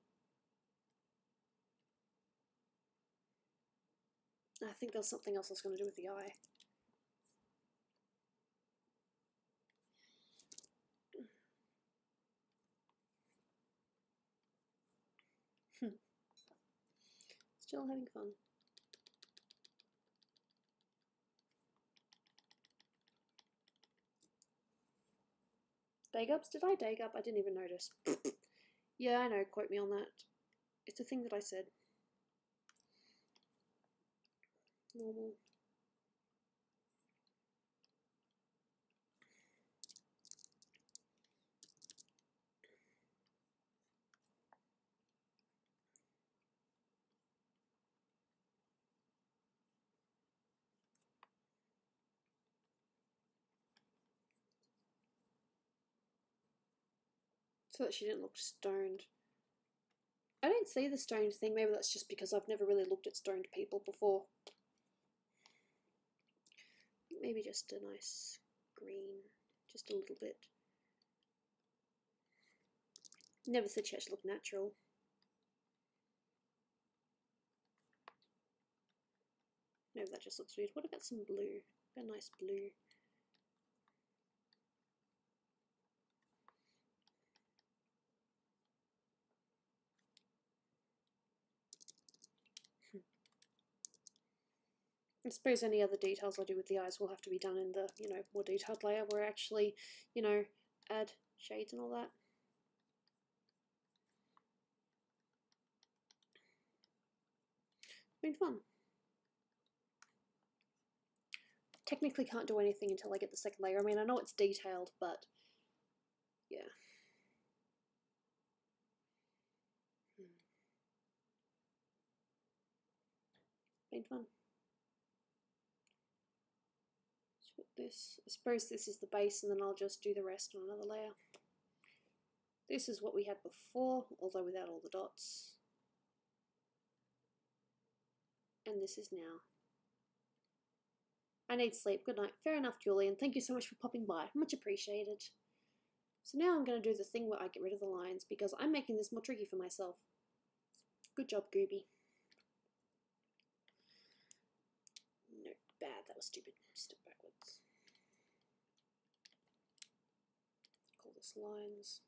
I think there's something else I was going to do with the eye. Still having fun. Dag ups? Did I dag up? I didn't even notice. Yeah, I know, quote me on that. It's a thing that I said. Normal. So that she didn't look stoned. I don't see the stoned thing. Maybe that's just because I've never really looked at stoned people before. Maybe just a nice green, just a little bit. Never said she had to look natural. Maybe that just looks weird. What about some blue? A nice blue. I suppose any other details I do with the eyes will have to be done in the, more detailed layer where I actually, add shades and all that. It's been fun. Technically can't do anything until I get the second layer. I mean, I know it's detailed, but yeah. Been fun. This. I suppose this is the base and then I'll just do the rest on another layer. This is what we had before, although without all the dots. And this is now. I need sleep. Good night. Fair enough, Julian. Thank you so much for popping by. Much appreciated. So now I'm going to do the thing where I get rid of the lines because I'm making this more tricky for myself. Good job, Gooby. bad. That was stupid. Step backwards. Call this lines.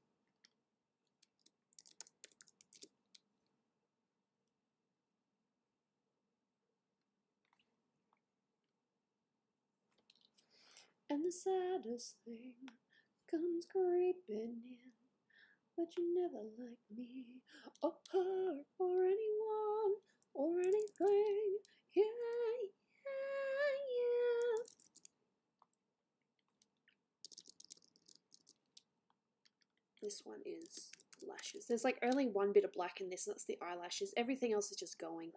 And the saddest thing comes creeping in, but you never like me, or her, or anyone, or anything. Yeah, yeah. This one is lashes. There's like only one bit of black in this, and that's the eyelashes. Everything else is just going.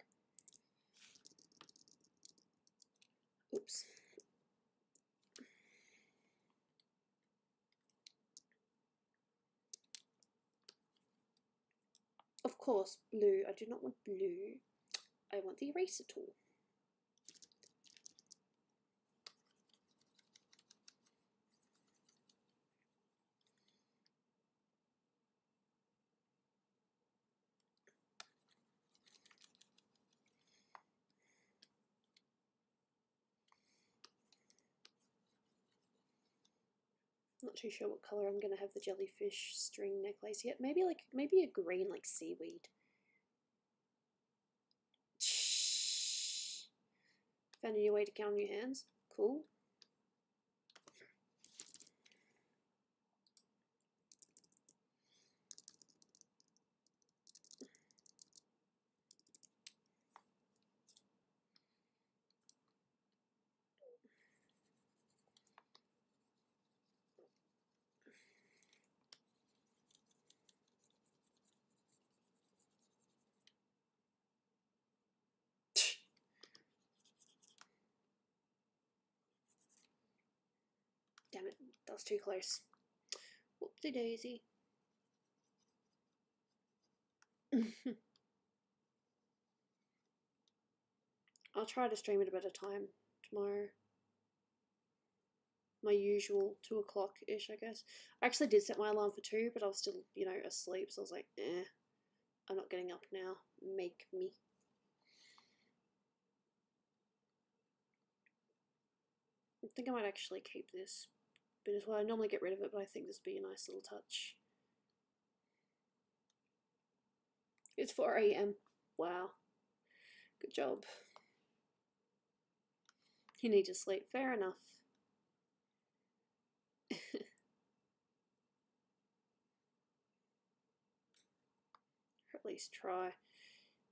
Oops. Of course, blue. I do not want blue. I want the eraser tool. Not too sure what colour I'm going to have the jellyfish string necklace yet. Maybe a green like seaweed. Found a new way to count on your hands. Cool. Damn it, that was too close. Whoopsie daisy. I'll try to stream at a better time tomorrow. My usual 2 o'clock-ish, I guess. I actually did set my alarm for 2, but I was still, you know, asleep, so I was like, I'm not getting up now. Make me. I think I might actually keep this bit as well. I normally get rid of it, but I think this would be a nice little touch. It's 4 AM. Wow. Good job. You need to sleep. Fair enough. Or at least try.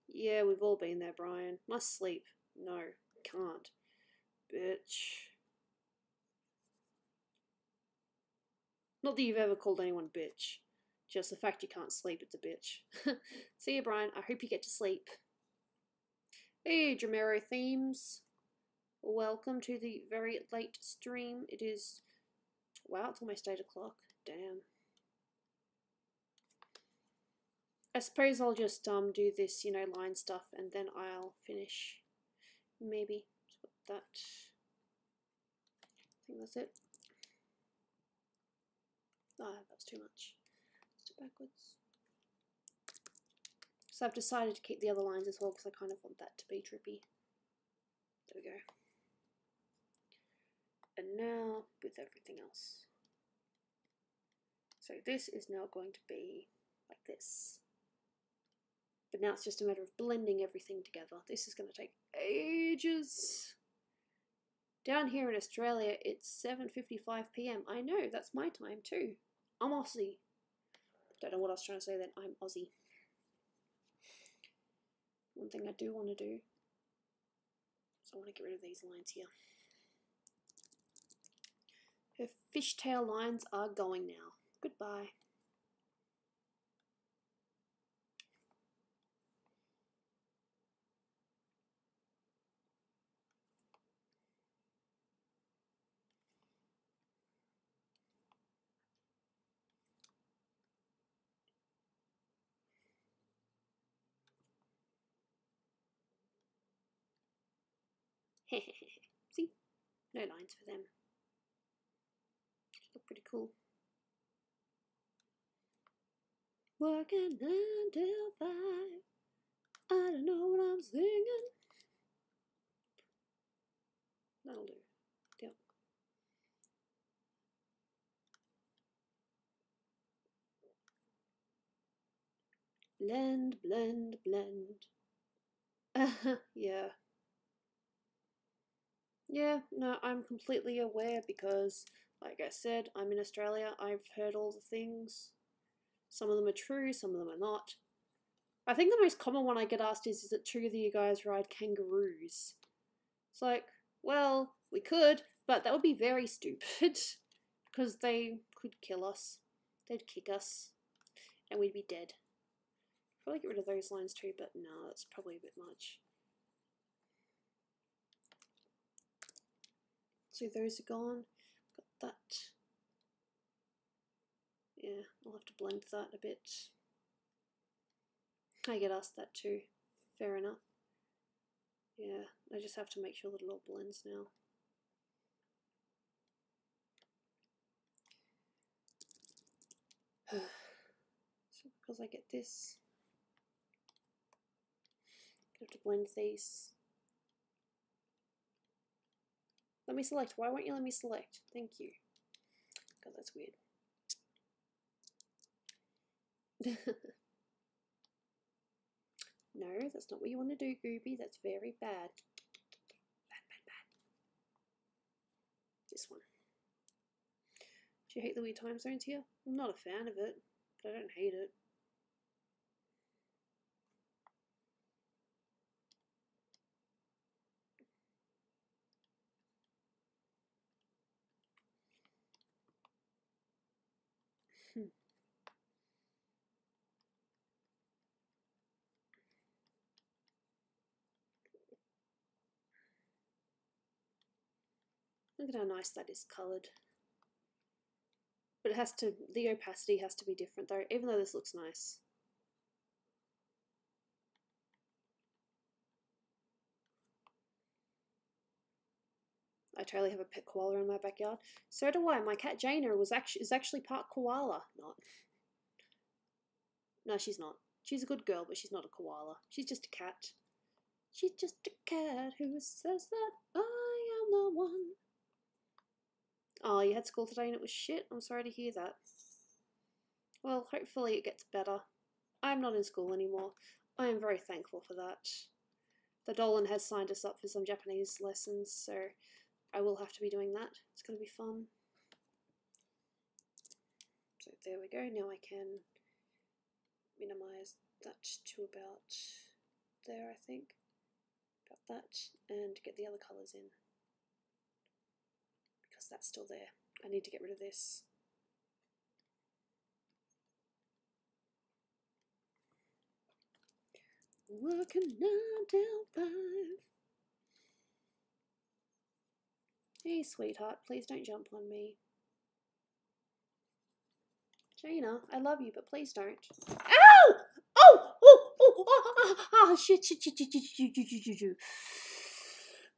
Yeah, we've all been there, Brian. Must sleep. No, can't. Bitch. Not that you've ever called anyone bitch. Just the fact you can't sleep, it's a bitch. See you, Brian. I hope you get to sleep. Hey, Dramero Themes. Welcome to the very late stream. It is... Wow, it's almost 8 o'clock. Damn. I suppose I'll just do this, you know, line stuff, and then I'll finish. Maybe. That. I think that's it. Ah, that's too much. Step backwards. So I've decided to keep the other lines as well because I kind of want that to be trippy. There we go. And now with everything else. So this is now going to be like this. But now it's just a matter of blending everything together. This is going to take ages. Down here in Australia, it's 7:55 PM. I know, that's my time too. I'm Aussie. Don't know what I was trying to say then. I'm Aussie. One thing I do want to do is I want to get rid of these lines here. Her fishtail lines are going now. Goodbye. See? No lines for them. Look pretty cool. Working until 5. I don't know what I'm singing. Blend, blend, blend. Yeah. Yeah, no, I'm completely aware because, like I said, I'm in Australia. I've heard all the things. Some of them are true, some of them are not. I think the most common one I get asked is it true that you guys ride kangaroos? It's like, well, we could, but that would be very stupid because they could kill us. They'd kick us and we'd be dead. Probably get rid of those lines too, but no, that's probably a bit much. So those are gone. Got that. Yeah, I'll have to blend that a bit. I get asked that too. Fair enough. Yeah, I just have to make sure that it all blends now. So because I get this, I have to blend these. Let me select. Why won't you let me select? Thank you. God, that's weird. No, that's not what you want to do, Gooby. That's very bad. Bad, bad, bad. This one. Do you hate the weird time zones here? I'm not a fan of it, but I don't hate it. Look at how nice that is coloured. But it has to, the opacity has to be different though, even though this looks nice. I totally have a pet koala in my backyard. So do I. My cat Jaina is actually part koala. Not. No, she's not. She's a good girl, but she's not a koala. She's just a cat. She's just a cat who says that I am the one. Oh, you had school today and it was shit? I'm sorry to hear that. Well, hopefully it gets better. I'm not in school anymore. I am very thankful for that. The Dolan has signed us up for some Japanese lessons, so I will have to be doing that. It's going to be fun. So there we go. Now I can minimize that to about there, I think. About that, and get the other colours in. Because that's still there. I need to get rid of this. Working 9 till 5. Hey, sweetheart, please don't jump on me. Jaina, I love you, but please don't. Ow! Oh! Oh, shit.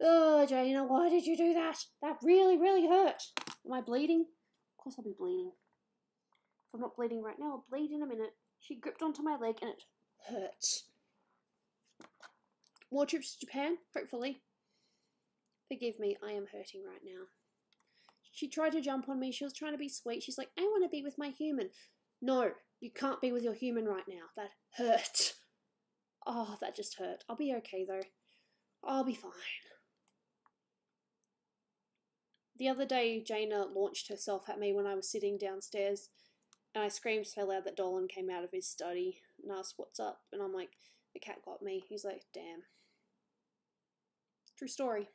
Oh, Jaina, why did you do that? That really, really hurt. Am I bleeding? Of course I'll be bleeding. If I'm not bleeding right now, I'll bleed in a minute. She gripped onto my leg and it hurts. More trips to Japan, hopefully. Forgive me, I am hurting right now. She tried to jump on me. She was trying to be sweet. She's like, I want to be with my human. No, you can't be with your human right now. That hurt. Oh, that just hurt. I'll be okay though. I'll be fine. The other day, Jaina launched herself at me when I was sitting downstairs, and I screamed so loud that Dolan came out of his study and asked what's up, and I'm like, the cat got me. He's like, damn. True story.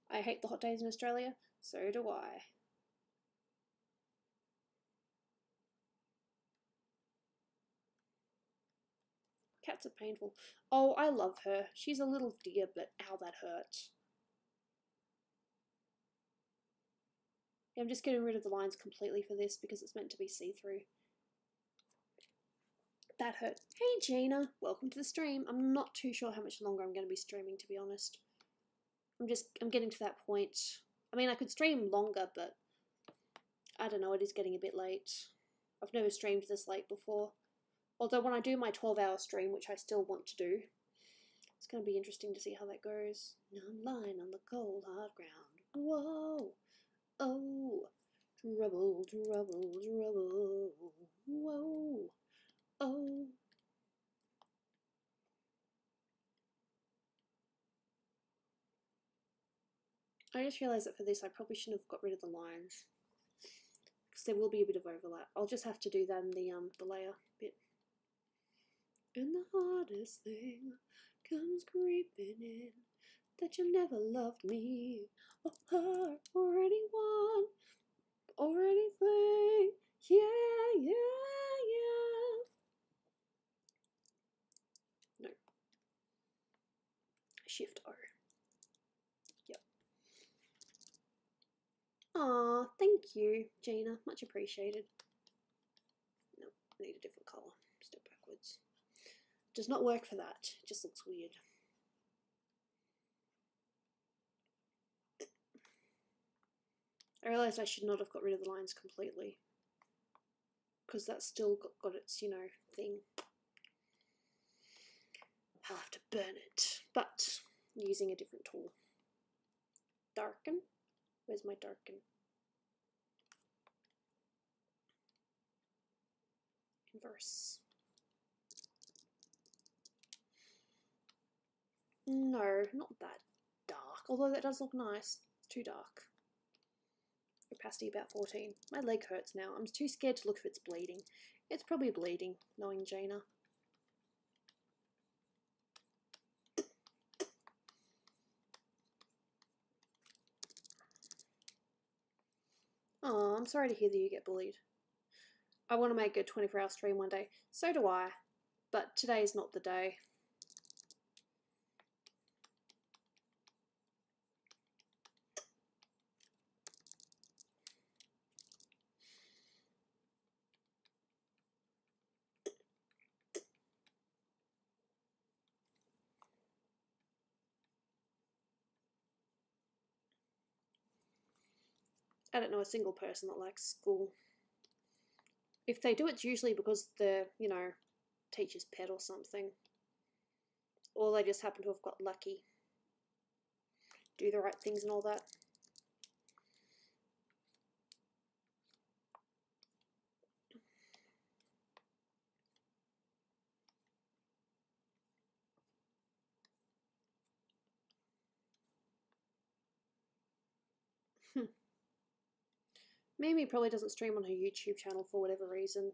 I hate the hot days in Australia, so do I. Cats are painful. Oh, I love her. She's a little dear, but ow, that hurt. I'm just getting rid of the lines completely for this because it's meant to be see-through. That hurt. Hey Gina, welcome to the stream. I'm not too sure how much longer I'm going to be streaming, to be honest. I'm getting to that point. I mean, I could stream longer, but I don't know, it is getting a bit late. I've never streamed this late before. Although when I do my 12-hour stream, which I still want to do, it's going to be interesting to see how that goes. Now I'm lying on the cold, hard ground. Whoa. Oh. Trouble, trouble, trouble. Whoa. oh. I just realised that for this I probably shouldn't have got rid of the lines, because there will be a bit of overlap. I'll just have to do that in the layer bit. And the hardest thing comes creeping in, that you never loved me, or her, or anyone, or anything. Yeah, yeah, yeah. No. Shift O. Yep. Aw, thank you, Gina. Much appreciated. No, I need a different colour. Step backwards. Does not work for that. It just looks weird. I realised I should not have got rid of the lines completely, because that's still got its, you know, thing. I'll have to burn it, but using a different tool. Darken. Where's my darken? Inverse. No, not that dark, although that does look nice. It's too dark. Opacity about 14. My leg hurts now. I'm too scared to look if it's bleeding. It's probably bleeding, knowing Jaina. Oh, I'm sorry to hear that you get bullied. I want to make a 24-hour stream one day. So do I. But today is not the day. I don't know a single person that likes school. If they do, it's usually because they're, you know, teacher's pet or something. Or they just happen to have got lucky. Do the right things and all that. Mimi probably doesn't stream on her YouTube channel for whatever reason.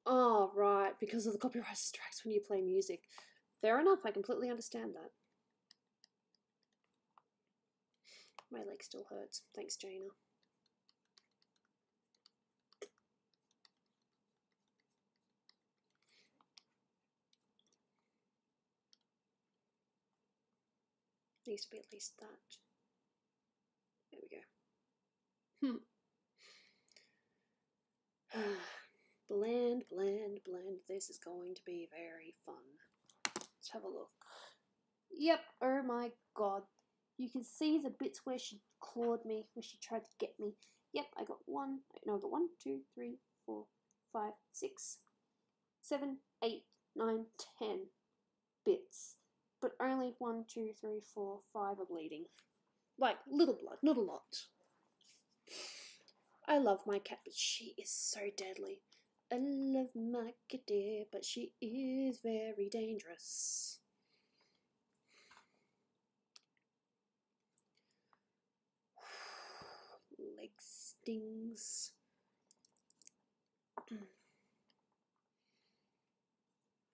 Oh, right, because of the copyright strikes when you play music. Fair enough, I completely understand that. My leg still hurts. Thanks, Jaina. Needs to be at least that. There we go. Blend, blend, blend. This is going to be very fun. Let's have a look. Yep, oh my god. You can see the bits where she clawed me, where she tried to get me. Yep, I got one. No, I got 1, 2, 3, 4, 5, 6, 7, 8, 9, 10 bits. But only 1, 2, 3, 4, 5 are bleeding. Like, little blood, not a lot. I love my cat, but she is so deadly. I love my cat, dear, but she is very dangerous. Leg stings.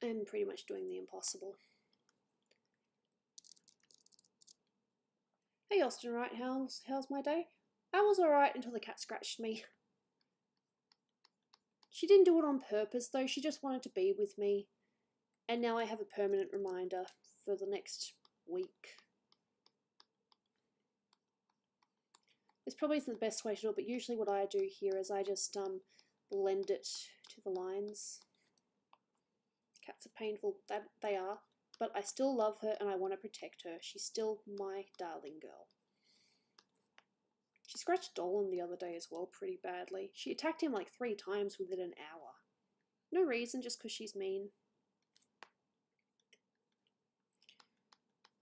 I'm pretty much doing the impossible. Hey Austin, right? How's my day? I was alright until the cat scratched me. She didn't do it on purpose though, she just wanted to be with me. And now I have a permanent reminder for the next week. This probably isn't the best way to do it, but usually what I do here is I just blend it to the lines. Cats are painful, they are. but I still love her and I want to protect her. She's still my darling girl. She scratched Dolan the other day as well pretty badly. She attacked him like 3 times within an hour. No reason, just because she's mean.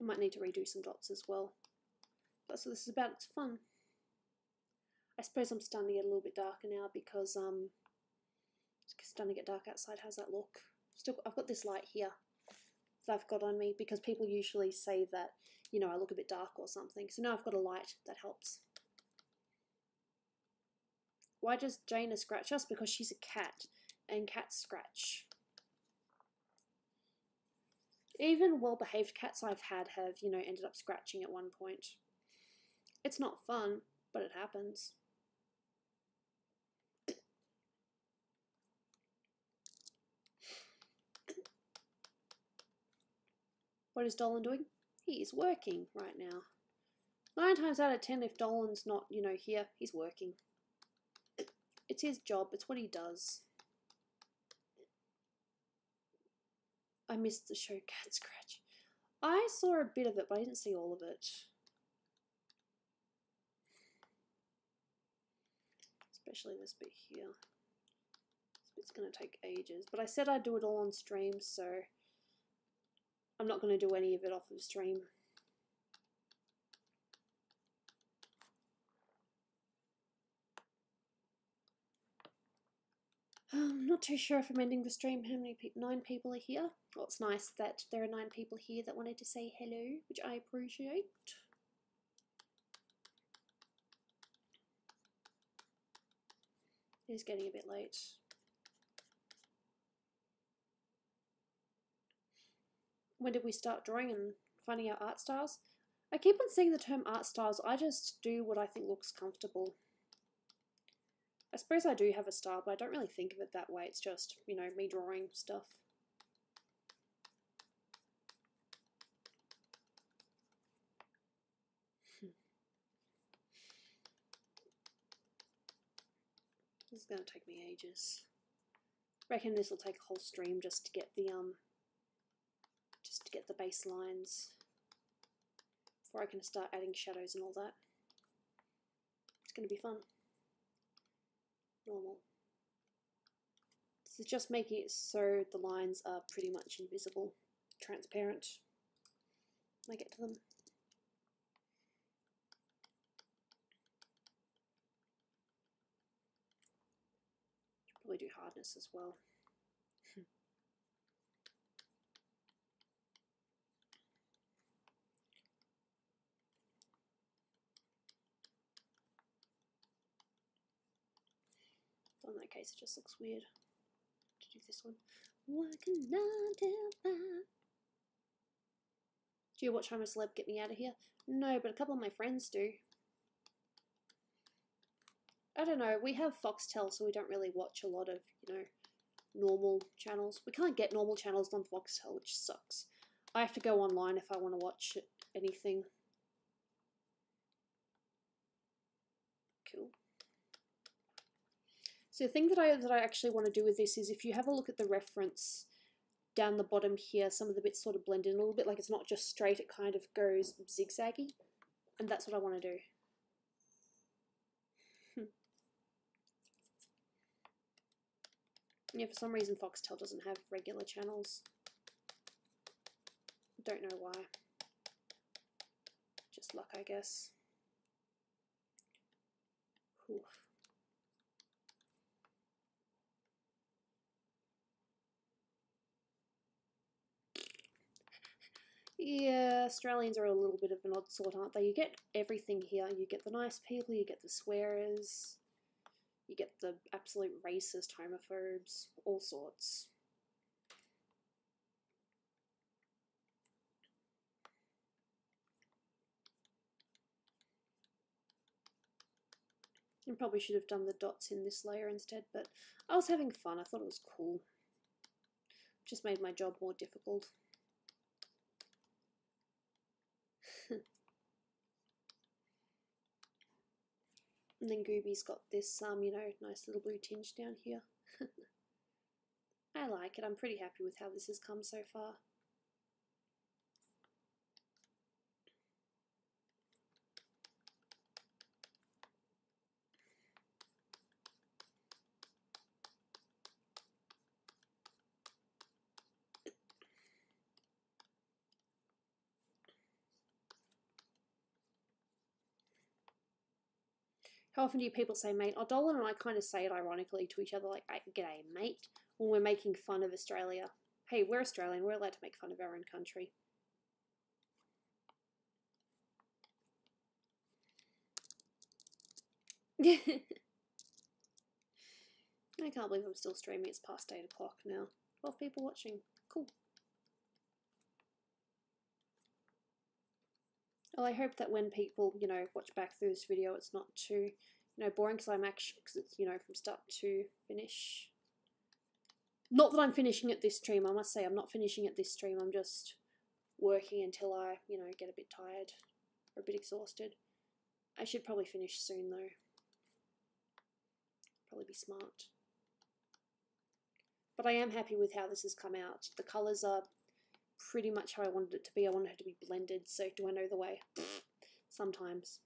I might need to redo some dots as well. That's what this is about, it's fun. I suppose I'm starting to get a little bit darker now because it's starting to get dark outside. How's that look? Still, I've got this light here that I've got on me because people usually say that, you know, I look a bit dark or something. So now I've got a light that helps. Why does Jaina scratch us? Because she's a cat, and cats scratch. Even well-behaved cats I've had have, you know, ended up scratching at one point. It's not fun, but it happens. What is Dolan doing? He is working right now. 9 times out of 10, if Dolan's not, you know, here, he's working. It's his job, it's what he does. I missed the show Cat Scratch. I saw a bit of it, but I didn't see all of it. Especially this bit here. This bit's going to take ages. But I said I'd do it all on stream, so I'm not going to do any of it off of stream. I'm not too sure if I'm ending the stream. How many people? 9 people are here. Well, it's nice that there are 9 people here that wanted to say hello, which I appreciate. It is getting a bit late. When did we start drawing and finding our art styles? I keep on saying the term art styles. I just do what I think looks comfortable. I suppose I do have a style, but I don't really think of it that way. It's just, you know, me drawing stuff. This is going to take me ages. I reckon this will take a whole stream just to get the base lines before I can start adding shadows and all that. It's going to be fun. Normal. This is just making it so the lines are pretty much invisible, transparent when I get to them. Probably do hardness as well. In that case, it just looks weird to do this one. Working 9 to 5. Do you watch I'm a Celeb Get Me Out of Here? No, but a couple of my friends do. I don't know, we have Foxtel, so we don't really watch a lot of, you know, normal channels. We can't get normal channels on Foxtel, which sucks. I have to go online if I want to watch anything. Cool. So the thing that I actually want to do with this is, if you have a look at the reference down the bottom here, some of the bits sort of blend in a little bit, like it's not just straight, it kind of goes zigzaggy, and that's what I want to do. Yeah, for some reason Foxtel doesn't have regular channels. Don't know why. Just luck, I guess. Whew. Yeah, Australians are a little bit of an odd sort, aren't they? You get everything here. You get the nice people, you get the swearers, you get the absolute racist homophobes, all sorts. I probably should have done the dots in this layer instead, but I was having fun. I thought it was cool. Just made my job more difficult. And then Gooby's got this, you know, nice little blue tinge down here. I like it. I'm pretty happy with how this has come so far. How often do people say mate? Oh, Dolan and I kind of say it ironically to each other, like, g'day, mate, when we're making fun of Australia. Hey, we're Australian, we're allowed to make fun of our own country. I can't believe I'm still streaming. It's past 8 o'clock now. 12 people watching. Cool. Well, I hope that when people, you know, watch back through this video, it's not too, you know, boring, because it's, you know, from start to finish. Not that I'm finishing at this stream. I must say I'm not finishing at this stream. I'm just working until I, you know, get a bit tired or a bit exhausted. I should probably finish soon though. Probably be smart. But I am happy with how this has come out. The colours are pretty much how I wanted it to be. I wanted it to be blended, so do I know the way? Sometimes.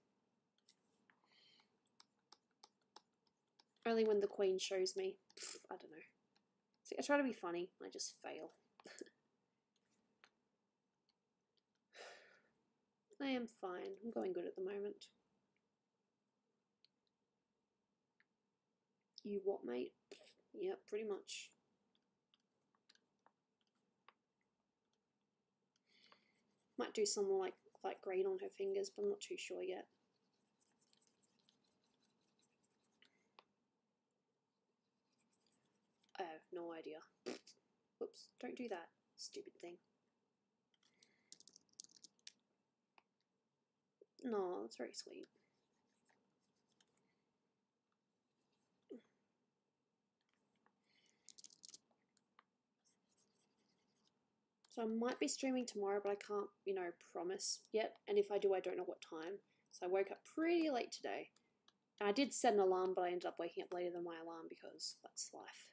Only when the Queen shows me. I don't know. See, I try to be funny, I just fail. I am fine. I'm going good at the moment. You what, mate? Yeah, pretty much. Might do some like green on her fingers, but I'm not too sure yet. I have no idea. Whoops, don't do that. Stupid thing. No, that's very sweet. So I might be streaming tomorrow, but I can't, you know, promise yet. And if I do, I don't know what time. So I woke up pretty late today. And I did set an alarm, but I ended up waking up later than my alarm because that's life.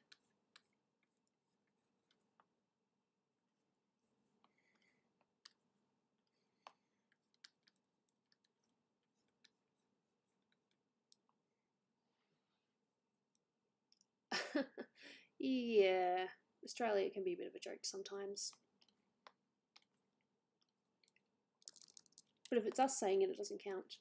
Yeah, Australia can be a bit of a joke sometimes. But if it's us saying it, it doesn't count.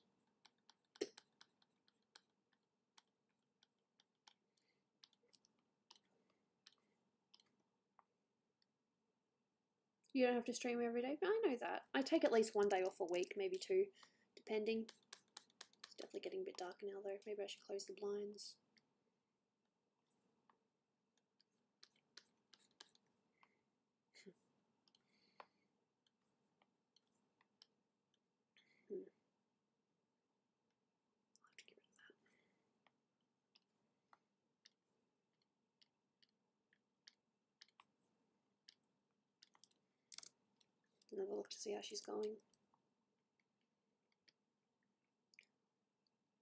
You don't have to stream every day. I know that. I take at least one day off a week, maybe two, depending. It's definitely getting a bit darker now though. Maybe I should close the blinds. Another look to see how she's going.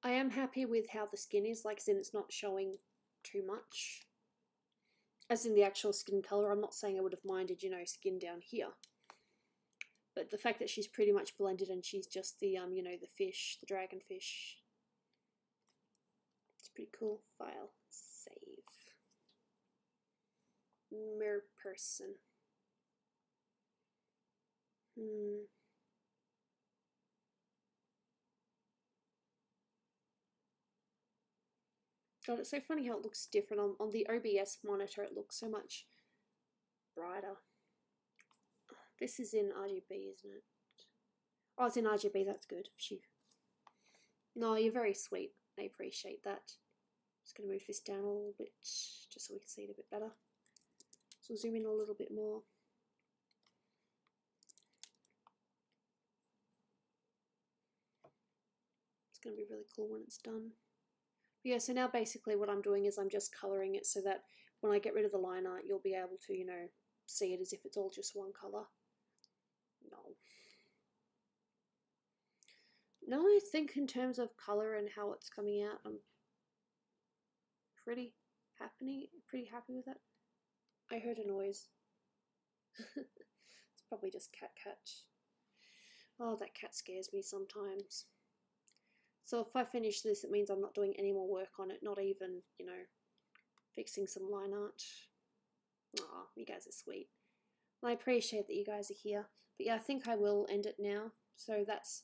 I am happy with how the skin is, like, as in it's not showing too much. As in the actual skin colour, I'm not saying I would have minded, you know, skin down here. But the fact that she's pretty much blended and she's just the, you know, the fish, the dragonfish. It's pretty cool. File. Save. Mer person. God, it's so funny how it looks different. On the OBS monitor, it looks so much brighter. This is in RGB, isn't it? Oh, it's in RGB, that's good. Phew. No, you're very sweet. I appreciate that. Just going to move this down a little bit, just so we can see it a bit better. So we'll zoom in a little bit more. It's going to be really cool when it's done. But yeah, so now basically what I'm doing is I'm just colouring it so that when I get rid of the line art, you'll be able to, you know, see it as if it's all just one colour. No, I think in terms of colour and how it's coming out, I'm pretty happy with it. I heard a noise. It's probably just cat. Oh, that cat scares me sometimes. So if I finish this, it means I'm not doing any more work on it, not even, you know, fixing some line art. Aw, you guys are sweet. I appreciate that you guys are here. But yeah, I think I will end it now. So that's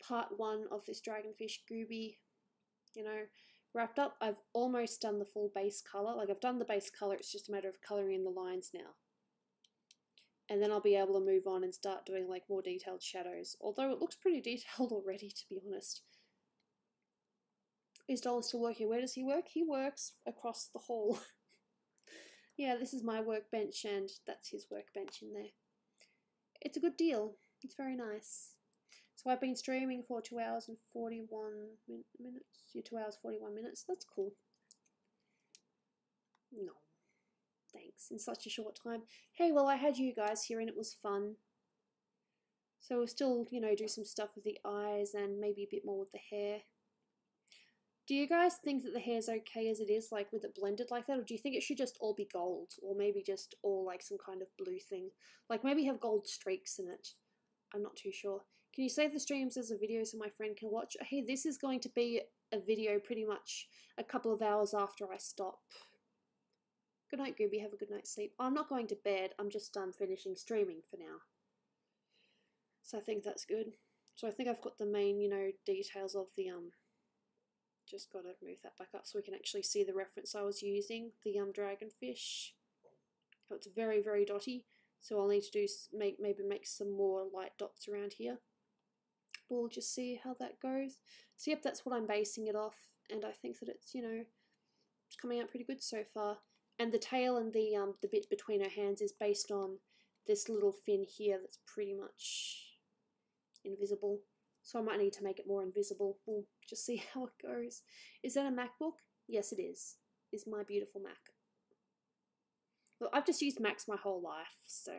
part 1 of this dragonfish Gooby you know, wrapped up. I've almost done the full base color. Like, I've done the base color, it's just a matter of coloring in the lines now. And then I'll be able to move on and start doing like more detailed shadows. Although it looks pretty detailed already, to be honest. Is Dolan still working? Where does he work? He works across the hall. Yeah, this is my workbench and that's his workbench in there. It's a good deal. It's very nice. So I've been streaming for 2 hours and 41 minutes. Yeah, 2 hours 41 minutes. That's cool. No. Thanks. In such a short time. Hey, well, I had you guys here and it was fun. So we'll still, you know, do some stuff with the eyes and maybe a bit more with the hair. Do you guys think that the hair's okay as it is, like with it blended like that? Or do you think it should just all be gold? Or maybe just all like some kind of blue thing? Like maybe have gold streaks in it. I'm not too sure. Can you save the streams as a video so my friend can watch? Hey, this is going to be a video pretty much a couple of hours after I stop. Good night, Gooby. Have a good night's sleep. I'm not going to bed. I'm just done finishing streaming for now. So I think that's good. So I think I've got the main, you know, details of the just got to move that back up so we can actually see the reference I was using, the dragonfish. So it's very, very dotty. So I'll need to do maybe make some more light dots around here. We'll just see how that goes. So yep, that's what I'm basing it off, and I think that it's, you know, it's coming out pretty good so far. And the tail and the bit between her hands is based on this little fin here that's pretty much invisible. So I might need to make it more invisible. We'll just see how it goes. Is that a MacBook? Yes, it is. It's my beautiful Mac. Well, I've just used Macs my whole life, so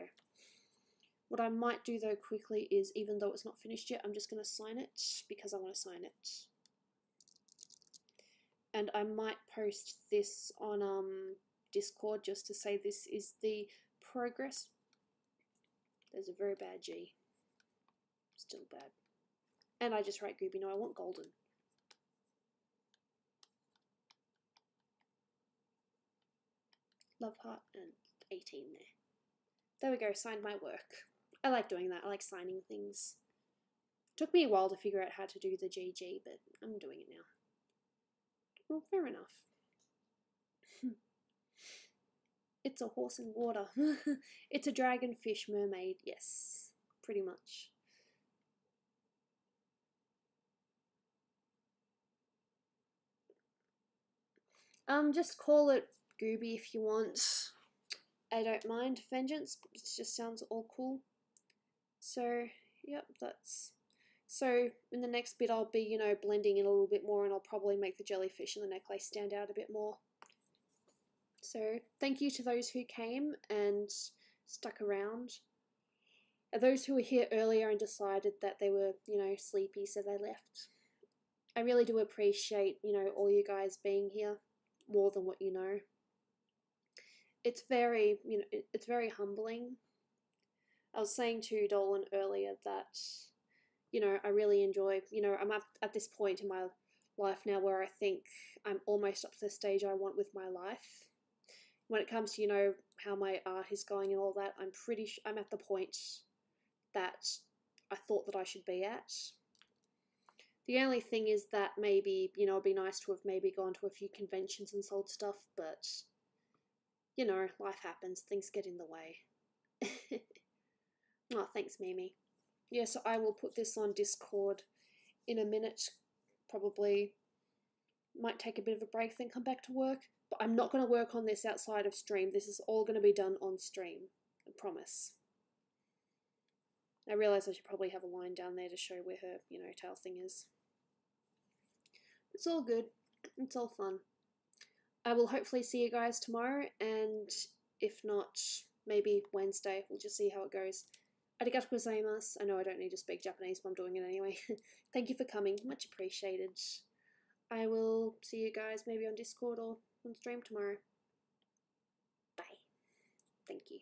what I might do though quickly is, even though it's not finished yet, I'm just going to sign it because I want to sign it. And I might post this on Discord just to say this is the progress. There's a very bad G. Still bad. And I just write Gooby, no, I want golden. Love heart and 18 there. There we go, signed my work. I like doing that, I like signing things. Took me a while to figure out how to do the GG, but I'm doing it now. Well, fair enough. It's a horse in water. It's a dragonfish mermaid, yes, pretty much. Just call it Gooby if you want. I don't mind. Vengeance, it just sounds all cool. So, yep, that's... So, in the next bit I'll be, you know, blending in a little bit more, and I'll probably make the jellyfish and the necklace stand out a bit more. So, thank you to those who came and stuck around. And those who were here earlier and decided that they were, you know, sleepy, so they left. I really do appreciate, you know, all you guys being here. More than what you know. It's very, you know, it's very humbling. I was saying to Dolan earlier that, you know, I really enjoy, you know, I'm at this point in my life now where I think I'm almost up to the stage I want with my life. When it comes to, you know, how my art is going and all that, I'm at the point that I thought that I should be at. The only thing is that maybe, you know, it'd be nice to have maybe gone to a few conventions and sold stuff, but, you know, life happens, things get in the way. Oh, thanks, Mimi. Yeah, so I will put this on Discord in a minute, probably. Might take a bit of a break, then come back to work, but I'm not going to work on this outside of stream. This is all going to be done on stream, I promise. I realise I should probably have a line down there to show where her, you know, tail thing is. It's all good. It's all fun. I will hopefully see you guys tomorrow, and if not, maybe Wednesday. We'll just see how it goes. Arigatou gozaimasu. I know I don't need to speak Japanese, but I'm doing it anyway. Thank you for coming. Much appreciated. I will see you guys maybe on Discord or on stream tomorrow. Bye. Thank you.